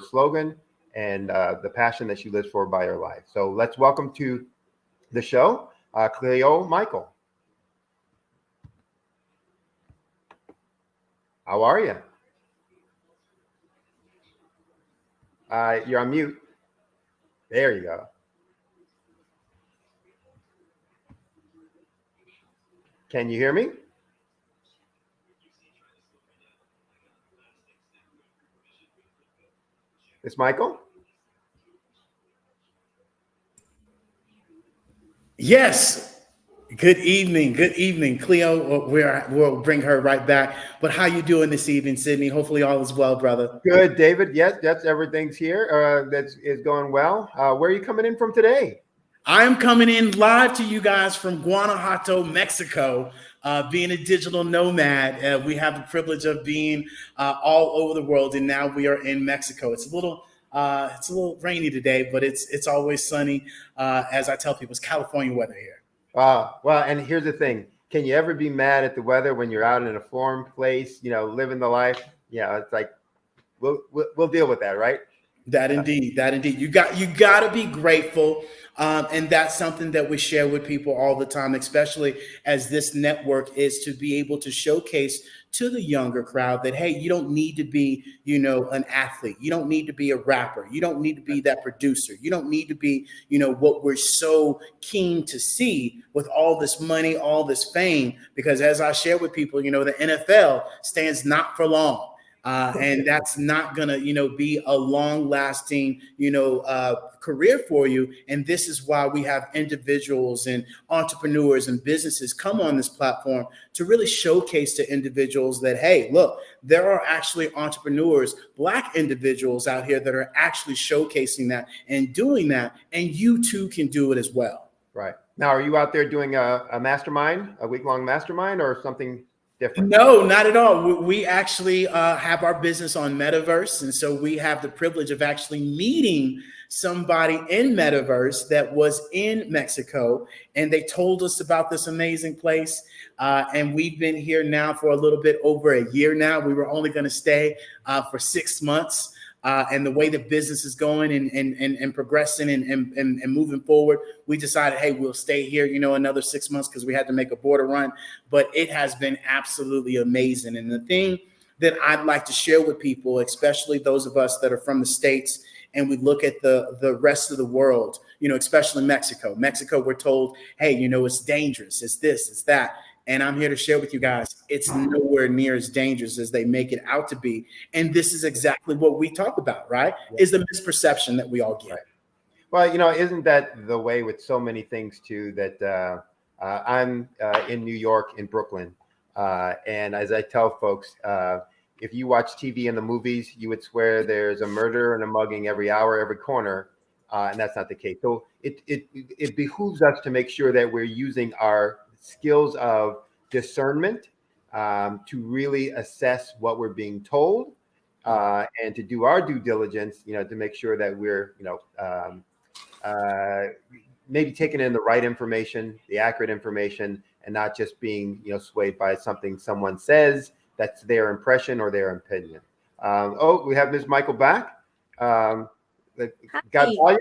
slogan and the passion that she lives for by her life. So let's welcome to the show, Cleo Michael. How are you? You're on mute. There you go. Can you hear me? Miss Michael? Yes. Good evening. Good evening. Cleo, we'll bring her right back. But how you doing this evening, Sidney? Hopefully all is well, brother. Good, David. Yes, everything's here. That is going well. Where are you coming in from today? I am coming in live to you guys from Guanajuato, Mexico. being a digital nomad. We have the privilege of being all over the world, and now we are in Mexico. It's a little rainy today, but it's always sunny. As I tell people, it's California weather here. Well, and here's the thing. Can you ever be mad at the weather when you're out in a foreign place, living the life? It's like, we'll deal with that, right? That indeed. You got to be grateful. And that's something that we share with people all the time, especially as this network is to be able to showcase to the younger crowd that, hey, you don't need to be, an athlete. You don't need to be a rapper. You don't need to be that producer. You don't need to be, what we're so keen to see with all this money, all this fame, because as I share with people, the NFL stands not for long. And that's not going to, be a long lasting, career for you. And this is why we have individuals and entrepreneurs and businesses come on this platform to really showcase to individuals that, hey, look, there are actually entrepreneurs, Black individuals out here that are actually showcasing that and doing that. And you too can do it as well. Right. Now, are you out there doing a mastermind, a week-long mastermind, or something different? No, not at all. We actually have our business on Metaverse. And so we have the privilege of actually meeting somebody in Metaverse that was in Mexico. And they told us about this amazing place. And we've been here now for a little bit over a year now. We were only going to stay for 6 months. And the way the business is going and progressing and moving forward, we decided, hey, we'll stay here, another 6 months because we had to make a border run. But it has been absolutely amazing. And the thing that I'd like to share with people, especially those of us that are from the States, and we look at the rest of the world, especially Mexico. Mexico, we're told, hey, it's dangerous. It's this, it's that. And I'm here to share with you guys, it's nowhere near as dangerous as they make it out to be. And this is exactly what we talk about, right? Is the misperception that we all get. Right. Well, isn't that the way with so many things too, that I'm in New York, in Brooklyn. And as I tell folks, if you watch TV and the movies, you would swear there's a murder and a mugging every hour, every corner. And that's not the case. So it behooves us to make sure that we're using our skills of discernment to really assess what we're being told and to do our due diligence, to make sure that we're, maybe taking in the right information, the accurate information, and not just being, swayed by something someone says that's their impression or their opinion. We have Ms. Michael back. Got volume?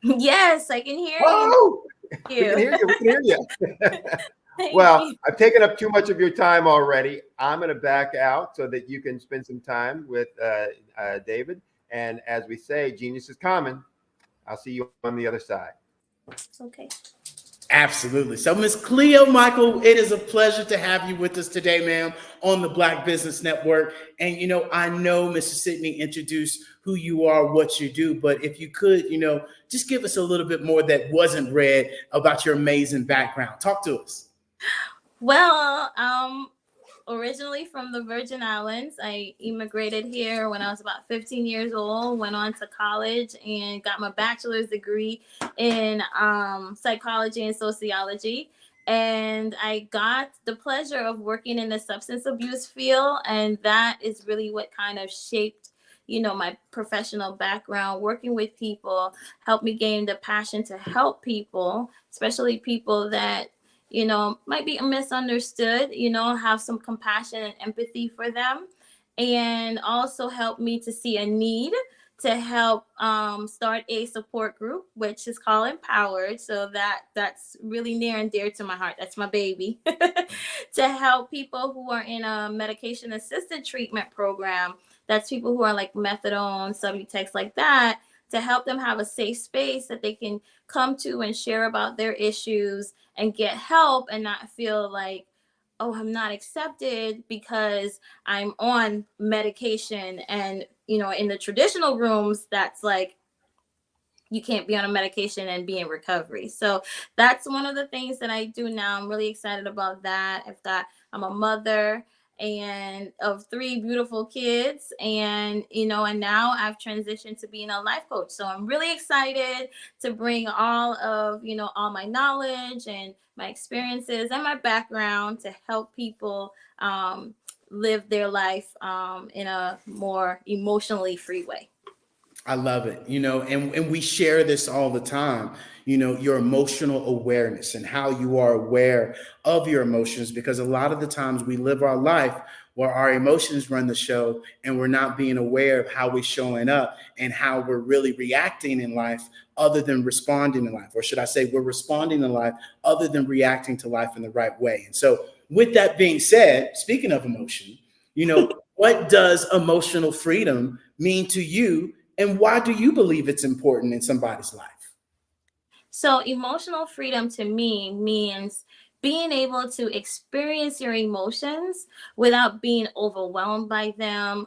Yes, I can hear you. We can hear you. We can hear you. Well, I've taken up too much of your time already. I'm going to back out so that you can spend some time with David. And as we say, genius is common. I'll see you on the other side. Okay. Absolutely. So, Ms. Cleo Michael, it is a pleasure to have you with us today, ma'am, on the Black Business Network. And, I know Mr. Sidney introduced who you are, what you do, but if you could, just give us a little bit more that wasn't read about your amazing background. Talk to us. Well, originally from the Virgin Islands. I immigrated here when I was about 15 years old, went on to college and got my bachelor's degree in psychology and sociology. And I got the pleasure of working in the substance abuse field. And that is really what kind of shaped, my professional background. Working with people helped me gain the passion to help people, especially people that might be misunderstood, have some compassion and empathy for them, and also help me to see a need to help start a support group, which is called Empowered. So that's really near and dear to my heart. That's my baby. To help people who are in a medication assisted treatment program. That's people who are like methadone, Subutex, like that, to help them have a safe space that they can come to and share about their issues and get help and not feel like, oh, I'm not accepted because I'm on medication. And, in the traditional rooms, that's like, you can't be on a medication and be in recovery. So that's one of the things that I do now. I'm really excited about that. I'm a mother and of 3 beautiful kids, and and now I've transitioned to being a life coach. So I'm really excited to bring all of all my knowledge and my experiences and my background to help people live their life in a more emotionally free way. I love it, and we share this all the time, your emotional awareness and how you are aware of your emotions, because a lot of the times we live our life where our emotions run the show and we're not being aware of how we're showing up and how we're really reacting in life other than responding in life. Or should I say we're responding in life other than reacting to life in the right way. And so with that being said, speaking of emotion, what does emotional freedom mean to you? And why do you believe it's important in somebody's life? So emotional freedom to me means being able to experience your emotions without being overwhelmed by them,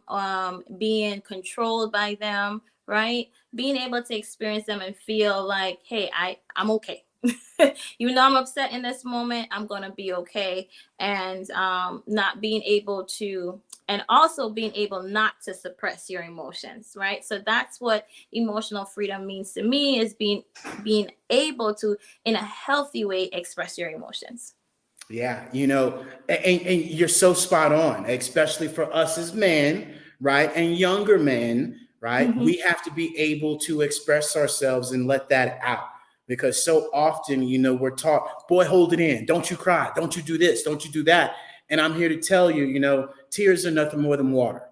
being controlled by them, right? Being able to experience them and feel like, hey, I'm okay. Even though I'm upset in this moment, I'm going to be okay. And not being able to, and also being able not to suppress your emotions, right? So that's what emotional freedom means to me, is being able to, in a healthy way, express your emotions. Yeah, and you're so spot on, especially for us as men, right? And younger men, right? Mm-hmm. We have to be able to express ourselves and let that out. Because so often, we're taught, boy, hold it in. Don't you cry. Don't you do this. Don't you do that. And I'm here to tell you, tears are nothing more than water.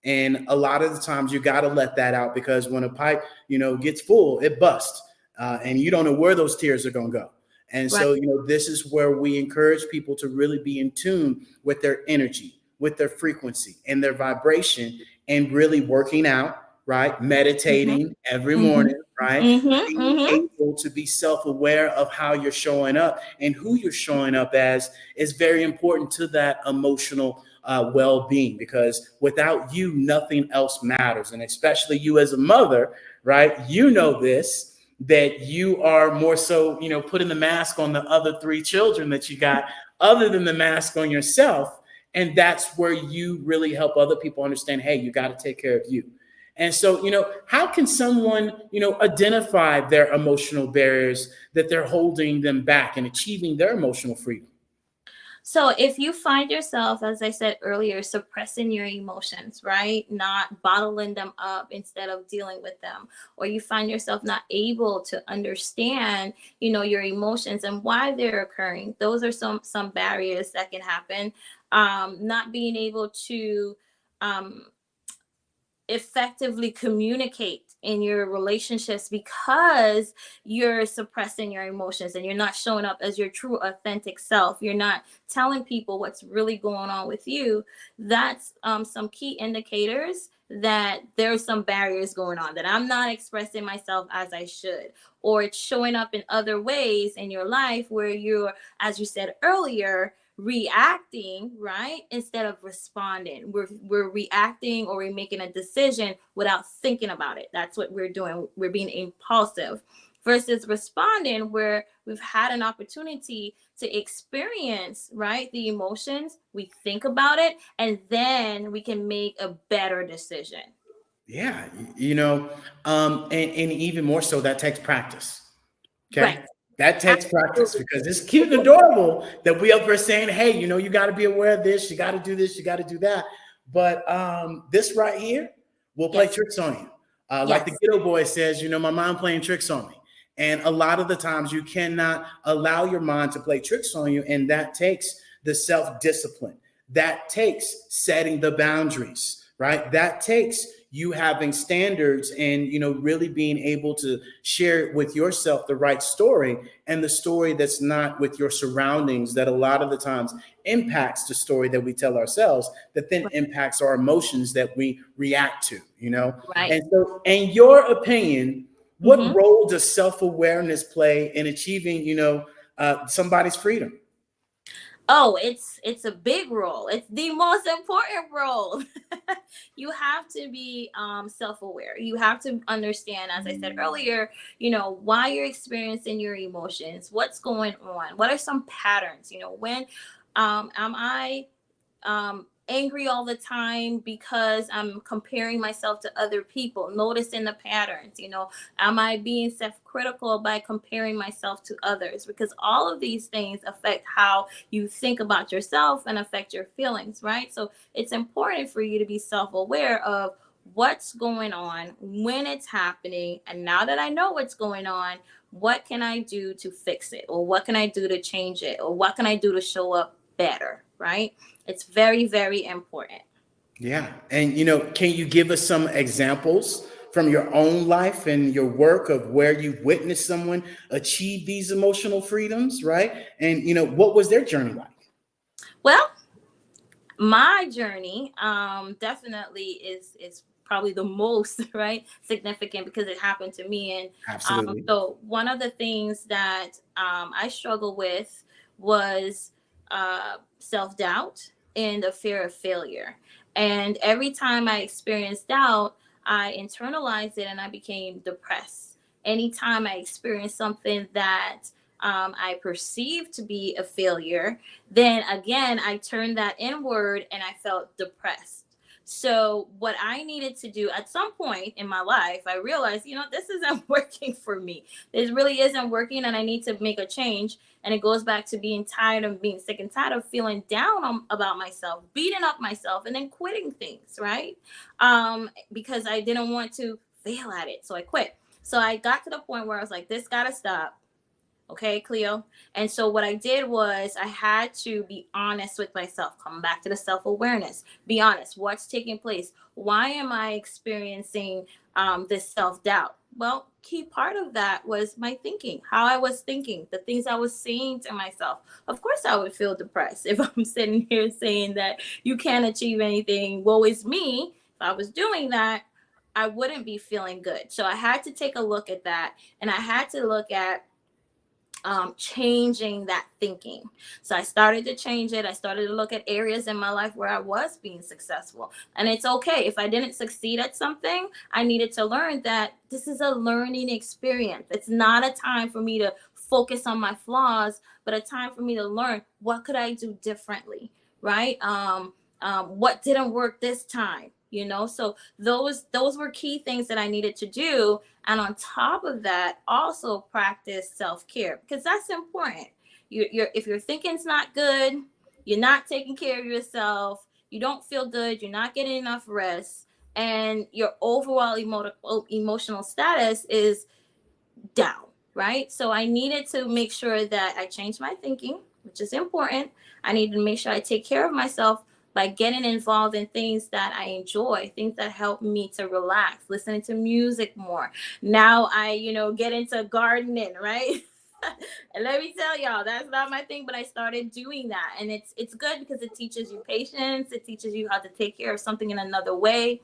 And a lot of the times you got to let that out, because when a pipe, gets full, it busts. And you don't know where those tears are going to go. And so, this is where we encourage people to really be in tune with their energy, with their frequency and their vibration, and really working out, right? Meditating every morning, right? Being able to be self-aware of how you're showing up and who you're showing up as is very important to that emotional well-being, because without you, nothing else matters. And especially you as a mother, right? This, that you are more so, putting the mask on the other 3 children that you got, other than the mask on yourself. And that's where you really help other people understand, hey, you got to take care of you. And so, how can someone, identify their emotional barriers that they're holding them back and achieving their emotional freedom? So if you find yourself, as I said earlier, suppressing your emotions, right? Not bottling them up instead of dealing with them, or you find yourself not able to understand, your emotions and why they're occurring. Those are some barriers that can happen. Not being able to effectively communicate in your relationships because you're suppressing your emotions and you're not showing up as your true authentic self. You're not telling people what's really going on with you. That's some key indicators that there's some barriers going on, that I'm not expressing myself as I should, or it's showing up in other ways in your life where you're, as you said earlier, reacting, right, instead of responding. We're reacting, or we're making a decision without thinking about it. That's what we're doing. We're being impulsive, versus responding, where we've had an opportunity to experience, right, the emotions. We think about it, and then we can make a better decision. Yeah, and even more so, that takes practice. Okay. Right. That takes practice, because it's cute and adorable that we up here saying, hey, you got to be aware of this, you got to do this, you got to do that. But this right here will play tricks on you. Like the Ghetto Boy says, my mind playing tricks on me. And a lot of the times you cannot allow your mind to play tricks on you. And that takes the self-discipline. That takes setting the boundaries, right? That takes you having standards and, really being able to share with yourself the right story, and the story that's not with your surroundings, that a lot of the times impacts the story that we tell ourselves, that then impacts our emotions that we react to, Right. And so, in your opinion, what role does self-awareness play in achieving, somebody's freedom? Oh, it's a big role. It's the most important role. You have to be self-aware. You have to understand, as I said earlier, why you're experiencing your emotions, what's going on, what are some patterns, when am I angry all the time because I'm comparing myself to other people, noticing the patterns, am I being self-critical by comparing myself to others? Because all of these things affect how you think about yourself and affect your feelings, right? So it's important for you to be self-aware of what's going on, when it's happening, and now that I know what's going on, what can I do to fix it? Or what can I do to change it? Or what can I do to show up better, right? It's very, very important. Yeah. And, can you give us some examples from your own life and your work of where you witnessed someone achieve these emotional freedoms, right? And, what was their journey like? Well, my journey definitely is probably the most significant because it happened to me. And Absolutely. So one of the things that I struggle with was self-doubt and the fear of failure. And every time I experienced doubt, I internalized it and I became depressed. Anytime I experienced something that I perceived to be a failure, then again, I turned that inward and I felt depressed. So what I needed to do at some point in my life, I realized, this isn't working for me. This really isn't working and I need to make a change. And it goes back to being tired of being sick and tired of feeling down about myself, beating up myself, and then quitting things, right? Because I didn't want to fail at it. So I quit. So I got to the point where I was like, this gotta stop. Okay, Cleo. And so what I did was I had to be honest with myself, come back to the self-awareness, be honest, what's taking place? Why am I experiencing this self-doubt? Well, key part of that was my thinking, how I was thinking, the things I was saying to myself. Of course, I would feel depressed if I'm sitting here saying that you can't achieve anything, woe is me. If I was doing that, I wouldn't be feeling good. So I had to take a look at that, and I had to look at changing that thinking. So I started to change it. I started to look at areas in my life where I was being successful. And it's okay. If I didn't succeed at something, I needed to learn that this is a learning experience. It's not a time for me to focus on my flaws, but a time for me to learn what could I do differently, right? What didn't work this time? So those were key things that I needed to do. And on top of that, also practice self-care, because that's important. If your thinking's not good, you're not taking care of yourself, you don't feel good, you're not getting enough rest, and your overall emotional status is down, right? So I needed to make sure that I changed my thinking, which is important. I needed to make sure I take care of myself by getting involved in things that I enjoy, things that help me to relax, listening to music more. Now I, get into gardening, right? And let me tell y'all, that's not my thing, but I started doing that. And it's good because it teaches you patience. It teaches you how to take care of something in another way,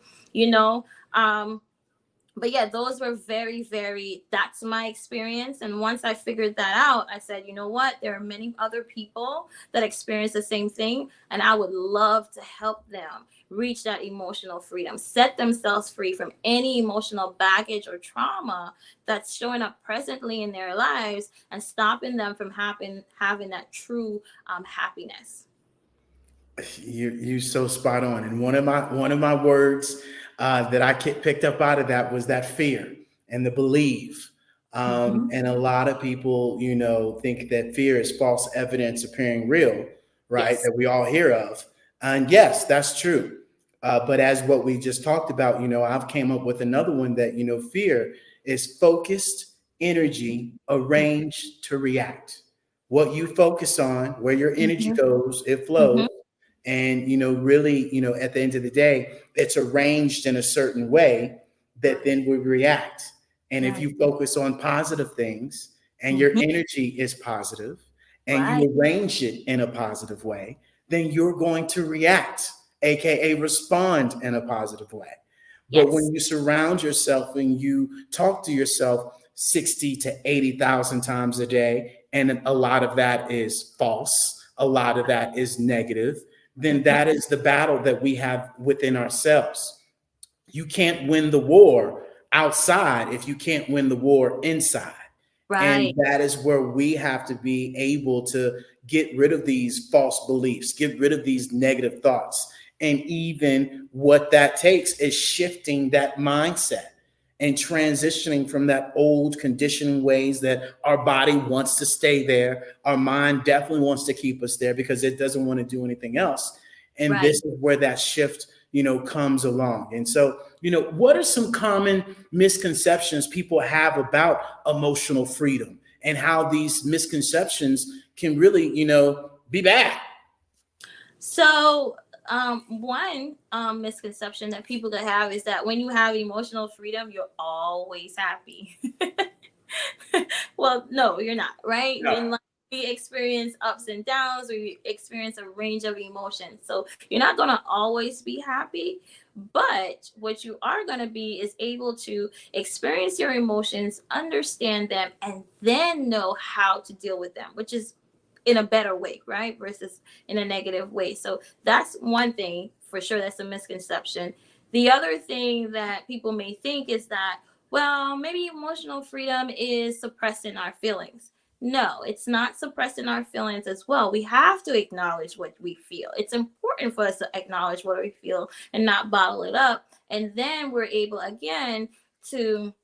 But yeah, those were very, very, that's my experience. And once I figured that out, I said, you know what? There are many other people that experience the same thing. And I would love to help them reach that emotional freedom, set themselves free from any emotional baggage or trauma that's showing up presently in their lives and stopping them from having that true happiness. You're so spot on. And one of my words that I picked up out of that was that fear and the belief. And a lot of people, think that fear is false evidence appearing real, right? Yes. That we all hear of. And yes, that's true. But as what we just talked about, I've came up with another one that, fear is focused energy arranged to react. What you focus on, where your energy goes, it flows. And, really, at the end of the day, it's arranged in a certain way that then we react. And if you focus on positive things and your energy is positive and you arrange it in a positive way, then you're going to react, AKA respond in a positive way. But when you surround yourself and you talk to yourself 60 to 80,000 times a day, and a lot of that is false, a lot of that is negative, then that is the battle that we have within ourselves. You can't win the war outside if you can't win the war inside. Right. And that is where we have to be able to get rid of these false beliefs, get rid of these negative thoughts, And even what that takes is shifting that mindset and transitioning from that old conditioning ways that our body wants to stay there. Our mind definitely wants to keep us there because it doesn't want to do anything else. And this is where that shift, comes along. And so, what are some common misconceptions people have about emotional freedom and how these misconceptions can really, be bad? So one misconception that people could have is that when you have emotional freedom, you're always happy. Well, no, you're not, right? No. In life, we experience ups and downs, we experience a range of emotions. So you're not going to always be happy, but what you are going to be is able to experience your emotions, understand them, and then know how to deal with them, which is in a better way, right? Versus in a negative way. So that's one thing for sure. That's a misconception. The other thing that people may think is that, well, maybe emotional freedom is suppressing our feelings. No, it's not suppressing our feelings as well. We have to acknowledge what we feel. It's important for us to acknowledge what we feel and not bottle it up. And then we're able, again, to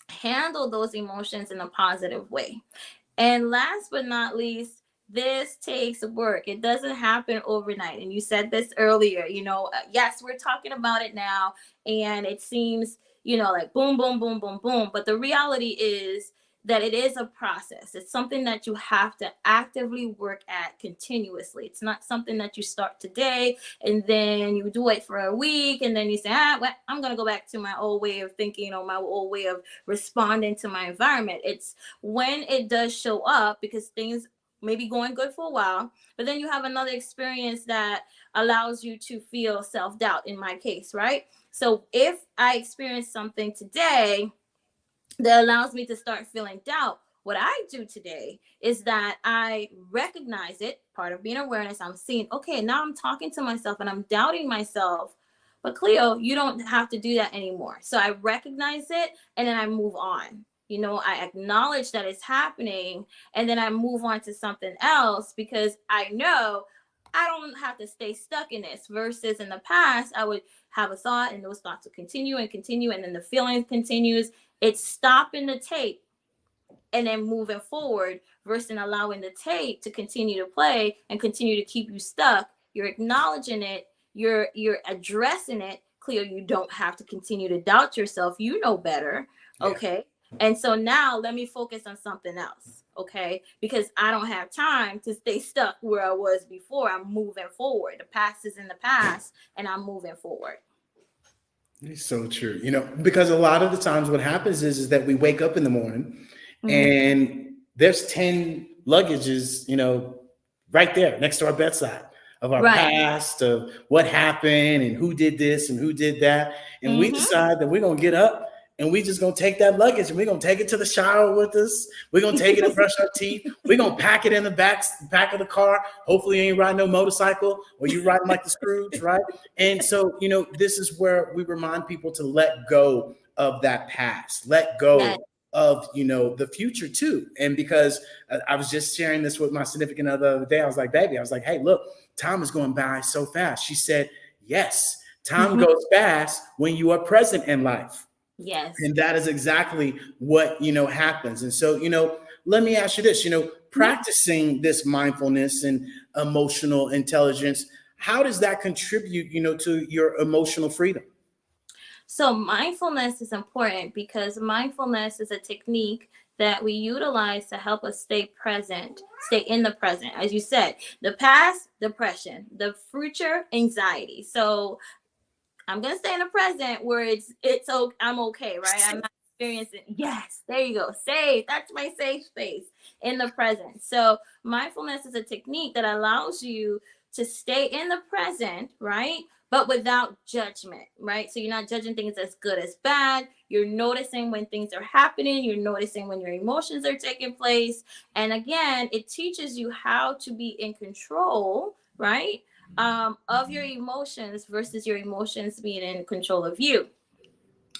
handle those emotions in a positive way. And last but not least, this takes work. It doesn't happen overnight. And you said this earlier, yes, we're talking about it now. And it seems, like boom, boom, boom, boom, boom. But the reality is that it is a process. It's something that you have to actively work at continuously. It's not something that you start today and then you do it for a week and then you say, well, I'm going to go back to my old way of thinking or my old way of responding to my environment. It's when it does show up, because things may be going good for a while, but then you have another experience that allows you to feel self-doubt, in my case, right? So if I experience something today that allows me to start feeling doubt, what I do today is that I recognize it, part of being awareness. I'm seeing, okay, now I'm talking to myself and I'm doubting myself. But Cleo, you don't have to do that anymore. So I recognize it and then I move on. I acknowledge that it's happening and then I move on to something else because I know I don't have to stay stuck in this. Versus in the past, I would have a thought and those thoughts would continue and continue. And then the feeling continues. It's stopping the tape and then moving forward versus allowing the tape to continue to play and continue to keep you stuck. You're acknowledging it. You're addressing it. Cleo, you don't have to continue to doubt yourself. You know better. Okay. And so now let me focus on something else. Okay. Because I don't have time to stay stuck where I was before. I'm moving forward. The past is in the past and I'm moving forward. It's so true. Because a lot of the times what happens is that we wake up in the morning and there's 10 luggages, right there next to our bedside of our past, of what happened and who did this and who did that. And we decide that we're going to get up and we just going to take that luggage and we're going to take it to the shower with us. We're going to take it and brush our teeth. We're going to pack it in the back of the car. Hopefully you ain't riding no motorcycle or you riding like the Scrooge, right? And so, this is where we remind people to let go of that past, let go of, the future too. And because I was just sharing this with my significant other the other day, I was like, baby, hey, look, time is going by so fast. She said, yes, time goes fast when you are present in life. Yes. And that is exactly what, happens. And so, let me ask you this, practicing this mindfulness and emotional intelligence, how does that contribute, to your emotional freedom? So mindfulness is important because mindfulness is a technique that we utilize to help us stay present, stay in the present. As you said, the past, depression, the future, anxiety. So I'm going to stay in the present where I'm okay, right? I'm not experiencing. Yes, there you go. Safe. That's my safe space in the present. So mindfulness is a technique that allows you to stay in the present, right? But without judgment, right? So you're not judging things as good as bad. You're noticing when things are happening. You're noticing when your emotions are taking place. And again, it teaches you how to be in control, right? Of your emotions versus your emotions being in control of you.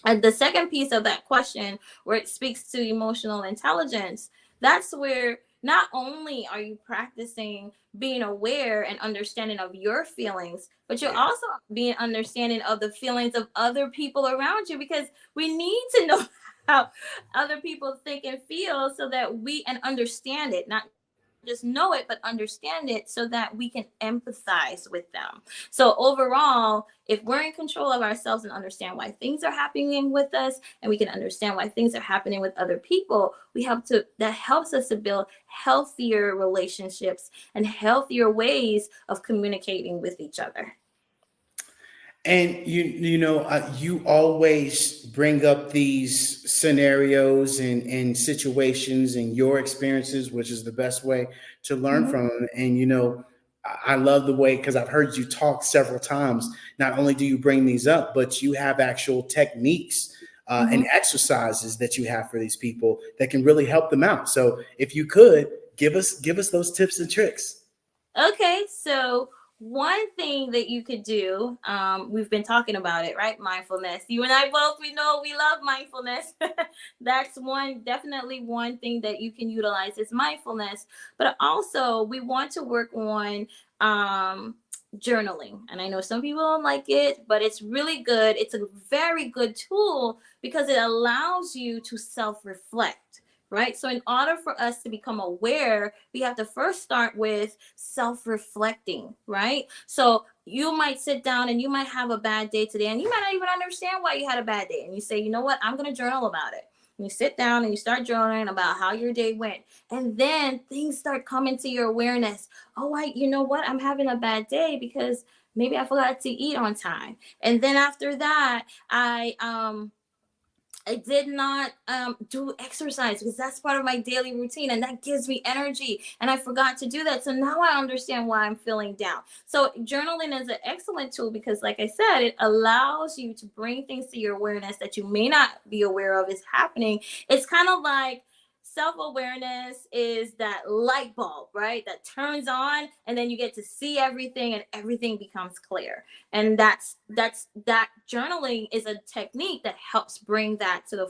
And the second piece of that question, where it speaks to emotional intelligence, that's where not only are you practicing being aware and understanding of your feelings, but you're also being understanding of the feelings of other people around you, because we need to know how other people think and feel so that we and understand it, not just know it, but understand it so that we can empathize with them. So overall, if we're in control of ourselves and understand why things are happening with us, and we can understand why things are happening with other people, that helps us to build healthier relationships and healthier ways of communicating with each other. And you always bring up these scenarios and situations and your experiences, which is the best way to learn from them. And I love the way, because I've heard you talk several times. Not only do you bring these up, but you have actual techniques and exercises that you have for these people that can really help them out. So if you could give us those tips and tricks. Okay, so one thing that you could do, we've been talking about it, right? Mindfulness. You and I both, we know we love mindfulness. That's definitely one thing that you can utilize is mindfulness. But also we want to work on journaling. And I know some people don't like it, but it's really good. It's a very good tool because it allows you to self-reflect. Right. So in order for us to become aware, we have to first start with self-reflecting. Right. So you might sit down and you might have a bad day today, and you might not even understand why you had a bad day. And you say, you know what, I'm going to journal about it. And you sit down and you start journaling about how your day went. And then things start coming to your awareness. Oh, you know what? I'm having a bad day because maybe I forgot to eat on time. And then after that, I did not do exercise because that's part of my daily routine and that gives me energy. And I forgot to do that. So now I understand why I'm feeling down. So journaling is an excellent tool because, like I said, it allows you to bring things to your awareness that you may not be aware of is happening. It's kind of like self-awareness is that light bulb, right? That turns on and then you get to see everything and everything becomes clear. And that journaling is a technique that helps bring that to the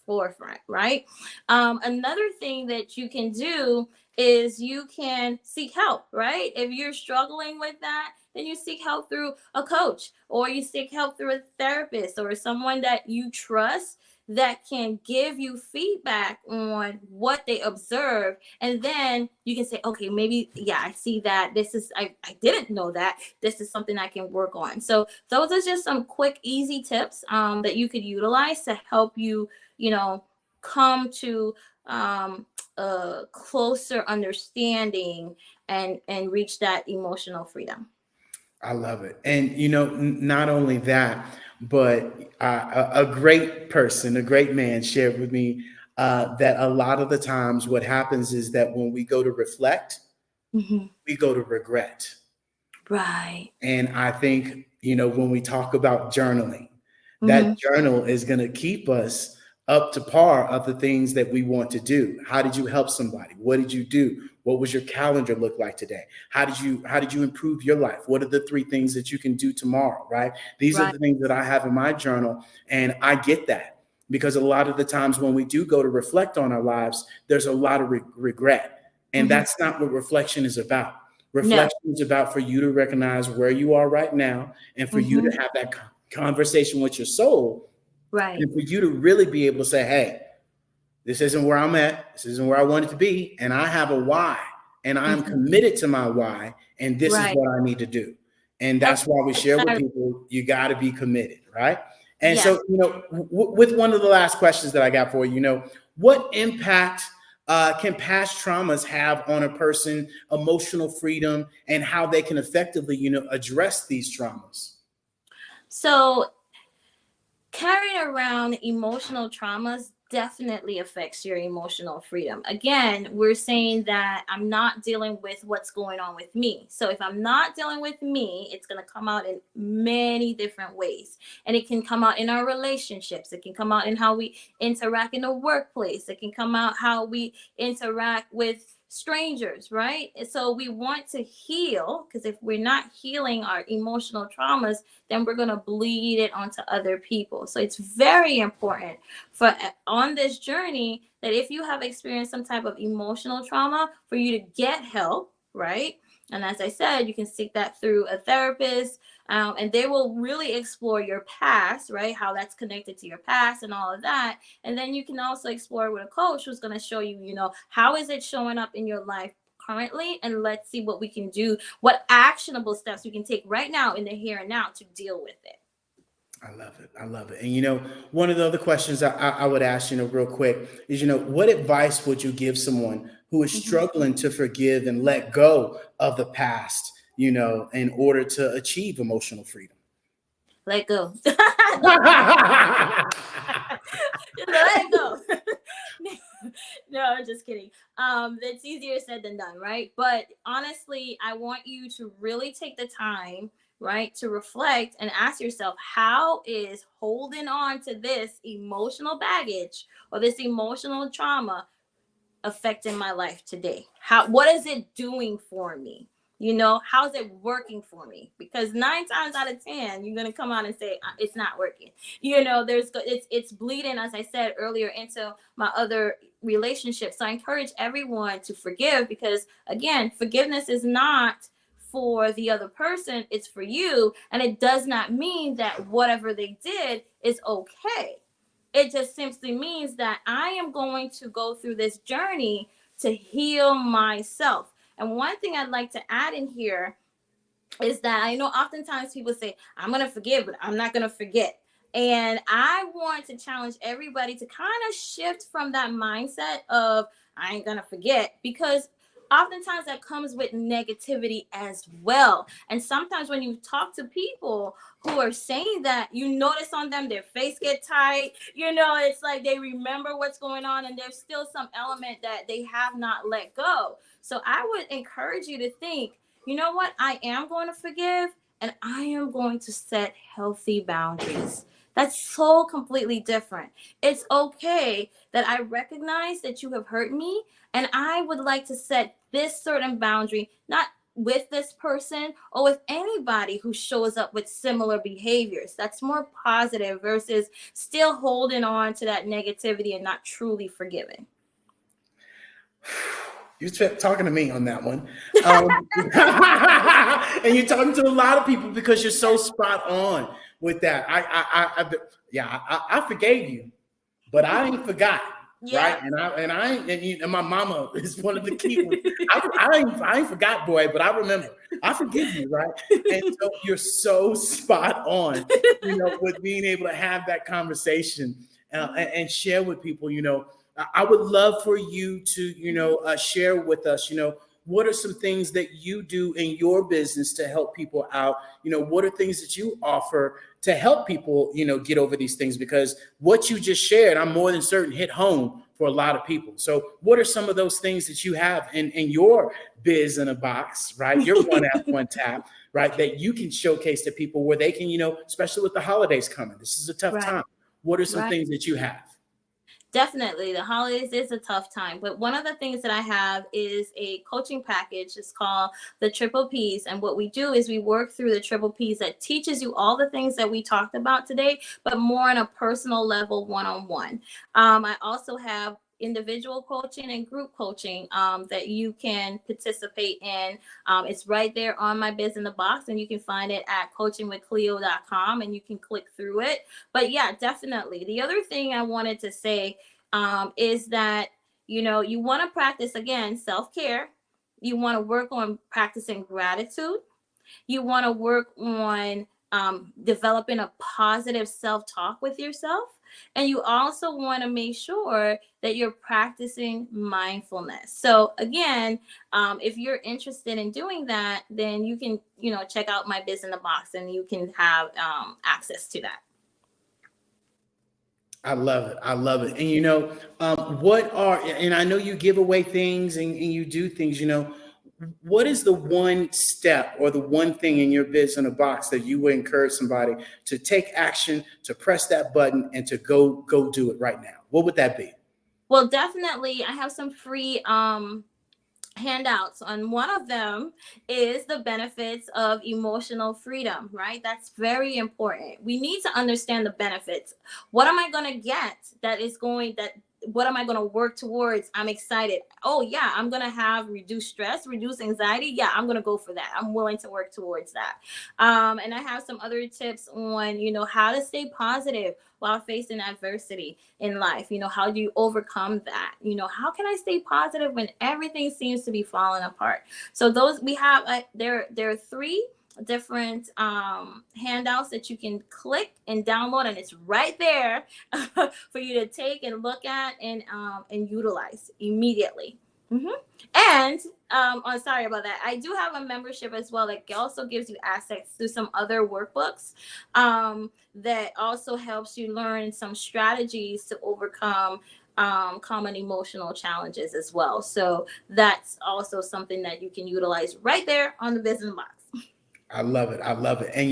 forefront, right? Another thing that you can do is you can seek help, right? If you're struggling with that, then you seek help through a coach, or you seek help through a therapist or someone that you trust that can give you feedback on what they observe. And then you can say, okay, maybe, yeah, I see that. I didn't know that. This is something I can work on. So those are just some quick, easy tips that you could utilize to help you, come to a closer understanding and reach that emotional freedom. I love it. And, not only that, but a great person, a great man shared with me that a lot of the times what happens is that when we go to reflect, we go to regret. Right. And I think, when we talk about journaling, that journal is going to keep us up to par of the things that we want to do. How did you help somebody? What did you do? What was your calendar look like today? How did you improve your life? What are the 3 things that you can do tomorrow, right? These are the things that I have in my journal. And I get that because a lot of the times when we do go to reflect on our lives, there's a lot of regret. And that's not what reflection is about. Reflection is about for you to recognize where you are right now and for you to have that conversation with your soul. Right. And for you to really be able to say, hey, this isn't where I'm at. This isn't where I want it to be. And I have a why. And I'm committed to my why. And this is what I need to do. And that's why we share with people, you got to be committed, right? And so, with one of the last questions that I got for you, what impact can past traumas have on a person's emotional freedom and how they can effectively, address these traumas? So carrying around emotional traumas definitely affects your emotional freedom. Again, we're saying that I'm not dealing with what's going on with me. So if I'm not dealing with me, it's going to come out in many different ways. And it can come out in our relationships. It can come out in how we interact in the workplace. It can come out how we interact with strangers, right? And so we want to heal, because if we're not healing our emotional traumas, then we're going to bleed it onto other people. So it's very important for on this journey that if you have experienced some type of emotional trauma, for you to get help, right? And as I said, you can seek that through a therapist, and they will really explore your past, right? How that's connected to your past and all of that. And then you can also explore with a coach who's going to show you, you know, how is it showing up in your life currently? And let's see what we can do, what actionable steps we can take right now in the here and now to deal with it. I love it. I love it. And, you know, one of the other questions I would ask, you know, real quick is, you know, what advice would you give someone who is struggling to forgive and let go of the past, you know, in order to achieve emotional freedom? Let go. Let go. No, I'm just kidding. It's easier said than done, right? But honestly, I want you to really take the time, right, to reflect and ask yourself, how is holding on to this emotional baggage or this emotional trauma affecting my life today? What is it doing for me? You know, how's it working for me? Because 9 times out of 10, you're going to come out and say, it's not working. You know, it's bleeding, as I said earlier, into my other relationships. So I encourage everyone to forgive, because again, forgiveness is not for the other person, it's for you. And it does not mean that whatever they did is okay. It just simply means that I am going to go through this journey to heal myself. And one thing I'd like to add in here is that I know oftentimes people say, I'm going to forgive, but I'm not going to forget. And I want to challenge everybody to kind of shift from that mindset of I ain't going to forget, because oftentimes that comes with negativity as well. And sometimes when you talk to people who are saying that, you notice on them, their face get tight. You know, it's like they remember what's going on, and there's still some element that they have not let go. So I would encourage you to think, you know what? I am going to forgive, and I am going to set healthy boundaries. That's so completely different. It's okay that I recognize that you have hurt me, and I would like to set this certain boundary, not with this person or with anybody who shows up with similar behaviors. That's more positive versus still holding on to that negativity and not truly forgiving. You're talking to me on that one. And you're talking to a lot of people because you're so spot on with that. I forgave you, but I ain't forgot. Yeah. Right. And my mama is one of the key ones. I ain't forgot, boy, but I remember. I forgive you, right? And so you're so spot on, you know, with being able to have that conversation and share with people. You know, I would love for you to, you know, share with us, you know, what are some things that you do in your business to help people out? You know, what are things that you offer to help people, you know, get over these things? Because what you just shared, I'm more than certain hit home for a lot of people. So what are some of those things that you have in your biz in a box, right? Your one app, one tap, right? That you can showcase to people where they can, you know, especially with the holidays coming, this is a tough time. What are some things that you have? Definitely. The holidays is a tough time. But one of the things that I have is a coaching package. It's called the Triple Ps. And what we do is we work through the Triple Ps that teaches you all the things that we talked about today, but more on a personal level, one-on-one. I also have individual coaching and group coaching that you can participate in. It's right there on my Biz in the Box, and you can find it at coachingwithcleo.com, and you can click through it. But yeah, definitely. The other thing I wanted to say is that, you know, you want to practice, again, self-care. You want to work on practicing gratitude. You want to work on developing a positive self-talk with yourself. And you also want to make sure that you're practicing mindfulness. So again, if you're interested in doing that, then you can, you know, check out my Biz in the Box, and you can have access to that. I love it. I love it. And, you know, and I know you give away things and you do things, you know, what is the one step or the one thing in your Biz in a Box that you would encourage somebody to take action, to press that button, and to go do it right now? What would that be? Well, definitely, I have some free handouts. And one of them is the benefits of emotional freedom, right? That's very important. We need to understand the benefits. What am I going to get what am I going to work towards? I'm excited. Oh yeah, I'm going to have reduced stress, reduced anxiety. Yeah, I'm going to go for that. I'm willing to work towards that. And I have some other tips on, how to stay positive while facing adversity in life. How do you overcome that? How can I stay positive when everything seems to be falling apart? So those we have, there are 3 different handouts that you can click and download, and it's right there for you to take and look at and utilize immediately. And oh, sorry about that. I do have a membership as well that also gives you access to some other workbooks that also helps you learn some strategies to overcome common emotional challenges as well. So that's also something that you can utilize right there on the business box. I love it. I love it. And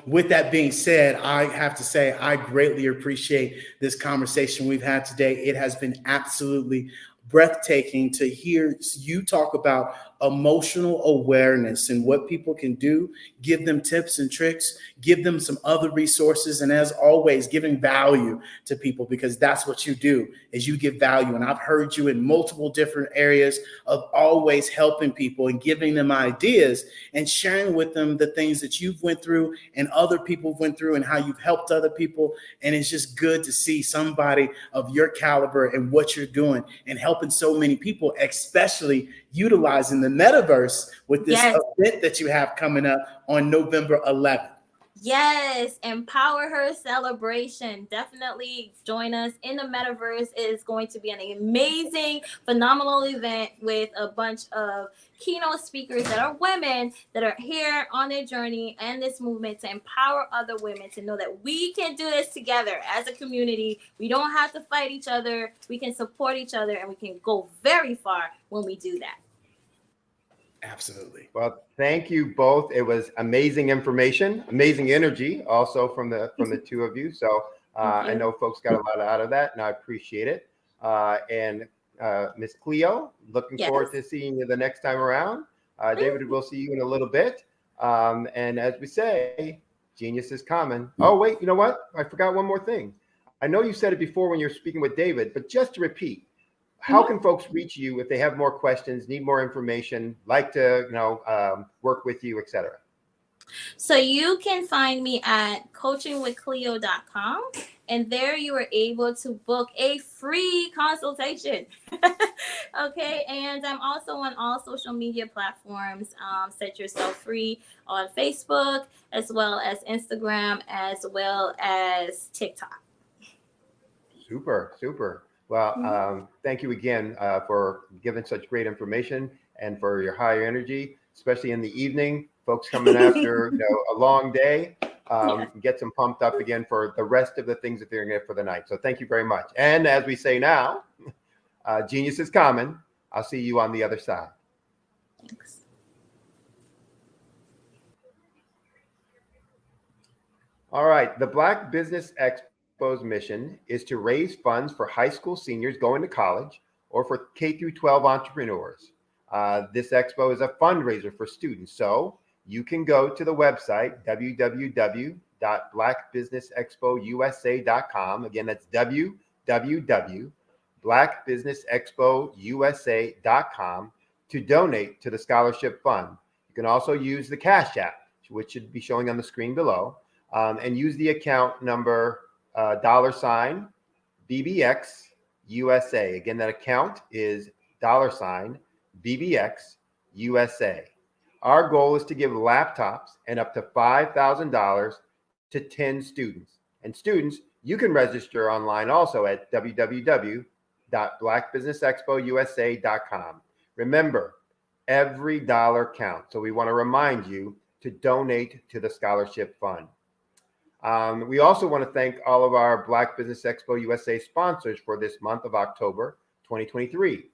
with that being said, I have to say I greatly appreciate this conversation we've had today. It has been absolutely breathtaking to hear you talk about emotional awareness and what people can do, give them tips and tricks, give them some other resources, and as always, giving value to people, because that's what you do, is you give value. And I've heard you in multiple different areas of always helping people and giving them ideas and sharing with them the things that you've went through and other people went through and how you've helped other people. And it's just good to see somebody of your caliber and what you're doing and helping so many people, especially utilizing the metaverse with this event that you have coming up on November 11th. Yes, Empower Her celebration. Definitely join us in the metaverse. It is going to be an amazing, phenomenal event with a bunch of keynote speakers that are women that are here on their journey and this movement to empower other women to know that we can do this together as a community. We don't have to fight each other. We can support each other, and we can go very far when we do that. Absolutely. Well, thank you both. It was amazing information, amazing energy also from the 2 of you. So I know folks got a lot out of that, and I appreciate it. And Miss Cleo, looking forward to seeing you the next time around. David, we'll see you in a little bit. And as we say, genius is common. Oh, wait, you know what? I forgot one more thing. I know you said it before when you were speaking with David, but just to repeat, how can folks reach you if they have more questions, need more information, like to work with you, etc.? So you can find me at coachingwithcleo.com, and there you are able to book a free consultation. Okay, and I'm also on all social media platforms. Set Yourself Free on Facebook, as well as Instagram, as well as TikTok. Super, super. Well, thank you again for giving such great information and for your high energy, especially in the evening. Folks coming after a long day, gets them pumped up again for the rest of the things that they're going to get for the night. So thank you very much. And as we say now, genius is common. I'll see you on the other side. Thanks. All right. The Black Business Expo's mission is to raise funds for high school seniors going to college or for K through 12 entrepreneurs. This expo is a fundraiser for students. So you can go to the website, www.blackbusinessexpousa.com. Again, that's www.blackbusinessexpousa.com to donate to the scholarship fund. You can also use the Cash App, which should be showing on the screen below, and use the account number $BBX USA. Again, that account is $BBX USA. Our goal is to give laptops and up to $5,000 to 10 students. And students, you can register online also at www.blackbusinessexpousa.com. Remember, every dollar counts. So we want to remind you to donate to the scholarship fund. We also want to thank all of our Black Business Expo USA sponsors for this month of October 2023.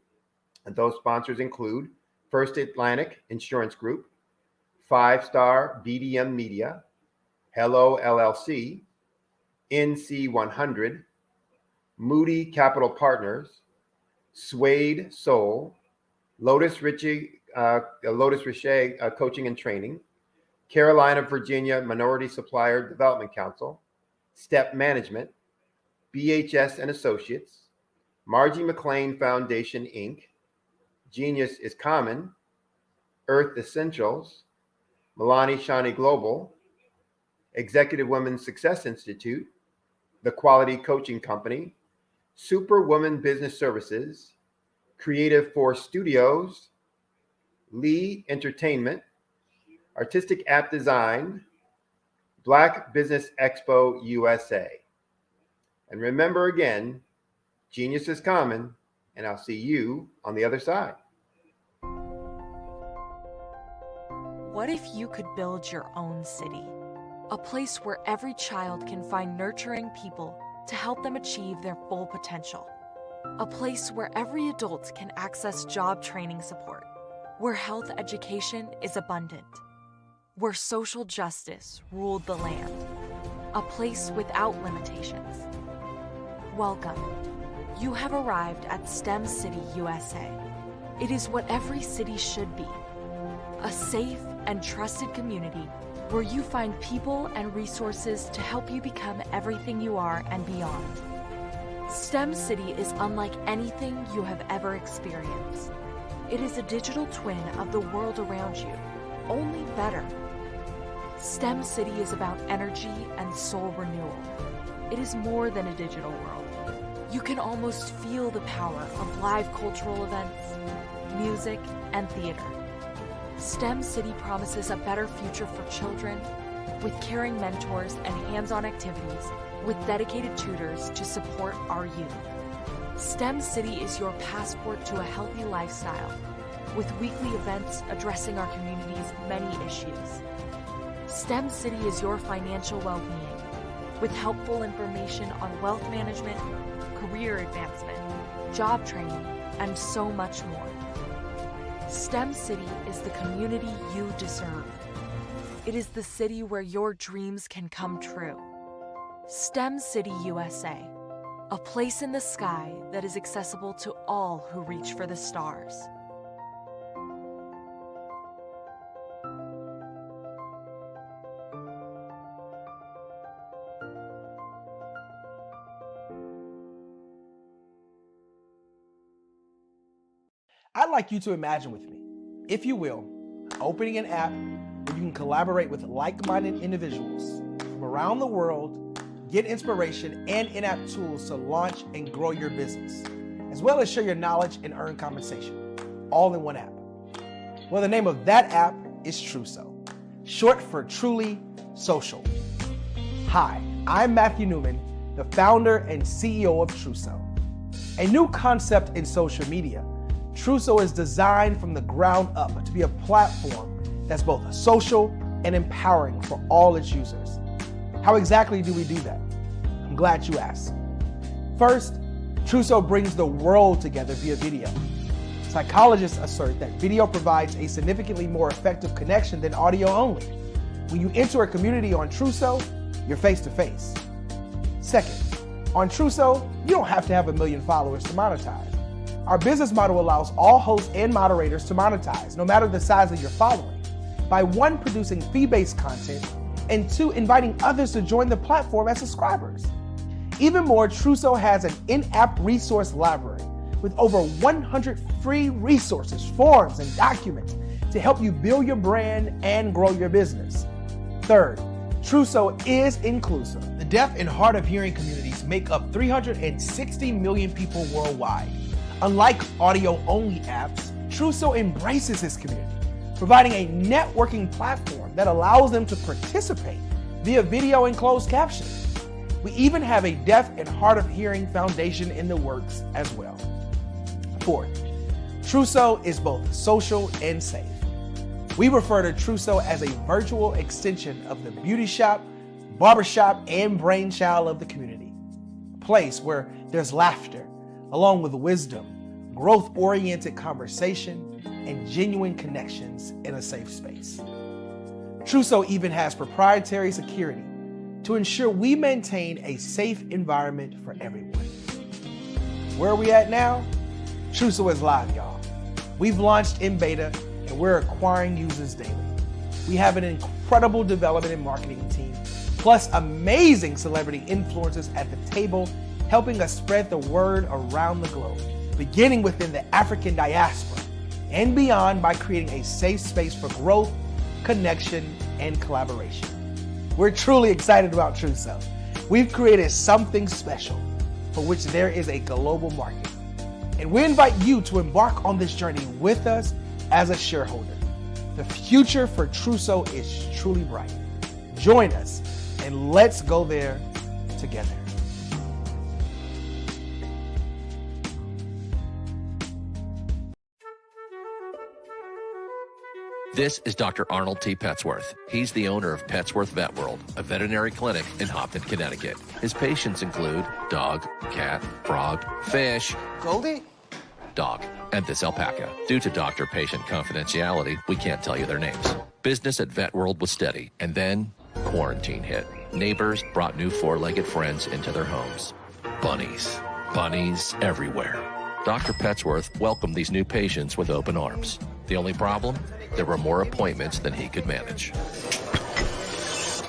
And those sponsors include First Atlantic Insurance Group, 5-Star BDM Media, Hello LLC, NC100, Moody Capital Partners, Suede Soul, Lotus Richie Coaching and Training, Carolina, Virginia Minority Supplier Development Council, Step Management, BHS and Associates, Margie McLean Foundation, Inc., Genius is Common, Earth Essentials, Milani Shani Global, Executive Women's Success Institute, The Quality Coaching Company, Superwoman Business Services, Creative Force Studios, Lee Entertainment, Artistic App Design, Black Business Expo USA. And remember again, genius is common, and I'll see you on the other side. What if you could build your own city? A place where every child can find nurturing people to help them achieve their full potential. A place where every adult can access job training support. Where health education is abundant. Where social justice ruled the land. A place without limitations. Welcome. You have arrived at STEM City USA. It is what every city should be. A safe and trusted community where you find people and resources to help you become everything you are and beyond. STEM City is unlike anything you have ever experienced. It is a digital twin of the world around you, only better. STEM City is about energy and soul renewal. It is more than a digital world. You can almost feel the power of live cultural events, music, and theater. STEM City promises a better future for children with caring mentors and hands-on activities with dedicated tutors to support our youth. STEM City is your passport to a healthy lifestyle with weekly events addressing our community's many issues. STEM City is your financial well-being with helpful information on wealth management, career advancement, job training, and so much more. STEM City is the community you deserve. It is the city where your dreams can come true. STEM City USA, a place in the sky that is accessible to all who reach for the stars. I'd like you to imagine with me, if you will, opening an app where you can collaborate with like-minded individuals from around the world, get inspiration and in-app tools to launch and grow your business, as well as share your knowledge and earn compensation, all in one app. Well, the name of that app is Truso, short for Truly Social. Hi, I'm Matthew Newman, the founder and CEO of Truso, a new concept in social media. Truso is designed from the ground up to be a platform that's both social and empowering for all its users. How exactly do we do that? I'm glad you asked. First, Truso brings the world together via video. Psychologists assert that video provides a significantly more effective connection than audio only. When you enter a community on Truso, you're face to face. Second, on Truso, you don't have to have 1 million followers to monetize. Our business model allows all hosts and moderators to monetize, no matter the size of your following, by 1, producing fee-based content, and 2, inviting others to join the platform as subscribers. Even more, Truso has an in-app resource library with over 100 free resources, forms, and documents to help you build your brand and grow your business. Third, Truso is inclusive. The deaf and hard of hearing communities make up 360 million people worldwide. Unlike audio-only apps, Truso embraces this community, providing a networking platform that allows them to participate via video and closed captioning. We even have a deaf and hard of hearing foundation in the works as well. Fourth, Truso is both social and safe. We refer to Truso as a virtual extension of the beauty shop, barbershop, and brainchild of the community. A place where there's laughter, along with wisdom, growth-oriented conversation, and genuine connections in a safe space. Truso even has proprietary security to ensure we maintain a safe environment for everyone. Where are we at now? Truso is live, y'all. We've launched in beta and we're acquiring users daily. We have an incredible development and marketing team, plus amazing celebrity influencers at the table, helping us spread the word around the globe, beginning within the African diaspora and beyond by creating a safe space for growth, connection, and collaboration. We're truly excited about Truso. We've created something special for which there is a global market. And we invite you to embark on this journey with us as a shareholder. The future for Truso is truly bright. Join us and let's go there together. This is Dr. Arnold T. Petsworth. He's the owner of Petsworth Vet World, a veterinary clinic in Hopton, Connecticut. His patients include dog, cat, frog, fish, Goldie, dog, and this alpaca. Due to doctor-patient confidentiality, we can't tell you their names. Business at Vet World was steady, and then quarantine hit. Neighbors brought new four-legged friends into their homes. Bunnies. Bunnies everywhere. Dr. Petsworth welcomed these new patients with open arms. The only problem? There were more appointments than he could manage.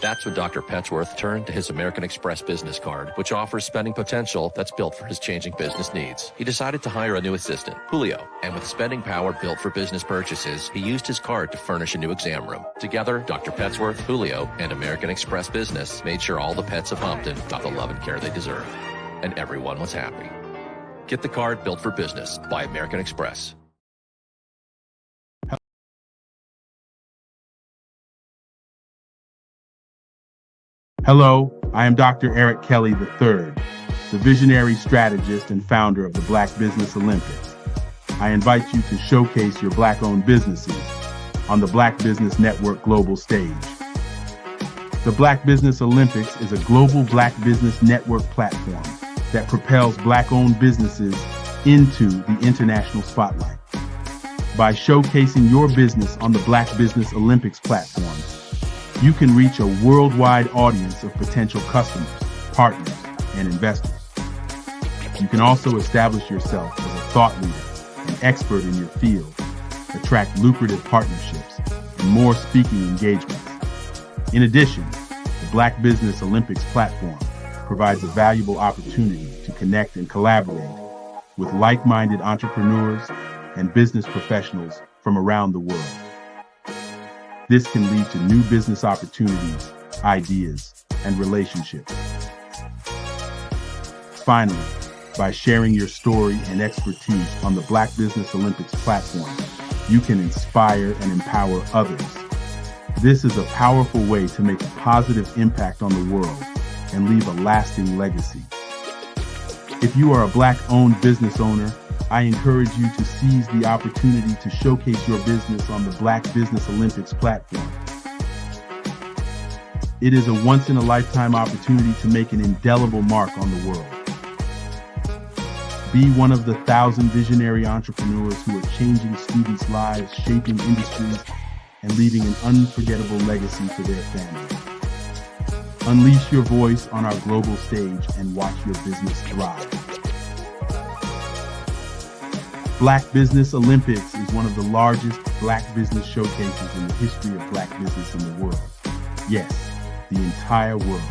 That's when Dr. Petsworth turned to his American Express business card, which offers spending potential that's built for his changing business needs. He decided to hire a new assistant, Julio, and with spending power built for business purchases, he used his card to furnish a new exam room. Together, Dr. Petsworth, Julio, and American Express Business made sure all the pets of Hopton got the love and care they deserved. And everyone was happy. Get the card built for business by American Express. Hello, I am Dr. Eric Kelly III, the visionary strategist and founder of the Black Business Olympics. I invite you to showcase your Black-owned businesses on the Black Business Network global stage. The Black Business Olympics is a global Black Business Network platform that propels Black-owned businesses into the international spotlight. By showcasing your business on the Black Business Olympics platform, you can reach a worldwide audience of potential customers, partners, and investors. You can also establish yourself as a thought leader and expert in your field, attract lucrative partnerships, and more speaking engagements. In addition, the Black Business Olympics platform provides a valuable opportunity to connect and collaborate with like-minded entrepreneurs and business professionals from around the world. This can lead to new business opportunities, ideas, and relationships. Finally, by sharing your story and expertise on the Black Business Olympics platform, you can inspire and empower others. This is a powerful way to make a positive impact on the world and leave a lasting legacy. If you are a Black-owned business owner, I encourage you to seize the opportunity to showcase your business on the Black Business Olympics platform. It is a once-in-a-lifetime opportunity to make an indelible mark on the world. Be one of the 1,000 visionary entrepreneurs who are changing students' lives, shaping industries, and leaving an unforgettable legacy for their families. Unleash your voice on our global stage and watch your business thrive. Black Business Olympics is one of the largest Black business showcases in the history of Black business in the world. Yes, the entire world.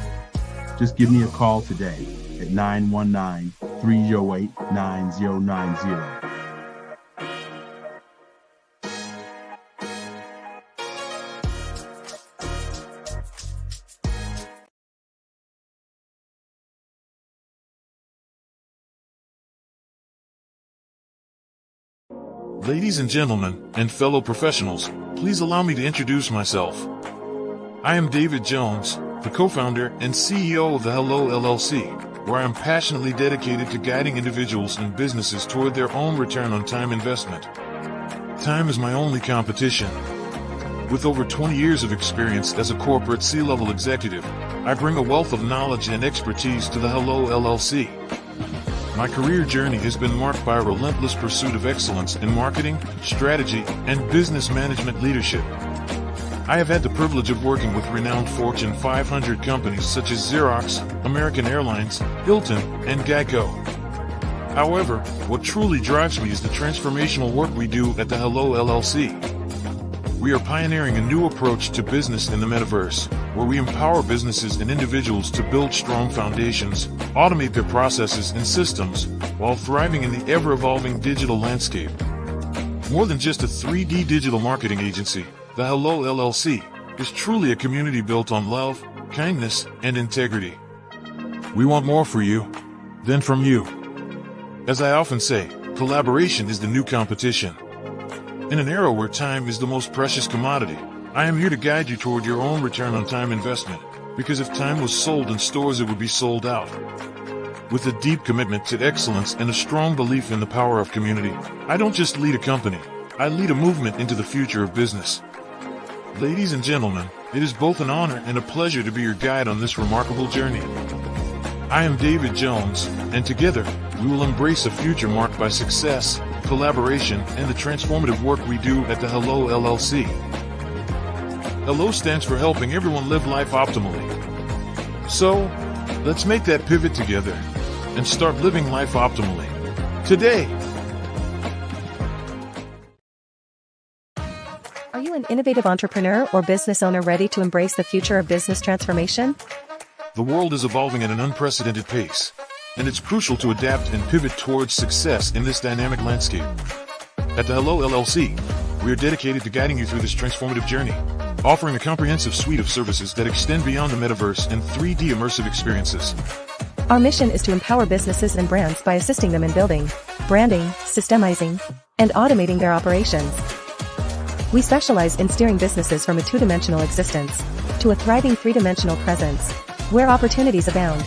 Just give me a call today at 919-308-9090. Ladies and gentlemen, and fellow professionals, please allow me to introduce myself. I am David Jones, the co-founder and CEO of the Hello LLC, where I am passionately dedicated to guiding individuals and businesses toward their own return on time investment. Time is my only competition. With over 20 years of experience as a corporate C-level executive, I bring a wealth of knowledge and expertise to the Hello LLC. My career journey has been marked by a relentless pursuit of excellence in marketing, strategy, and business management leadership. I have had the privilege of working with renowned Fortune 500 companies such as Xerox, American Airlines, Hilton, and Geico. However, what truly drives me is the transformational work we do at the Hello LLC. We are pioneering a new approach to business in the metaverse, where we empower businesses and individuals to build strong foundations, automate their processes and systems, while thriving in the ever-evolving digital landscape. More than just a 3D digital marketing agency, the Hello LLC is truly a community built on love, kindness, and integrity. We want more for you than from you. As I often say, collaboration is the new competition. In an era where time is the most precious commodity, I am here to guide you toward your own return on time investment, because if time was sold in stores, it would be sold out. With a deep commitment to excellence and a strong belief in the power of community, I don't just lead a company, I lead a movement into the future of business. Ladies and gentlemen, it is both an honor and a pleasure to be your guide on this remarkable journey. I am David Jones, and together, we will embrace a future marked by success, collaboration, and the transformative work we do at the Hello LLC. Hello stands for helping everyone live life optimally. So, let's make that pivot together and start living life optimally today. Are you an innovative entrepreneur or business owner ready to embrace the future of business transformation? The world is evolving at an unprecedented pace, and it's crucial to adapt and pivot towards success in this dynamic landscape. At the Hello LLC, we are dedicated to guiding you through this transformative journey, offering a comprehensive suite of services that extend beyond the metaverse and 3D immersive experiences. Our mission is to empower businesses and brands by assisting them in building, branding, systemizing, and automating their operations. We specialize in steering businesses from a two-dimensional existence to a thriving three-dimensional presence, where opportunities abound.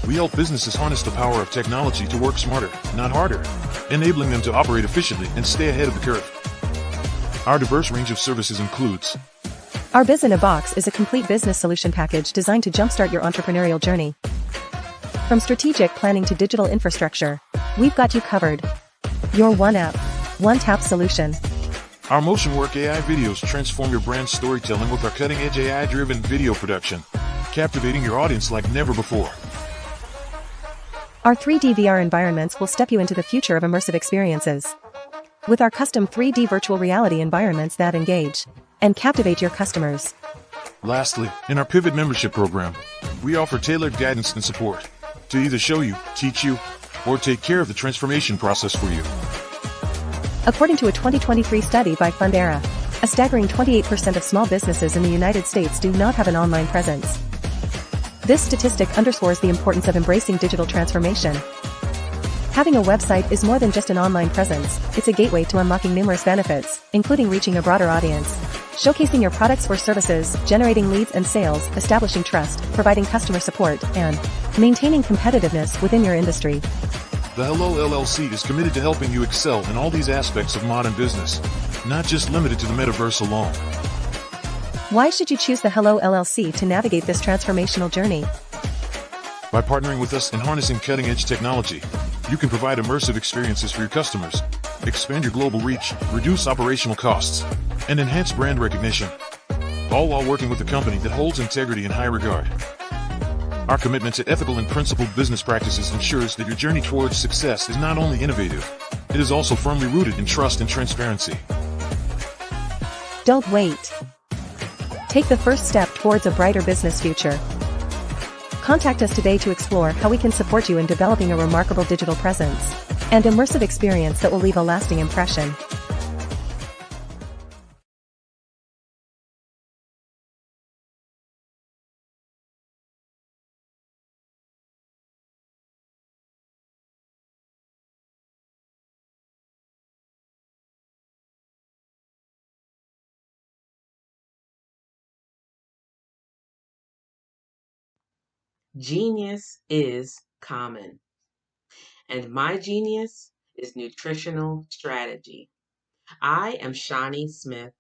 We help businesses harness the power of technology to work smarter, not harder, enabling them to operate efficiently and stay ahead of the curve. Our diverse range of services includes: Our Biz in a Box is a complete business solution package designed to jumpstart your entrepreneurial journey. From strategic planning to digital infrastructure, we've got you covered. Your one app, one tap solution. Our MotionWork AI videos transform your brand storytelling with our cutting-edge AI-driven video production, captivating your audience like never before. Our 3D VR environments will step you into the future of immersive experiences. With our custom 3D virtual reality environments that engage and captivate your customers. Lastly, in our Pivot membership program, we offer tailored guidance and support to either show you, teach you, or take care of the transformation process for you. According to a 2023 study by Fundera, a staggering 28% of small businesses in the United States do not have an online presence. This statistic underscores the importance of embracing digital transformation. Having a website is more than just an online presence, it's a gateway to unlocking numerous benefits, including reaching a broader audience, showcasing your products or services, generating leads and sales, establishing trust, providing customer support, and maintaining competitiveness within your industry. The Hello LLC is committed to helping you excel in all these aspects of modern business, not just limited to the metaverse alone. Why should you choose the Hello LLC to navigate this transformational journey? By partnering with us and harnessing cutting-edge technology, you can provide immersive experiences for your customers, expand your global reach, reduce operational costs, and enhance brand recognition, all while working with a company that holds integrity in high regard. Our commitment to ethical and principled business practices ensures that your journey towards success is not only innovative, it is also firmly rooted in trust and transparency. Don't wait. Take the first step towards a brighter business future. Contact us today to explore how we can support you in developing a remarkable digital presence and immersive experience that will leave a lasting impression. Genius is common, and my genius is nutritional strategy. I am Shawnee Smith,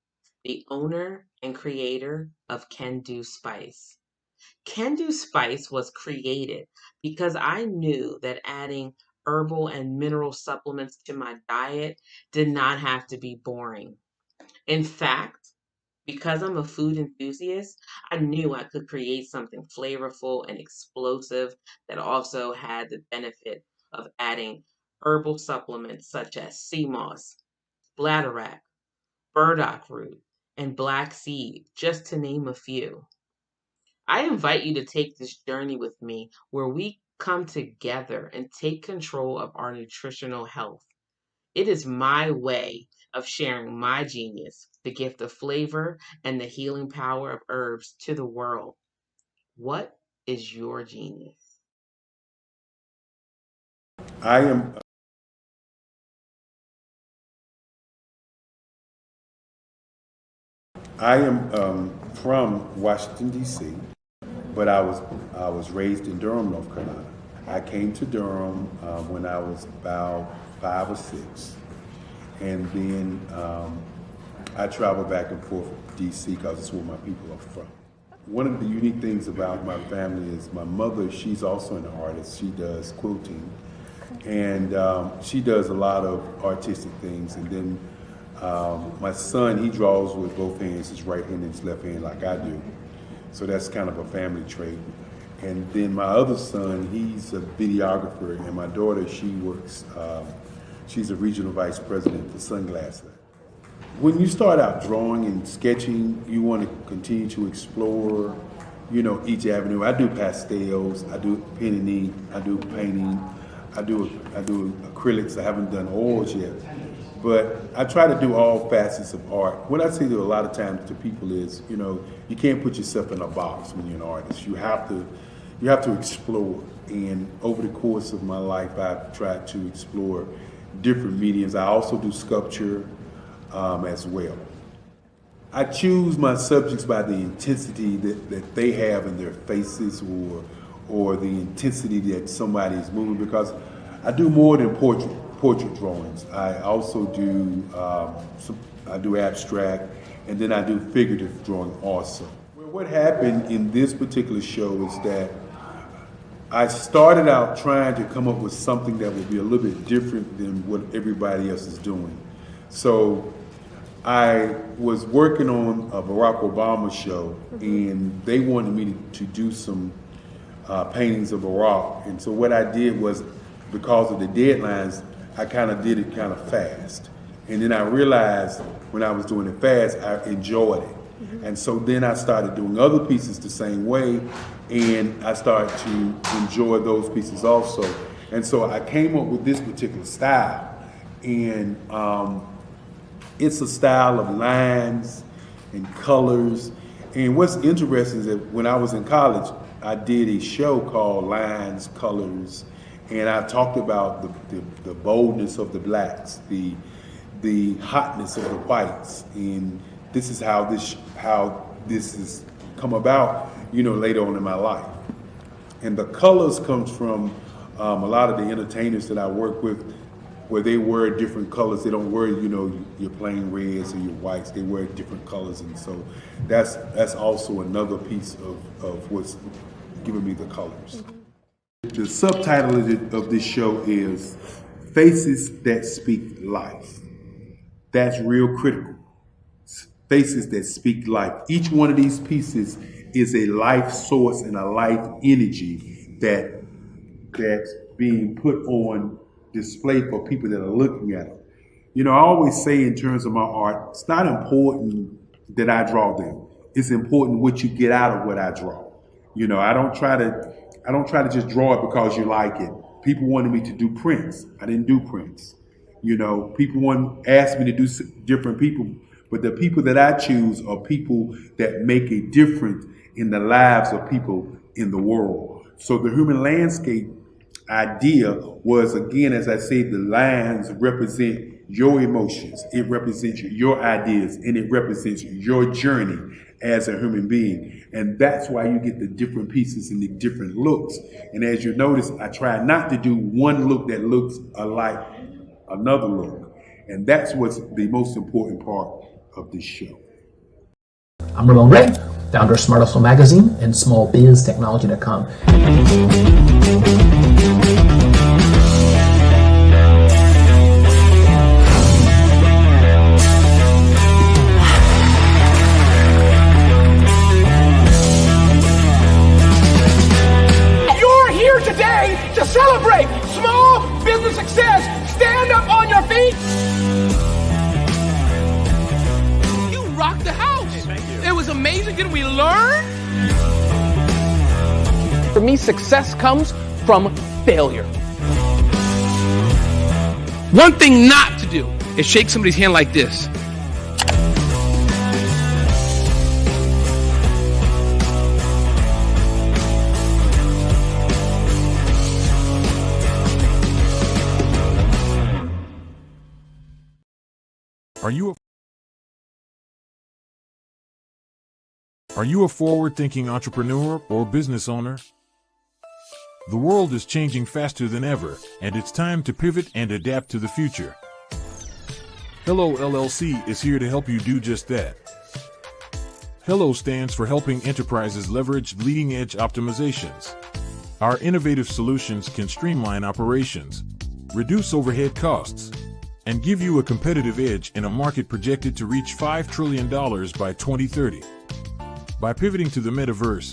the owner and creator of Can Do Spice. Can Do Spice was created because I knew that adding herbal and mineral supplements to my diet did not have to be boring. In fact, because I'm a food enthusiast, I knew I could create something flavorful and explosive that also had the benefit of adding herbal supplements such as sea moss, bladderwrack, burdock root, and black seed, just to name a few. I invite you to take this journey with me where we come together and take control of our nutritional health. It is my way of sharing my genius, the gift of flavor and the healing power of herbs to the world. What is your genius? I am from Washington, D.C., but I was raised in Durham, North Carolina. I came to Durham when I was about 5 or 6, and then I traveled back and forth to D.C. because it's where my people are from. One of the unique things about my family is my mother, she's also an artist. She does quilting, and she does a lot of artistic things. And then my son, he draws with both hands, his right hand and his left hand like I do. So that's kind of a family trait. And then my other son, he's a videographer, and my daughter, she works, she's a regional vice president for Sunglasses. When you start out drawing and sketching, you want to continue to explore, each avenue. I do pastels, I do pen and ink, I do painting, I do acrylics. I haven't done oils yet, but I try to do all facets of art. What I say to a lot of times to people is, you can't put yourself in a box when you're an artist. You have to explore. And over the course of my life, I've tried to explore different mediums. I also do sculpture as well. I choose my subjects by the intensity that they have in their faces, or the intensity that somebody is moving, because I do more than portrait drawings. I also do I do abstract, and then I do figurative drawing also. Well, what happened in this particular show is that I started out trying to come up with something that would be a little bit different than what everybody else is doing. So I was working on a Barack Obama show, and they wanted me to do some paintings of Barack. And so what I did was, because of the deadlines, I kind of did it kind of fast. And then I realized when I was doing it fast, I enjoyed it. And so then I started doing other pieces the same way, and I started to enjoy those pieces also. And so I came up with this particular style, and it's a style of lines and colors. And what's interesting is that when I was in college, I did a show called Lines, Colors, and I talked about the boldness of the blacks, the hotness of the whites, and this is how this has come about, later on in my life. And the colors comes from a lot of the entertainers that I work with, where they wear different colors. They don't wear, your plain reds or your whites. They wear different colors, and so that's also another piece of what's giving me the colors. The subtitle of this show is Faces That Speak Life. That's real critical. Faces that speak life. Each one of these pieces is a life source and a life energy that's being put on display for people that are looking at it. I always say in terms of my art, it's not important that I draw them. It's important what you get out of what I draw. I don't try to just draw it because you like it. People wanted me to do prints. I didn't do prints. People asked me to do different people, but the people that I choose are people that make a difference in the lives of people in the world. So the human landscape idea was, again, as I say, the lines represent your emotions, it represents your ideas, and it represents your journey as a human being. And that's why you get the different pieces and the different looks. And as you notice, I try not to do one look that looks alike another look. And that's what's the most important part of this show. I'm Ramon Ray, founder of Smart Hustle Magazine and smallbiztechnology.com. You're here today to celebrate small business success amazing? Didn't we learn? For me, success comes from failure. One thing not to do is shake somebody's hand like this. Are you a forward-thinking entrepreneur or business owner? The world is changing faster than ever, and it's time to pivot and adapt to the future. Hello LLC is here to help you do just that. Hello stands for helping enterprises leverage leading-edge optimizations. Our innovative solutions can streamline operations, reduce overhead costs, and give you a competitive edge in a market projected to reach $5 trillion by 2030. By pivoting to the metaverse,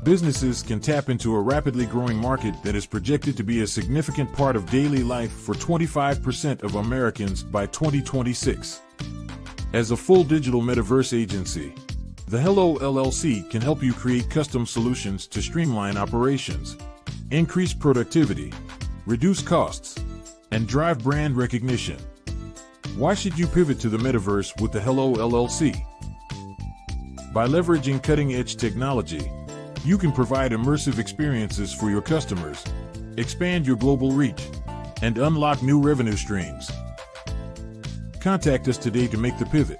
businesses can tap into a rapidly growing market that is projected to be a significant part of daily life for 25% of Americans by 2026. As a full digital metaverse agency, the Hello LLC can help you create custom solutions to streamline operations, increase productivity, reduce costs, and drive brand recognition. Why should you pivot to the metaverse with the Hello LLC? By leveraging cutting-edge technology, you can provide immersive experiences for your customers, expand your global reach, and unlock new revenue streams. Contact us today to make the pivot.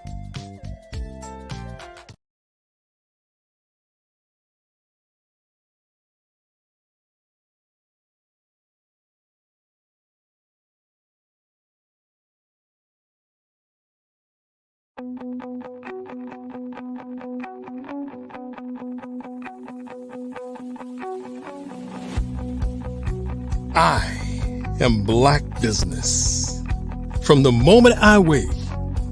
I am Black Business. From the moment I wake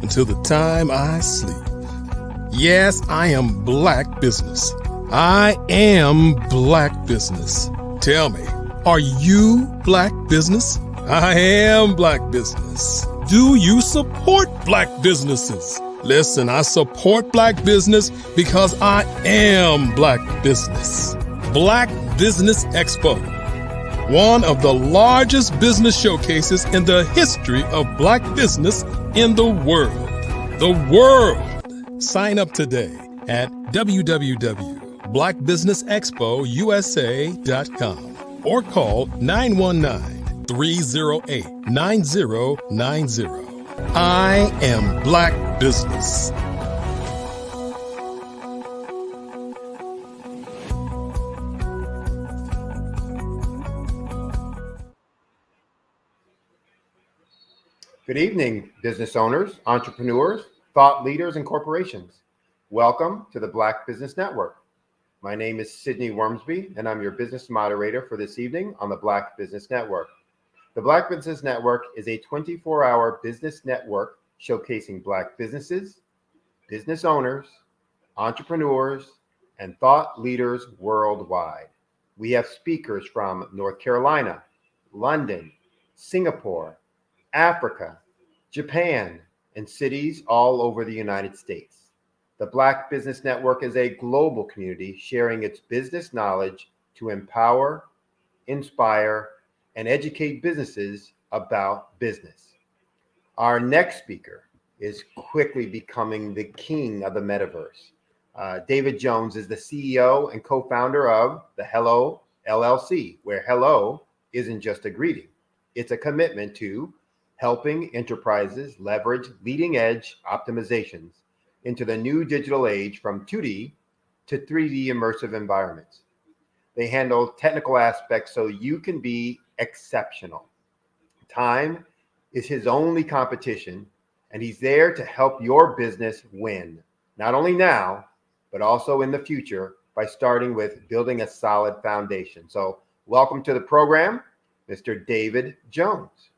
until the time I sleep. Yes, I am Black Business. I am Black Business. Tell me, are you Black Business? I am Black Business. Do you support Black businesses? Listen, I support Black business because I am Black Business. Black Business Expo, one of the largest business showcases in the history of Black business in the world. The world! Sign up today at www.blackbusinessexpousa.com or call 919-308-9090. I am Black Business. Good evening, business owners, entrepreneurs, thought leaders, and corporations. Welcome to the Black Business Network. My name is Sidney Wormsby, and I'm your business moderator for this evening on the Black Business Network. The Black Business Network is a 24-hour business network showcasing Black businesses, business owners, entrepreneurs, and thought leaders worldwide. We have speakers from North Carolina, London, Singapore, Africa, Japan, and cities all over the United States. The Black Business Network is a global community sharing its business knowledge to empower, inspire, and educate businesses about business. Our next speaker is quickly becoming the king of the metaverse. David Jones is the CEO and co-founder of the Hello LLC, where hello isn't just a greeting. It's a commitment to helping enterprises leverage leading-edge optimizations into the new digital age from 2D to 3D immersive environments. They handle technical aspects so you can be exceptional. Time is his only competition, and he's there to help your business win, not only now, but also in the future by starting with building a solid foundation. So welcome to the program, Mr. David Jones.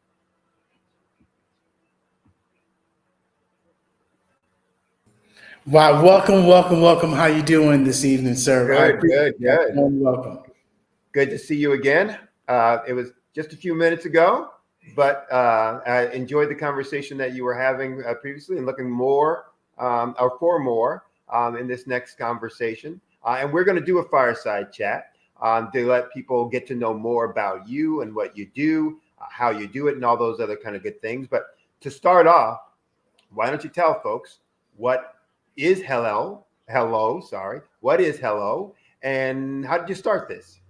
Wow, welcome. How you doing this evening, sir? Good. Welcome. Good to see you again. It was just a few minutes ago, but I enjoyed the conversation that you were having previously and looking more or for more in this next conversation. And we're going to do a fireside chat to let people get to know more about you and what you do, how you do it, and all those other kind of good things. But to start off, why don't you tell folks what is Hello? What is Hello? And how did you start this?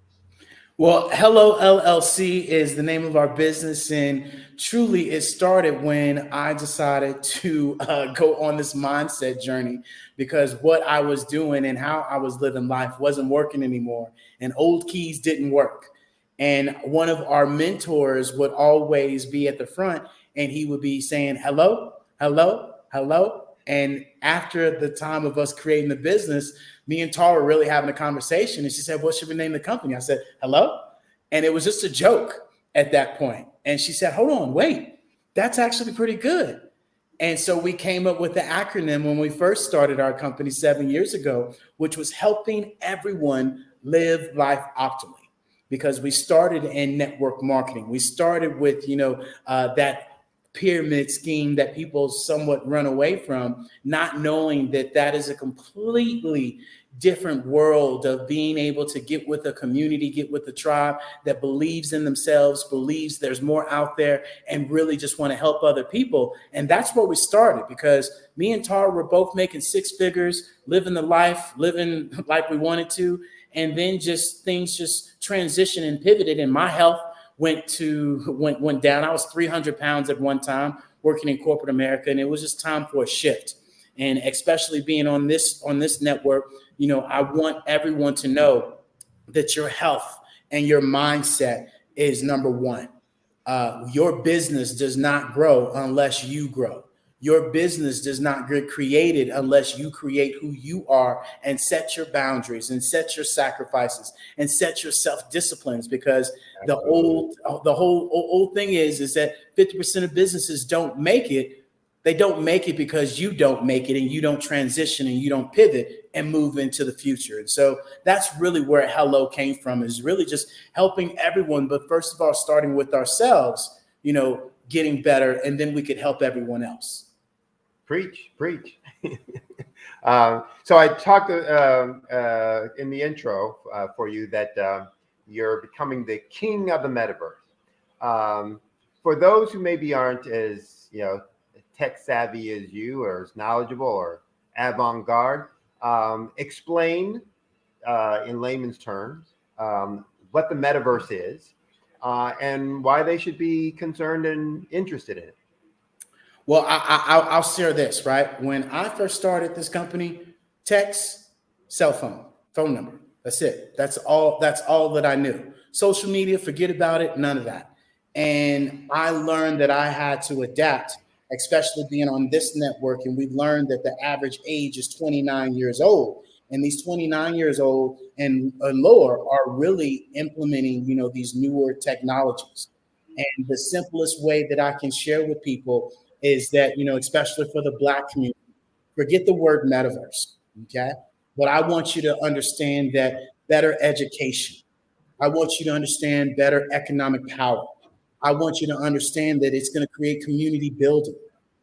Well, Hello LLC is the name of our business, and truly it started when I decided to go on this mindset journey, because what I was doing and how I was living life wasn't working anymore, and old keys didn't work. And one of our mentors would always be at the front, and he would be saying, hello, hello, hello. And after the time of us creating the business, me and Tara were really having a conversation. And she said, what should we name the company? I said, hello. And it was just a joke at that point. And she said, hold on, wait, that's actually pretty good. And so we came up with the acronym when we first started our company 7 years ago, which was helping everyone live life optimally. Because we started in network marketing. We started with, that pyramid scheme that people somewhat run away from, not knowing that that is a completely different world of being able to get with a community, get with a tribe that believes in themselves, believes there's more out there, and really just want to help other people. And that's where we started, because me and Tara were both making six figures, living like we wanted to. And then things just transitioned and pivoted, and my health went down. I was 300 pounds at one time working in corporate America, and it was just time for a shift. And especially being on this network, I want everyone to know that your health and your mindset is number one. Your business does not grow unless you grow. Your business does not get created unless you create who you are and set your boundaries and set your sacrifices and set your self-disciplines, because the whole old thing is that 50% of businesses don't make it. They don't make it because you don't make it, and you don't transition, and you don't pivot and move into the future. And so that's really where Hello came from, is really just helping everyone. But first of all, starting with ourselves, getting better, and then we could help everyone else. Preach. So I talked in the intro for you that you're becoming the king of the metaverse. For those who maybe aren't as tech savvy as you, or as knowledgeable or avant-garde, explain in layman's terms what the metaverse is and why they should be concerned and interested in it. Well, I'll share this, right? When I first started this company, text, cell phone number. That's it. That's all that I knew. Social media, forget about it. None of that. And I learned that I had to adapt, especially being on this network. And we've learned that the average age is 29 years old. And these 29 years old and lower are really implementing, these newer technologies. And the simplest way that I can share with people is that, especially for the Black community, forget the word metaverse, okay? But I want you to understand that better education. I want you to understand better economic power. I want you to understand that it's going to create community building.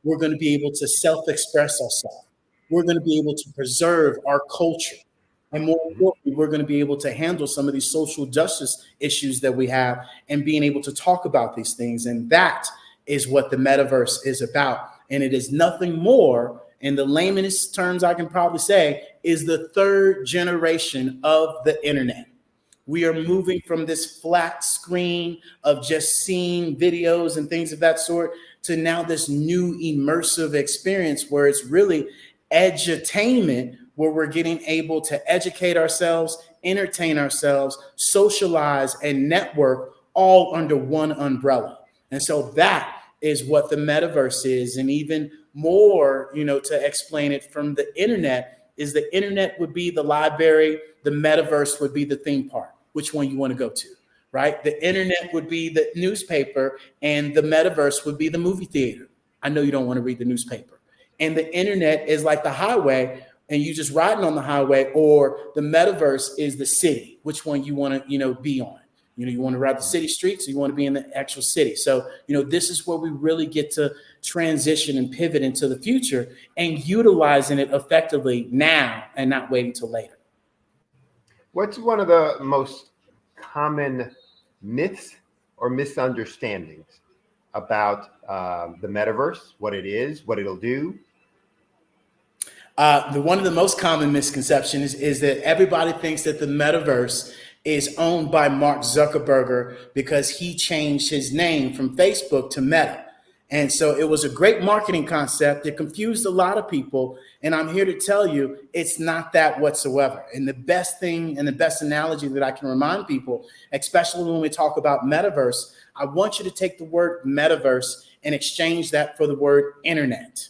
We're going to be able to self-express ourselves. We're going to be able to preserve our culture. And more importantly, we're going to be able to handle some of these social justice issues that we have, and being able to talk about these things. And that is what the metaverse is about. And it is nothing more, in the laymanest terms I can probably say, is the third generation of the internet. We are moving from this flat screen of just seeing videos and things of that sort to now this new immersive experience where it's really edutainment, where we're getting able to educate ourselves, entertain ourselves, socialize, and network all under one umbrella. And so that is what the metaverse is. And even more, to explain it from the internet, is the internet would be the library, the metaverse would be the theme park. Which one you want to go to, right? The internet would be the newspaper, and the metaverse would be the movie theater. I know you don't want to read the newspaper. And the internet is like the highway, and you just riding on the highway, or the metaverse is the city. Which one you want to, be on? You want to ride the city streets, or you want to be in the actual city. So, this is where we really get to transition and pivot into the future and utilizing it effectively now and not waiting till later. What's one of the most common myths or misunderstandings about the metaverse, what it is, what it'll do? One of the most common misconceptions is that everybody thinks that the metaverse is owned by Mark Zuckerberg because he changed his name from Facebook to Meta. And so it was a great marketing concept. It confused a lot of people. And I'm here to tell you, it's not that whatsoever. And the best thing and the best analogy that I can remind people, especially when we talk about metaverse, I want you to take the word metaverse and exchange that for the word internet.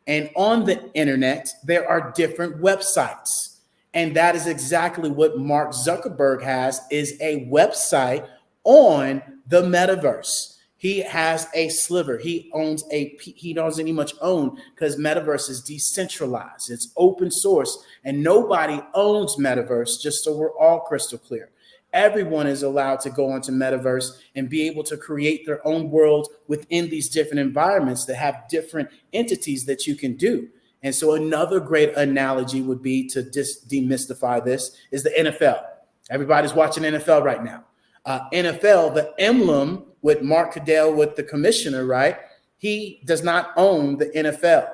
And on the internet, there are different websites. And that is exactly what Mark Zuckerberg has, is a website on the metaverse. He has a sliver. He doesn't even much own, because metaverse is decentralized. It's open source, and nobody owns metaverse, just so we're all crystal clear. Everyone is allowed to go onto metaverse and be able to create their own world within these different environments that have different entities that you can do. And so another great analogy would be to just demystify this is the NFL. Everybody's watching NFL right now. NFL, the emblem with Mark Goodell, with the commissioner, right? He does not own the NFL.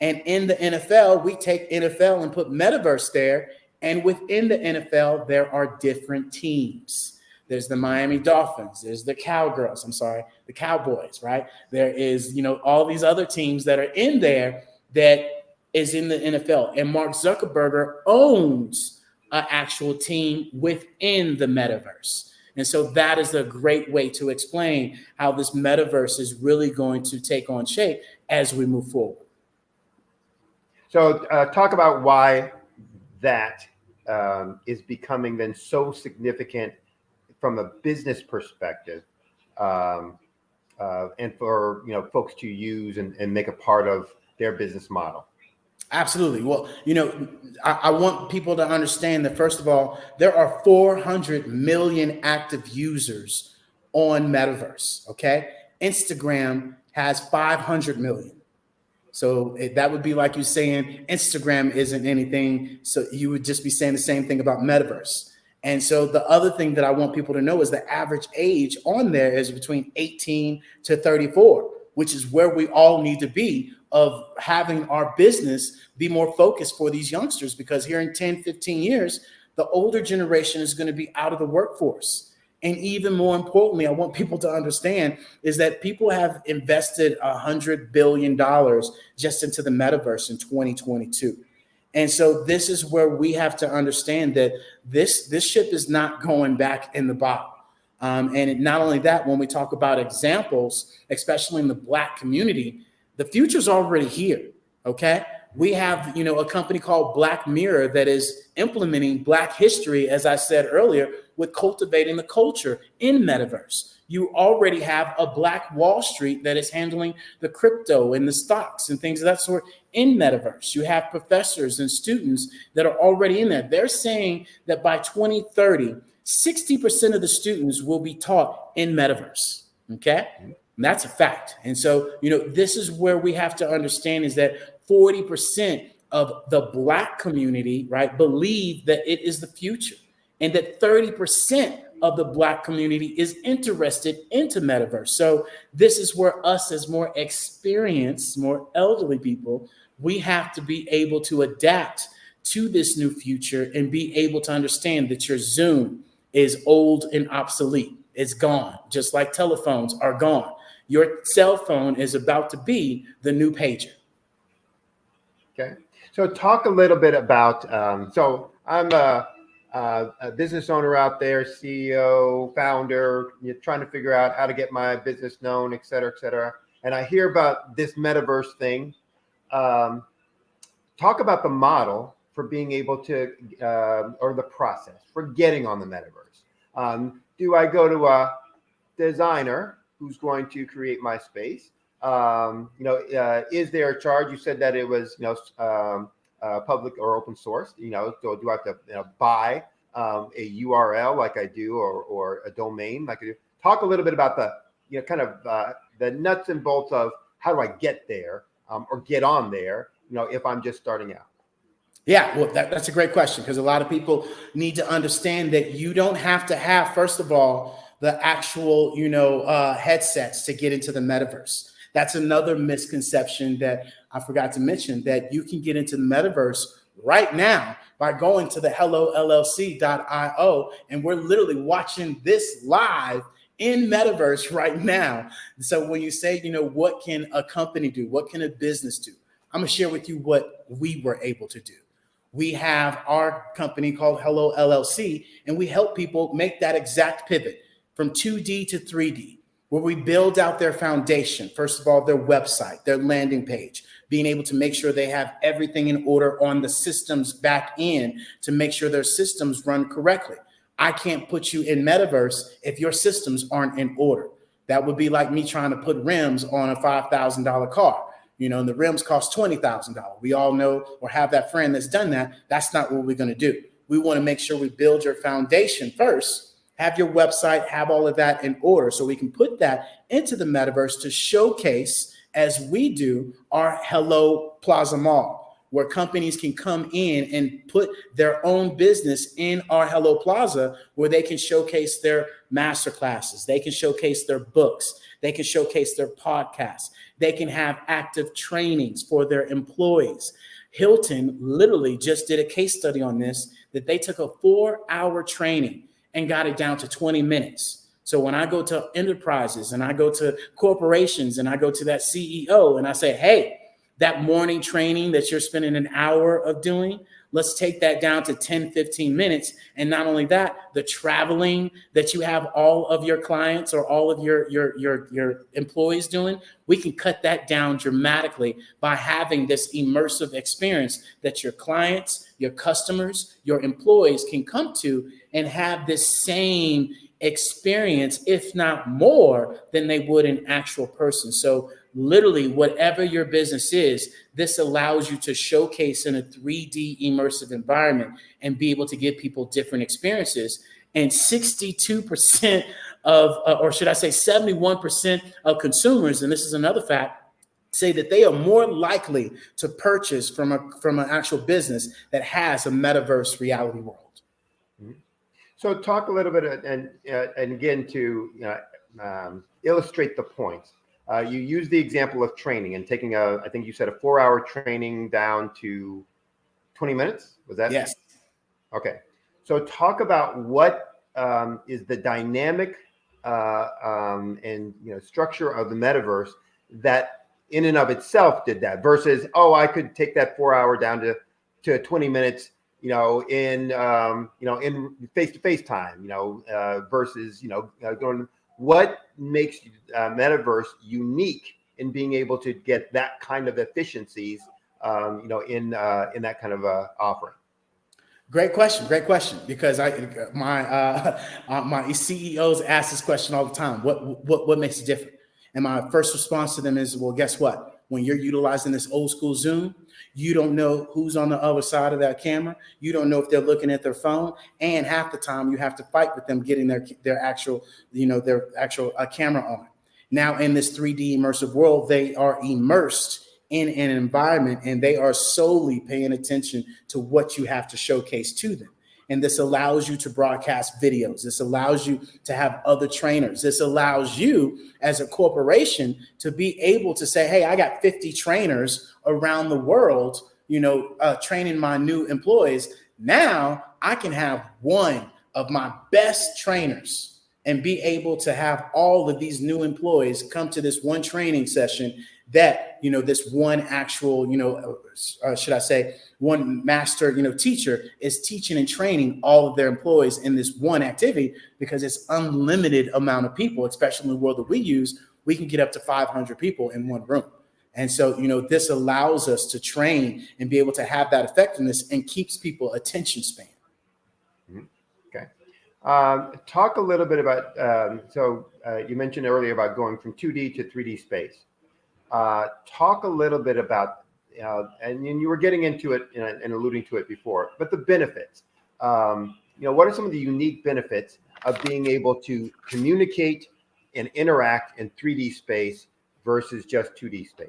And in the NFL, we take NFL and put metaverse there. And within the NFL, there are different teams. There's the Miami Dolphins. There's the the Cowboys, right? There is, all these other teams that are in there that is in the NFL. And Mark Zuckerberg owns an actual team within the metaverse. And so that is a great way to explain how this metaverse is really going to take on shape as we move forward. So talk about why that is becoming then so significant from a business perspective, and for folks to use and make a part of their business model. Absolutely. Well, I want people to understand that, first of all, there are 400 million active users on Metaverse. Okay. Instagram has 500 million. So that would be like you saying Instagram isn't anything. So you would just be saying the same thing about Metaverse. And so the other thing that I want people to know is the average age on there is between 18 to 34, which is where we all need to be, of having our business be more focused for these youngsters, because here in 10, 15 years, the older generation is going to be out of the workforce. And even more importantly, I want people to understand is that people have invested $100 billion just into the metaverse in 2022. And so this is where we have to understand that this ship is not going back in the bottle. And not only that, when we talk about examples, especially in the Black community, the future's already here. Okay. We have, a company called Black Mirror that is implementing Black history, as I said earlier, with cultivating the culture in metaverse. You already have a Black Wall Street that is handling the crypto and the stocks and things of that sort in metaverse. You have professors and students that are already in there. They're saying that by 2030, 60% of the students will be taught in metaverse. Okay. And that's a fact. And so, this is where we have to understand is that 40% of the Black community, right, believe that it is the future, and that 30% of the Black community is interested into metaverse. So this is where us, as more experienced, more elderly people, we have to be able to adapt to this new future and be able to understand that your Zoom is old and obsolete. It's gone, just like telephones are gone. Your cell phone is about to be the new pager. Okay. So talk a little bit about, so I'm a business owner out there, CEO, founder, you're trying to figure out how to get my business known, et cetera, et cetera. And I hear about this metaverse thing. Talk about the model for being able to, or the process for getting on the metaverse. Do I go to a designer who's going to create my space? Is there a charge? You said that it was, public or open source. So do I have to buy a URL like I do, or a domain like I do. Talk a little bit about the, kind of the nuts and bolts of how do I get there, or get on there, if I'm just starting out. Yeah, well, that's a great question, because a lot of people need to understand that you don't have to have, first of all, the actual, headsets to get into the metaverse. That's another misconception that I forgot to mention, that you can get into the metaverse right now by going to the hellollc.io, and we're literally watching this live in metaverse right now. So when you say, what can a company do? What can a business do? I'm gonna share with you what we were able to do. We have our company called Hello LLC, and we help people make that exact pivot from 2D to 3D, where we build out their foundation. First of all, their website, their landing page, being able to make sure they have everything in order on the systems back end to make sure their systems run correctly. I can't put you in metaverse if your systems aren't in order. That would be like me trying to put rims on a $5,000 car. And the rims cost $20,000. We all know or have that friend that's done that. That's not what we're going to do. We want to make sure we build your foundation first, have your website, have all of that in order, so we can put that into the metaverse to showcase, as we do, our Hello Plaza Mall, where companies can come in and put their own business in our Hello Plaza, where they can showcase their master classes, they can showcase their books, they can showcase their podcasts, they can have active trainings for their employees. Hilton literally just did a case study on this, that they took a 4-hour training and got it down to 20 minutes. So when I go to enterprises and I go to corporations and I go to that CEO and I say, hey, that morning training that you're spending an hour of doing, let's take that down to 10, 15 minutes. And not only that, the traveling that you have all of your clients or all of your employees doing, we can cut that down dramatically by having this immersive experience that your clients, your customers, your employees can come to and have this same experience, if not more, than they would in actual person. So literally, whatever your business is, this allows you to showcase in a 3D immersive environment and be able to give people different experiences. And 62% of, or should I say 71% of consumers, and this is another fact, say that they are more likely to purchase from an actual business that has a metaverse reality world. So talk a little bit, and again, to illustrate the points. You use the example of training and taking I think you said a 4-hour training down to 20 minutes. Was that? Yes. Okay. So talk about what is the dynamic and structure of the metaverse that in and of itself did that, versus, I could take that 4-hour down to 20 minutes, in face-to-face time, versus, going. What makes metaverse unique in being able to get that kind of efficiencies, in that kind of offering? Great question, because my CEOs ask this question all the time. What makes it different? And my first response to them is, well, guess what? When you're utilizing this old school Zoom, you don't know who's on the other side of that camera. You don't know if they're looking at their phone, and half the time you have to fight with them getting their actual camera on. Now in this 3D immersive world, they are immersed in an environment, and they are solely paying attention to what you have to showcase to them. And this allows you to broadcast videos. This allows you to have other trainers. This allows you as a corporation to be able to say, hey, I got 50 trainers around the world, training my new employees. Now I can have one of my best trainers and be able to have all of these new employees come to this one training session that, this one actual, should I say, one master, teacher is teaching and training all of their employees in this one activity, because it's unlimited amount of people, especially in the world that we use. We can get up to 500 people in one room. And so, this allows us to train and be able to have that effectiveness and keeps people attention span. Okay. Talk a little bit about, you mentioned earlier about going from 2D to 3D space. Talk a little bit about, and you were getting into it and alluding to it before, but the benefits. what are some of the unique benefits of being able to communicate and interact in 3D space versus just 2D space?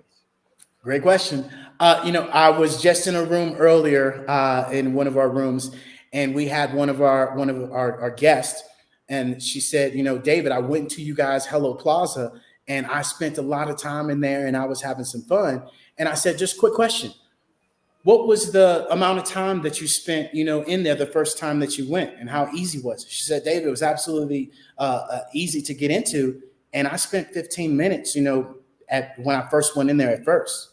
Great question. I was just in a room earlier in one of our rooms, and we had one of our guests, and she said, David, I went to you guys Hello Plaza, and I spent a lot of time in there, and I was having some fun. And I said, just quick question. What was the amount of time that you spent, in there the first time that you went, and how easy was it? She said, David, it was absolutely easy to get into. And I spent 15 minutes, when I first went in there at first.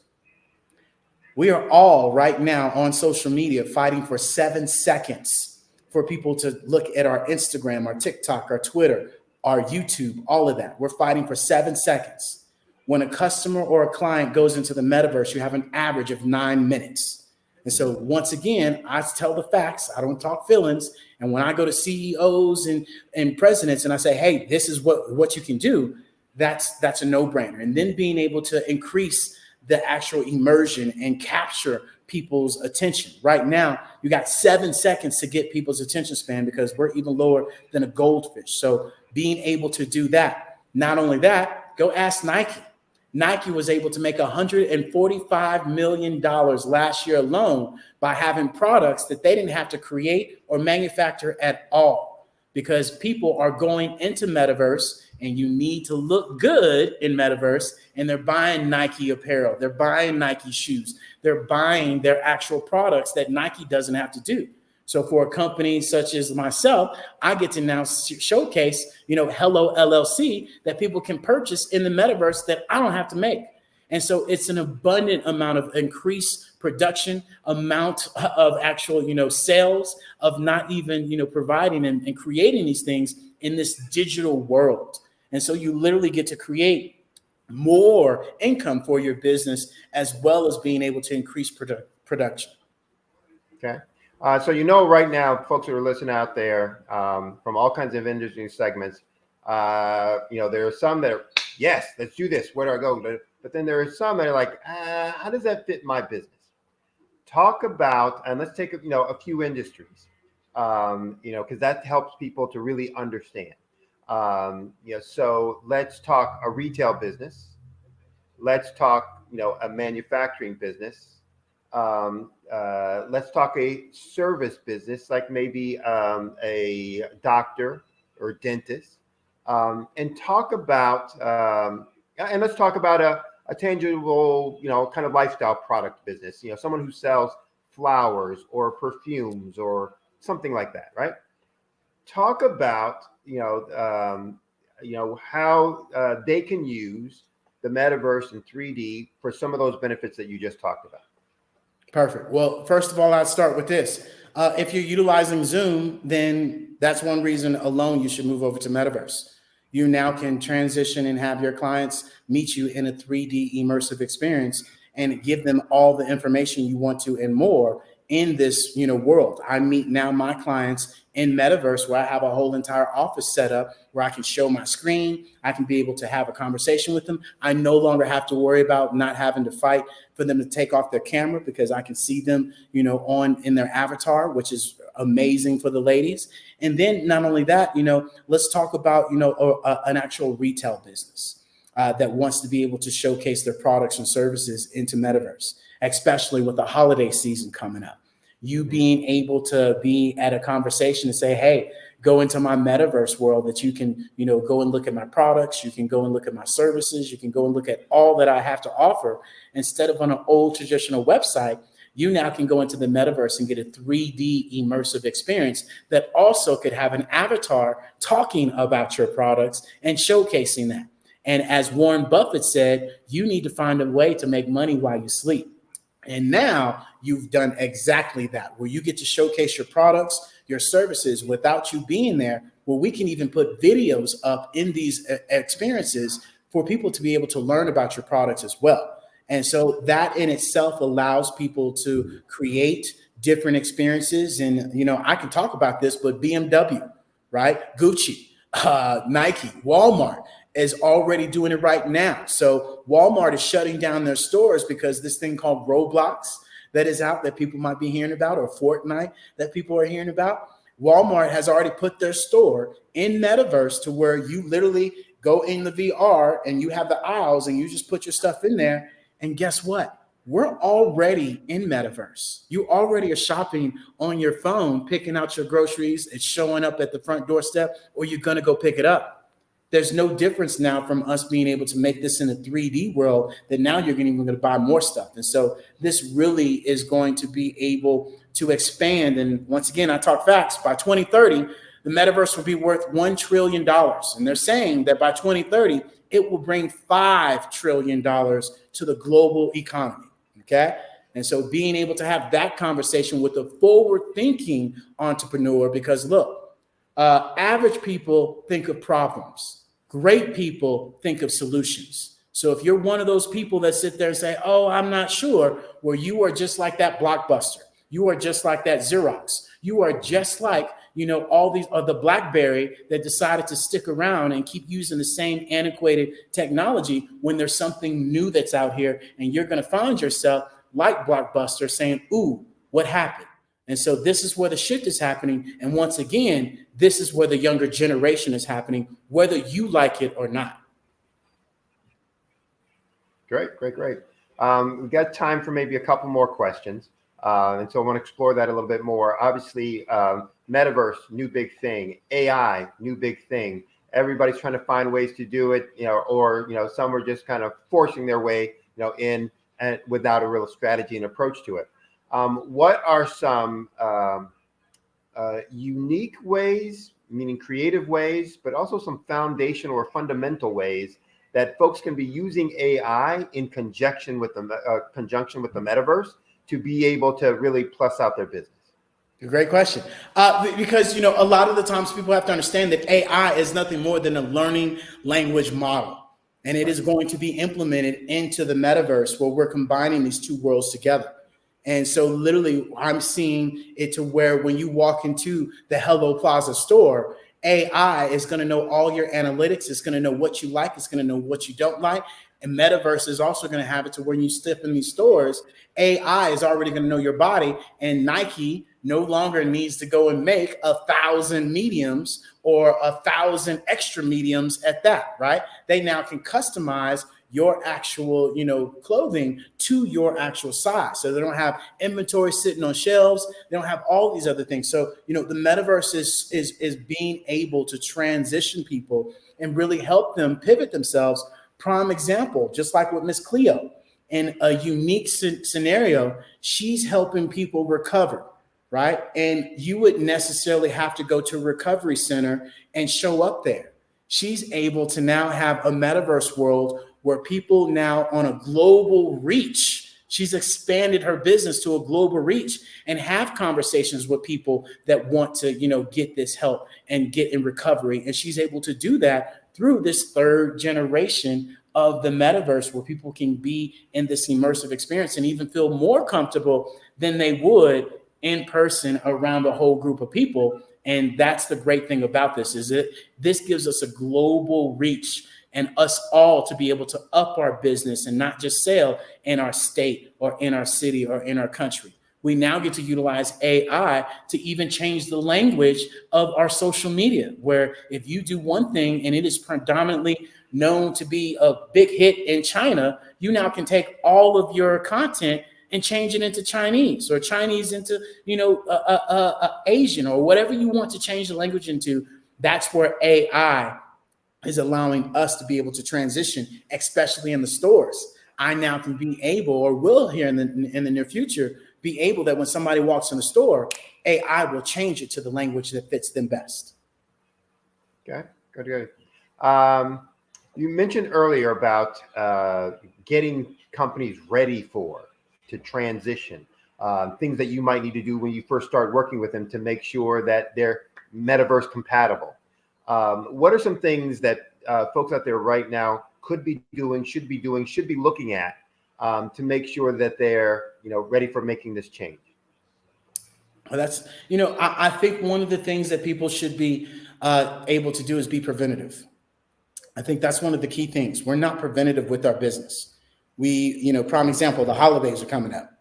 We are all right now on social media fighting for 7 seconds for people to look at our Instagram, our TikTok, our Twitter, our YouTube, all of that. We're fighting for 7 seconds. When a customer or a client goes into the metaverse, you have an average of 9 minutes. And so once again, I tell the facts. I don't talk feelings. And when I go to CEOs and presidents and I say, hey, this is what you can do, that's a no-brainer. And then being able to increase the actual immersion and capture people's attention. Right now, you got 7 seconds to get people's attention span because we're even lower than a goldfish. So being able to do that, not only that, go ask Nike. Nike was able to make $145 million last year alone by having products that they didn't have to create or manufacture at all, because people are going into metaverse and you need to look good in metaverse, and they're buying Nike apparel, they're buying Nike shoes, they're buying their actual products that Nike doesn't have to do. So for a company such as myself, I get to now showcase, Hello LLC that people can purchase in the metaverse that I don't have to make. And so it's an abundant amount of increased production, amount of actual, sales, of not even, providing and creating these things in this digital world. And so you literally get to create more income for your business, as well as being able to increase production. Okay. So right now, folks who are listening out there from all kinds of industry segments, there are some that are, yes, let's do this. Where do I go? But then there are some that are like, how does that fit my business? Talk about, and let's take a few industries, because that helps people to really understand. So let's talk a retail business. Let's talk, a manufacturing business. Let's talk a service business, like maybe a doctor or dentist, and talk about, and let's talk about a tangible, kind of lifestyle product business, someone who sells flowers or perfumes or something like that, right? Talk about, how they can use the metaverse and 3D for some of those benefits that you just talked about. Perfect. Well, first of all, I'd start with this. If you're utilizing Zoom, then that's one reason alone you should move over to metaverse. You now can transition and have your clients meet you in a 3D immersive experience and give them all the information you want to and more in this, world. I meet now my clients in metaverse, where I have a whole entire office set up where I can show my screen. I can be able to have a conversation with them. I no longer have to worry about not having to fight for them to take off their camera, because I can see them, in their avatar, which is amazing for the ladies. And then not only that, let's talk about, an actual retail business that wants to be able to showcase their products and services into metaverse, especially with the holiday season coming up. You being able to be at a conversation and say, hey, go into my metaverse world, that you can, go and look at my products. You can go and look at my services. You can go and look at all that I have to offer. Instead of on an old traditional website, you now can go into the metaverse and get a 3D immersive experience that also could have an avatar talking about your products and showcasing that. And as Warren Buffett said, you need to find a way to make money while you sleep. And now you've done exactly that, where you get to showcase your products, your services without you being there, where we can even put videos up in these experiences for people to be able to learn about your products as well. And so that in itself allows people to create different experiences. And, I can talk about this, but BMW, right? Gucci, Nike, Walmart is already doing it right now. So Walmart is shutting down their stores because this thing called Roblox that is out that people might be hearing about, or Fortnite that people are hearing about. Walmart has already put their store in metaverse to where you literally go in the VR and you have the aisles and you just put your stuff in there. And guess what? We're already in metaverse. You already are shopping on your phone, picking out your groceries. It's showing up at the front doorstep, or you're going to go pick it up. There's no difference now from us being able to make this in a 3D world that now you're even going to buy more stuff. And so this really is going to be able to expand. And once again, I talk facts. By 2030, the metaverse will be worth $1 trillion. And they're saying that by 2030, it will bring $5 trillion to the global economy. Okay. And so being able to have that conversation with a forward-thinking entrepreneur, because look, average people think of problems. Great people think of solutions. So if you're one of those people that sit there and say, oh, I'm not sure, well, you are just like that Blockbuster. You are just like that Xerox. You are just like, all these are the BlackBerry that decided to stick around and keep using the same antiquated technology when there's something new that's out here, and you're going to find yourself like Blockbuster saying, ooh, what happened? And so this is where the shift is happening. And once again, this is where the younger generation is happening, whether you like it or not. Great. We've got time for maybe a couple more questions. And so I want to explore that a little bit more. Obviously, metaverse, new big thing. AI, new big thing. Everybody's trying to find ways to do it, or some are just kind of forcing their way, in and without a real strategy and approach to it. What are some unique ways, meaning creative ways, but also some foundational or fundamental ways that folks can be using AI in conjunction with the metaverse to be able to really plus out their business? Great question. Because, a lot of the times people have to understand that AI is nothing more than a learning language model. And it is going to be implemented into the metaverse where we're combining these two worlds together. And so literally I'm seeing it to where when you walk into the Hello Plaza store, AI is going to know all your analytics. It's going to know what you like. It's going to know what you don't like. And metaverse is also going to have it to when you step in these stores, AI is already going to know your body, and Nike no longer needs to go and make 1,000 mediums or 1,000 extra mediums at that, right? They now can customize your actual, clothing to your actual size. So they don't have inventory sitting on shelves. They don't have all these other things. So, the metaverse is being able to transition people and really help them pivot themselves. Prime example, just like with Miss Cleo, in a unique scenario, she's helping people recover, right? And you wouldn't necessarily have to go to a recovery center and show up there. She's able to now have a metaverse world where people now on a global reach, she's expanded her business to a global reach and have conversations with people that want to, get this help and get in recovery. And she's able to do that through this third generation of the metaverse, where people can be in this immersive experience and even feel more comfortable than they would in person around a whole group of people. And that's the great thing about this, is that this gives us a global reach and us all to be able to up our business and not just sell in our state or in our city or in our country. We now get to utilize AI to even change the language of our social media, where if you do one thing and it is predominantly known to be a big hit in China, you now can take all of your content and change it into Chinese, or Chinese into, Asian, or whatever you want to change the language into. That's where AI is allowing us to be able to transition, especially in the stores. I now can be able, or will here in the near future, be able that when somebody walks in the store, AI will change it to the language that fits them best. Okay, good. You mentioned earlier about getting companies ready to transition, things that you might need to do when you first start working with them to make sure that they're metaverse compatible. What are some things that folks out there right now could be doing, should be looking at to make sure that they're, ready for making this change? Well, that's, I think one of the things that people should be able to do is be preventative. I think that's one of the key things. We're not preventative with our business. We, prime example, the holidays are coming up.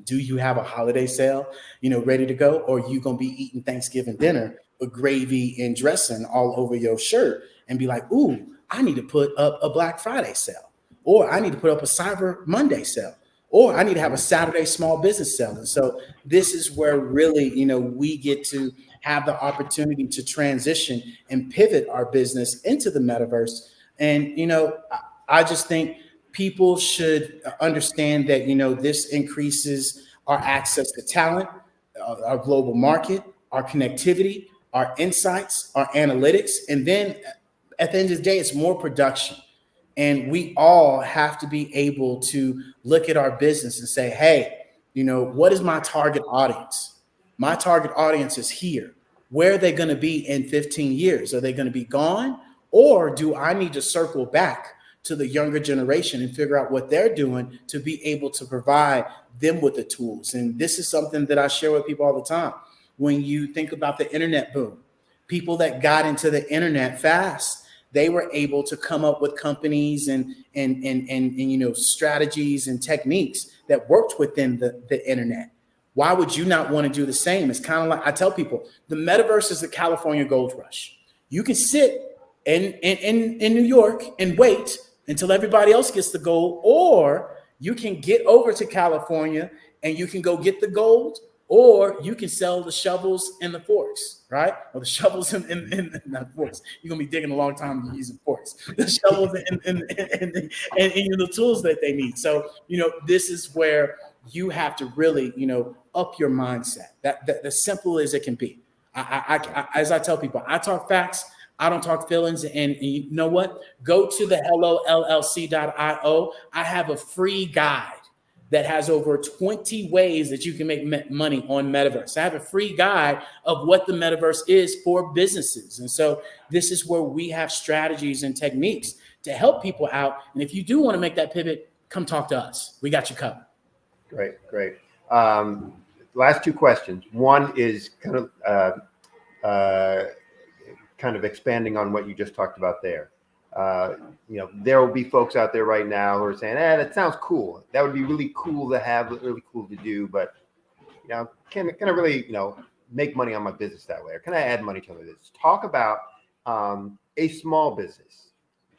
Do you have a holiday sale, ready to go? Or are you going to be eating Thanksgiving dinner with gravy and dressing all over your shirt and be like, ooh, I need to put up a Black Friday sale, or I need to put up a Cyber Monday sale, or I need to have a Saturday small business sale. And so this is where really, we get to have the opportunity to transition and pivot our business into the metaverse. And, I just think people should understand that, this increases our access to talent, our global market, our connectivity, our insights, our analytics. And then at the end of the day, it's more production. And we all have to be able to look at our business and say, hey, what is my target audience? My target audience is here. Where are they going to be in 15 years? Are they going to be gone? Or do I need to circle back to the younger generation and figure out what they're doing to be able to provide them with the tools? And this is something that I share with people all the time. When you think about the internet boom, people that got into the internet fast, they were able to come up with companies and strategies and techniques that worked within the internet. Why would you not want to do the same? It's kind of like I tell people, the metaverse is the California gold rush. You can sit in New York and wait until everybody else gets the gold, or you can get over to California and you can go get the gold, or you can sell the shovels and the forks, right? Or the shovels and not forks. You're gonna be digging a long time using forks. The shovels and the tools that they need. So this is where you have to really up your mindset. That as simple as it can be. I as I tell people, I talk facts. I don't talk feelings. And you know what? Go to the hellollc.io. I have a free guide that has over 20 ways that you can make money on metaverse. I have a free guide of what the metaverse is for businesses. And so this is where we have strategies and techniques to help people out. And if you do want to make that pivot, come talk to us. We got you covered. Great. Last two questions. One is kind of expanding on what you just talked about there. There will be folks out there right now who are saying, that sounds cool. That would be really cool to have, really cool to do, but can I really, make money on my business that way? Or can I add money to my business? Talk about a small business,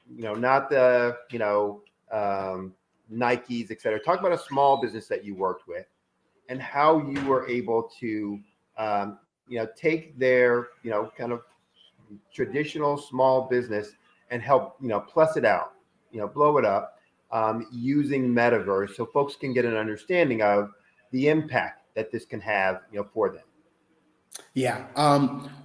not the, Nikes, et cetera. Talk about a small business that you worked with and how you were able to, take their, kind of traditional small business and help, plus it out, blow it up using metaverse so folks can get an understanding of the impact that this can have, for them. Yeah.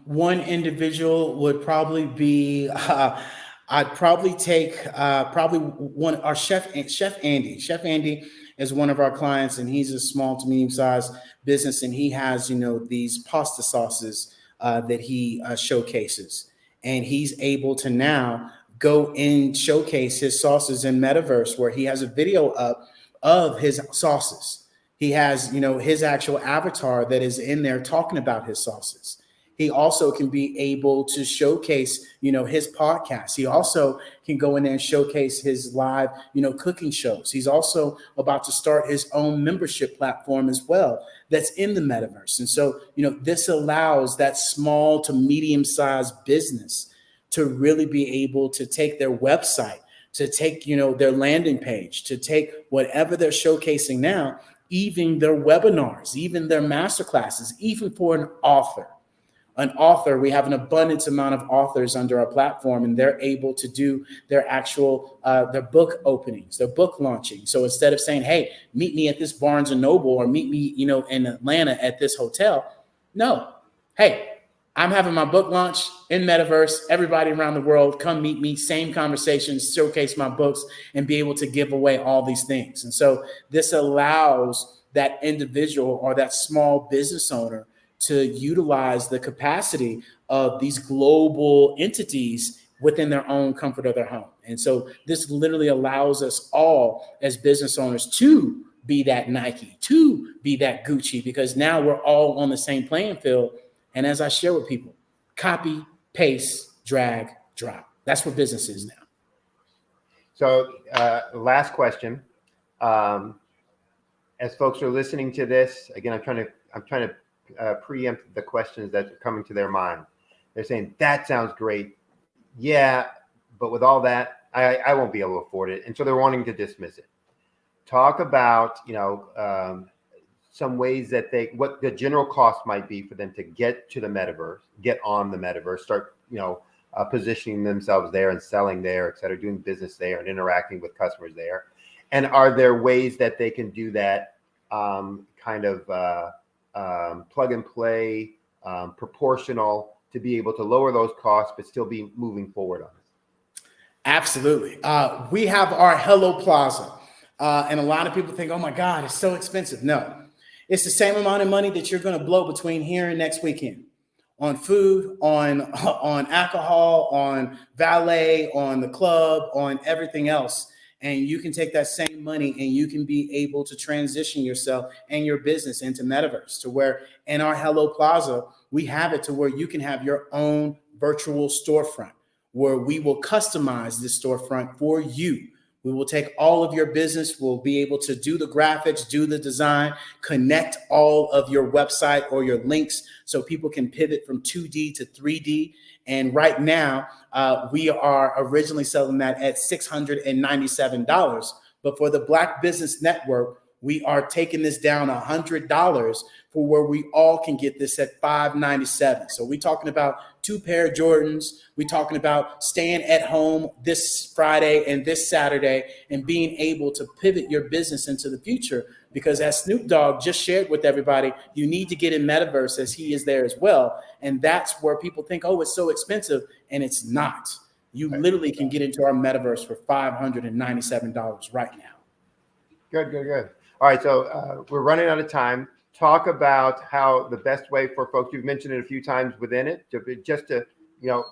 One individual would probably be, I'd probably take our Chef Andy. Chef Andy is one of our clients, and he's a small to medium-sized business, and he has, these pasta sauces that he showcases, and he's able to now go and showcase his sauces in metaverse, where he has a video up of his sauces. He has, his actual avatar that is in there talking about his sauces. He also can be able to showcase, his podcast. He also can go in there and showcase his live, cooking shows. He's also about to start his own membership platform as well that's in the metaverse. And so, this allows that small to medium-sized business to really be able to take their website, to take, their landing page, to take whatever they're showcasing now, even their webinars, even their masterclasses, even for an author. We have an abundance amount of authors under our platform, and they're able to do their actual, their book openings, their book launching. So instead of saying, hey, meet me at this Barnes and Noble or meet me, in Atlanta at this hotel. No, hey, I'm having my book launch in metaverse. Everybody around the world, come meet me, same conversations, showcase my books, and be able to give away all these things. And so this allows that individual or that small business owner to utilize the capacity of these global entities within their own comfort of their home. And so this literally allows us all as business owners to be that Nike, to be that Gucci, because now we're all on the same playing field. And as I share with people, copy, paste, drag, drop. That's what business is now. So last question. as folks are listening to this, again, I'm trying to preempt the questions that are coming to their mind. They're saying, that sounds great. Yeah, but with all that, I won't be able to afford it. And so they're wanting to dismiss it. Talk about, some ways that what the general cost might be for them to get to the metaverse, get on the metaverse, start, positioning themselves there and selling there, et cetera, doing business there and interacting with customers there. And are there ways that they can do that plug and play, proportional, to be able to lower those costs, but still be moving forward on it? Absolutely. We have our Hello Plaza. And a lot of people think, oh my God, it's so expensive. No, it's the same amount of money that you're going to blow between here and next weekend on food, on alcohol, on valet, on the club, on everything else. And you can take that same money and you can be able to transition yourself and your business into metaverse, to where in our Hello Plaza, we have it to where you can have your own virtual storefront, where we will customize this storefront for you. We will take all of your business. We'll be able to do the graphics, do the design, connect all of your website or your links so people can pivot from 2D to 3D. And right now, we are originally selling that at $697. But for the Black Business Network, we are taking this down $100 for where we all can get this at $597. So we're talking about 2 pair of Jordans. We're talking about staying at home this Friday and this Saturday and being able to pivot your business into the future. Because as Snoop Dogg just shared with everybody, you need to get in metaverse, as he is there as well. And that's where people think, oh, it's so expensive. And it's not. You literally can get into our metaverse for $597 right now. Good. All right, so we're running out of time. Talk about how the best way for folks, you've mentioned it a few times within it, just to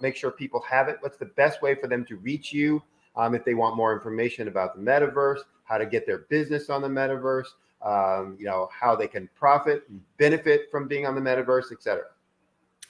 make sure people have it. What's the best way for them to reach you if they want more information about the metaverse, how to get their business on the metaverse, how they can profit and benefit from being on the metaverse, et cetera?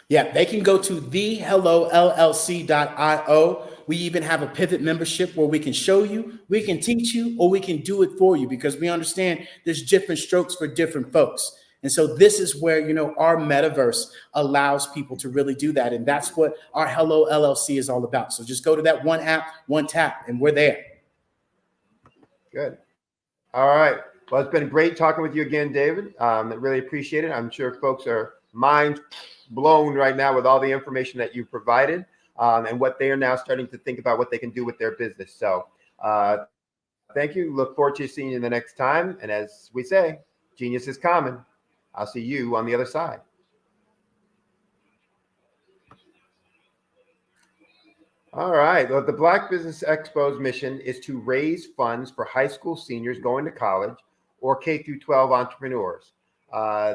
Yeah, they can go to thehellollc.io. We even have a pivot membership where we can show you, we can teach you, or we can do it for you, because we understand there's different strokes for different folks. And so this is where, our metaverse allows people to really do that. And that's what our Hello LLC is all about. So just go to that one app, one tap, and we're there. Good. All right. Well, it's been great talking with you again, David. I really appreciate it. I'm sure folks are mind blown right now with all the information that you provided and what they are now starting to think about what they can do with their business. So thank you. Look forward to seeing you the next time. And as we say, genius is common. I'll see you on the other side. All right. Well, the Black Business Expo's mission is to raise funds for high school seniors going to college or K through 12 entrepreneurs.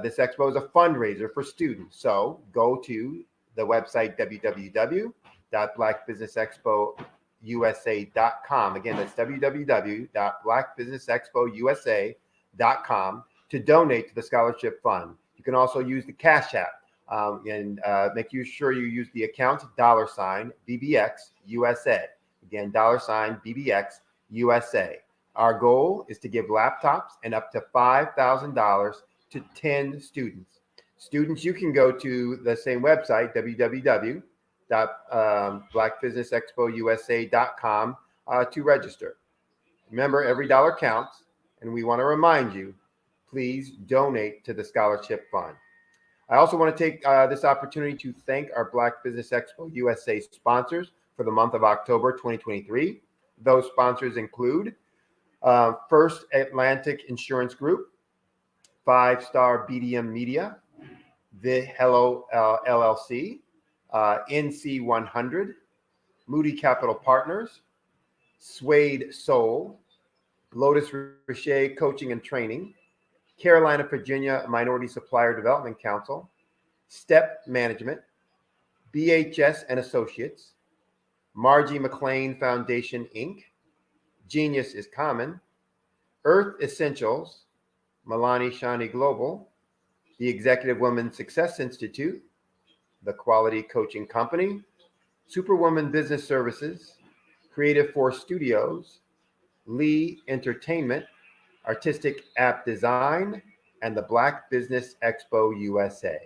This expo is a fundraiser for students. So go to the website www.blackbusinessexpousa.com. Again, that's www.blackbusinessexpousa.com to donate to the scholarship fund. You can also use the Cash App and make sure you use the account $BBX USA. Again, $BBX USA. Our goal is to give laptops and up to $5,000 to 10 students. Students, you can go to the same website, www.blackbusinessexpousa.com to register. Remember, every dollar counts, and we want to remind you, please donate to the scholarship fund. I also want to take this opportunity to thank our Black Business Expo USA sponsors for the month of October 2023. Those sponsors include First Atlantic Insurance Group, 5-Star BDM Media, The Hello LLC, NC100, Moody Capital Partners, Suede Soul, Lotus Richer Coaching and Training, Carolina, Virginia Minority Supplier Development Council, Step Management, BHS and Associates, Margie McLean Foundation, Inc., Genius is Common, Earth Essentials, Milani Shani Global, the Executive Women Success Institute, the Quality Coaching Company, Superwoman Business Services, Creative Force Studios, Lee Entertainment, artistic app design, and the Black Business Expo USA.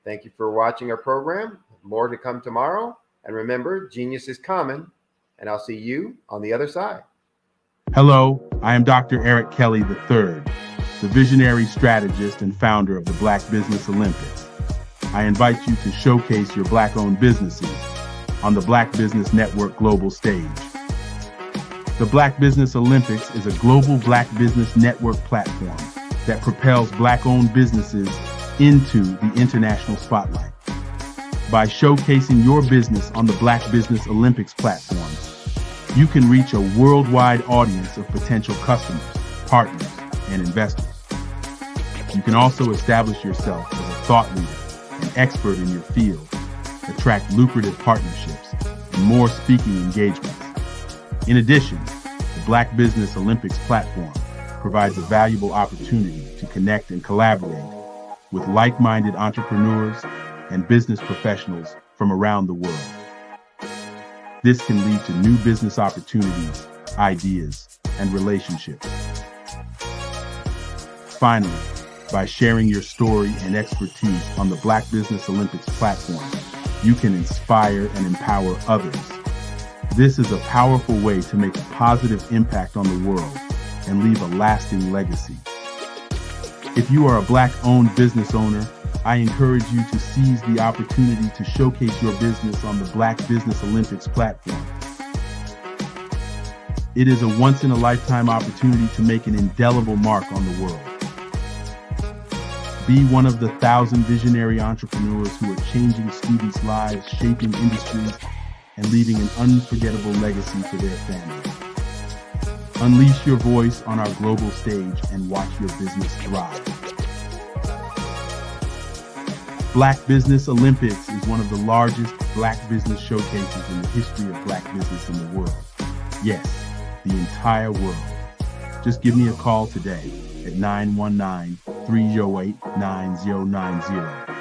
Thank you for watching our program. More to come tomorrow. And remember, genius is common, and I'll see you on the other side. Hello, I am Dr. Eric Kelly III, the visionary strategist and founder of the Black Business Olympics. I invite you to showcase your Black-owned businesses on the Black Business Network global stage. The Black Business Olympics is a global Black Business Network platform that propels Black-owned businesses into the international spotlight. By showcasing your business on the Black Business Olympics platform, you can reach a worldwide audience of potential customers, partners, and investors. You can also establish yourself as a thought leader and expert in your field, attract lucrative partnerships, and more speaking engagements. In addition, the Black Business Olympics platform provides a valuable opportunity to connect and collaborate with like-minded entrepreneurs and business professionals from around the world. This can lead to new business opportunities, ideas, and relationships. Finally, by sharing your story and expertise on the Black Business Olympics platform, you can inspire and empower others. This is a powerful way to make a positive impact on the world and leave a lasting legacy. If you are a Black-owned business owner, I encourage you to seize the opportunity to showcase your business on the Black Business Olympics platform. It is a once-in-a-lifetime opportunity to make an indelible mark on the world. Be one of the 1,000 visionary entrepreneurs who are changing students' lives, shaping industries, and leaving an unforgettable legacy for their families. Unleash your voice on our global stage and watch your business thrive. Black Business Olympics is one of the largest Black business showcases in the history of Black business in the world. Yes, the entire world. Just give me a call today at 919-308-9090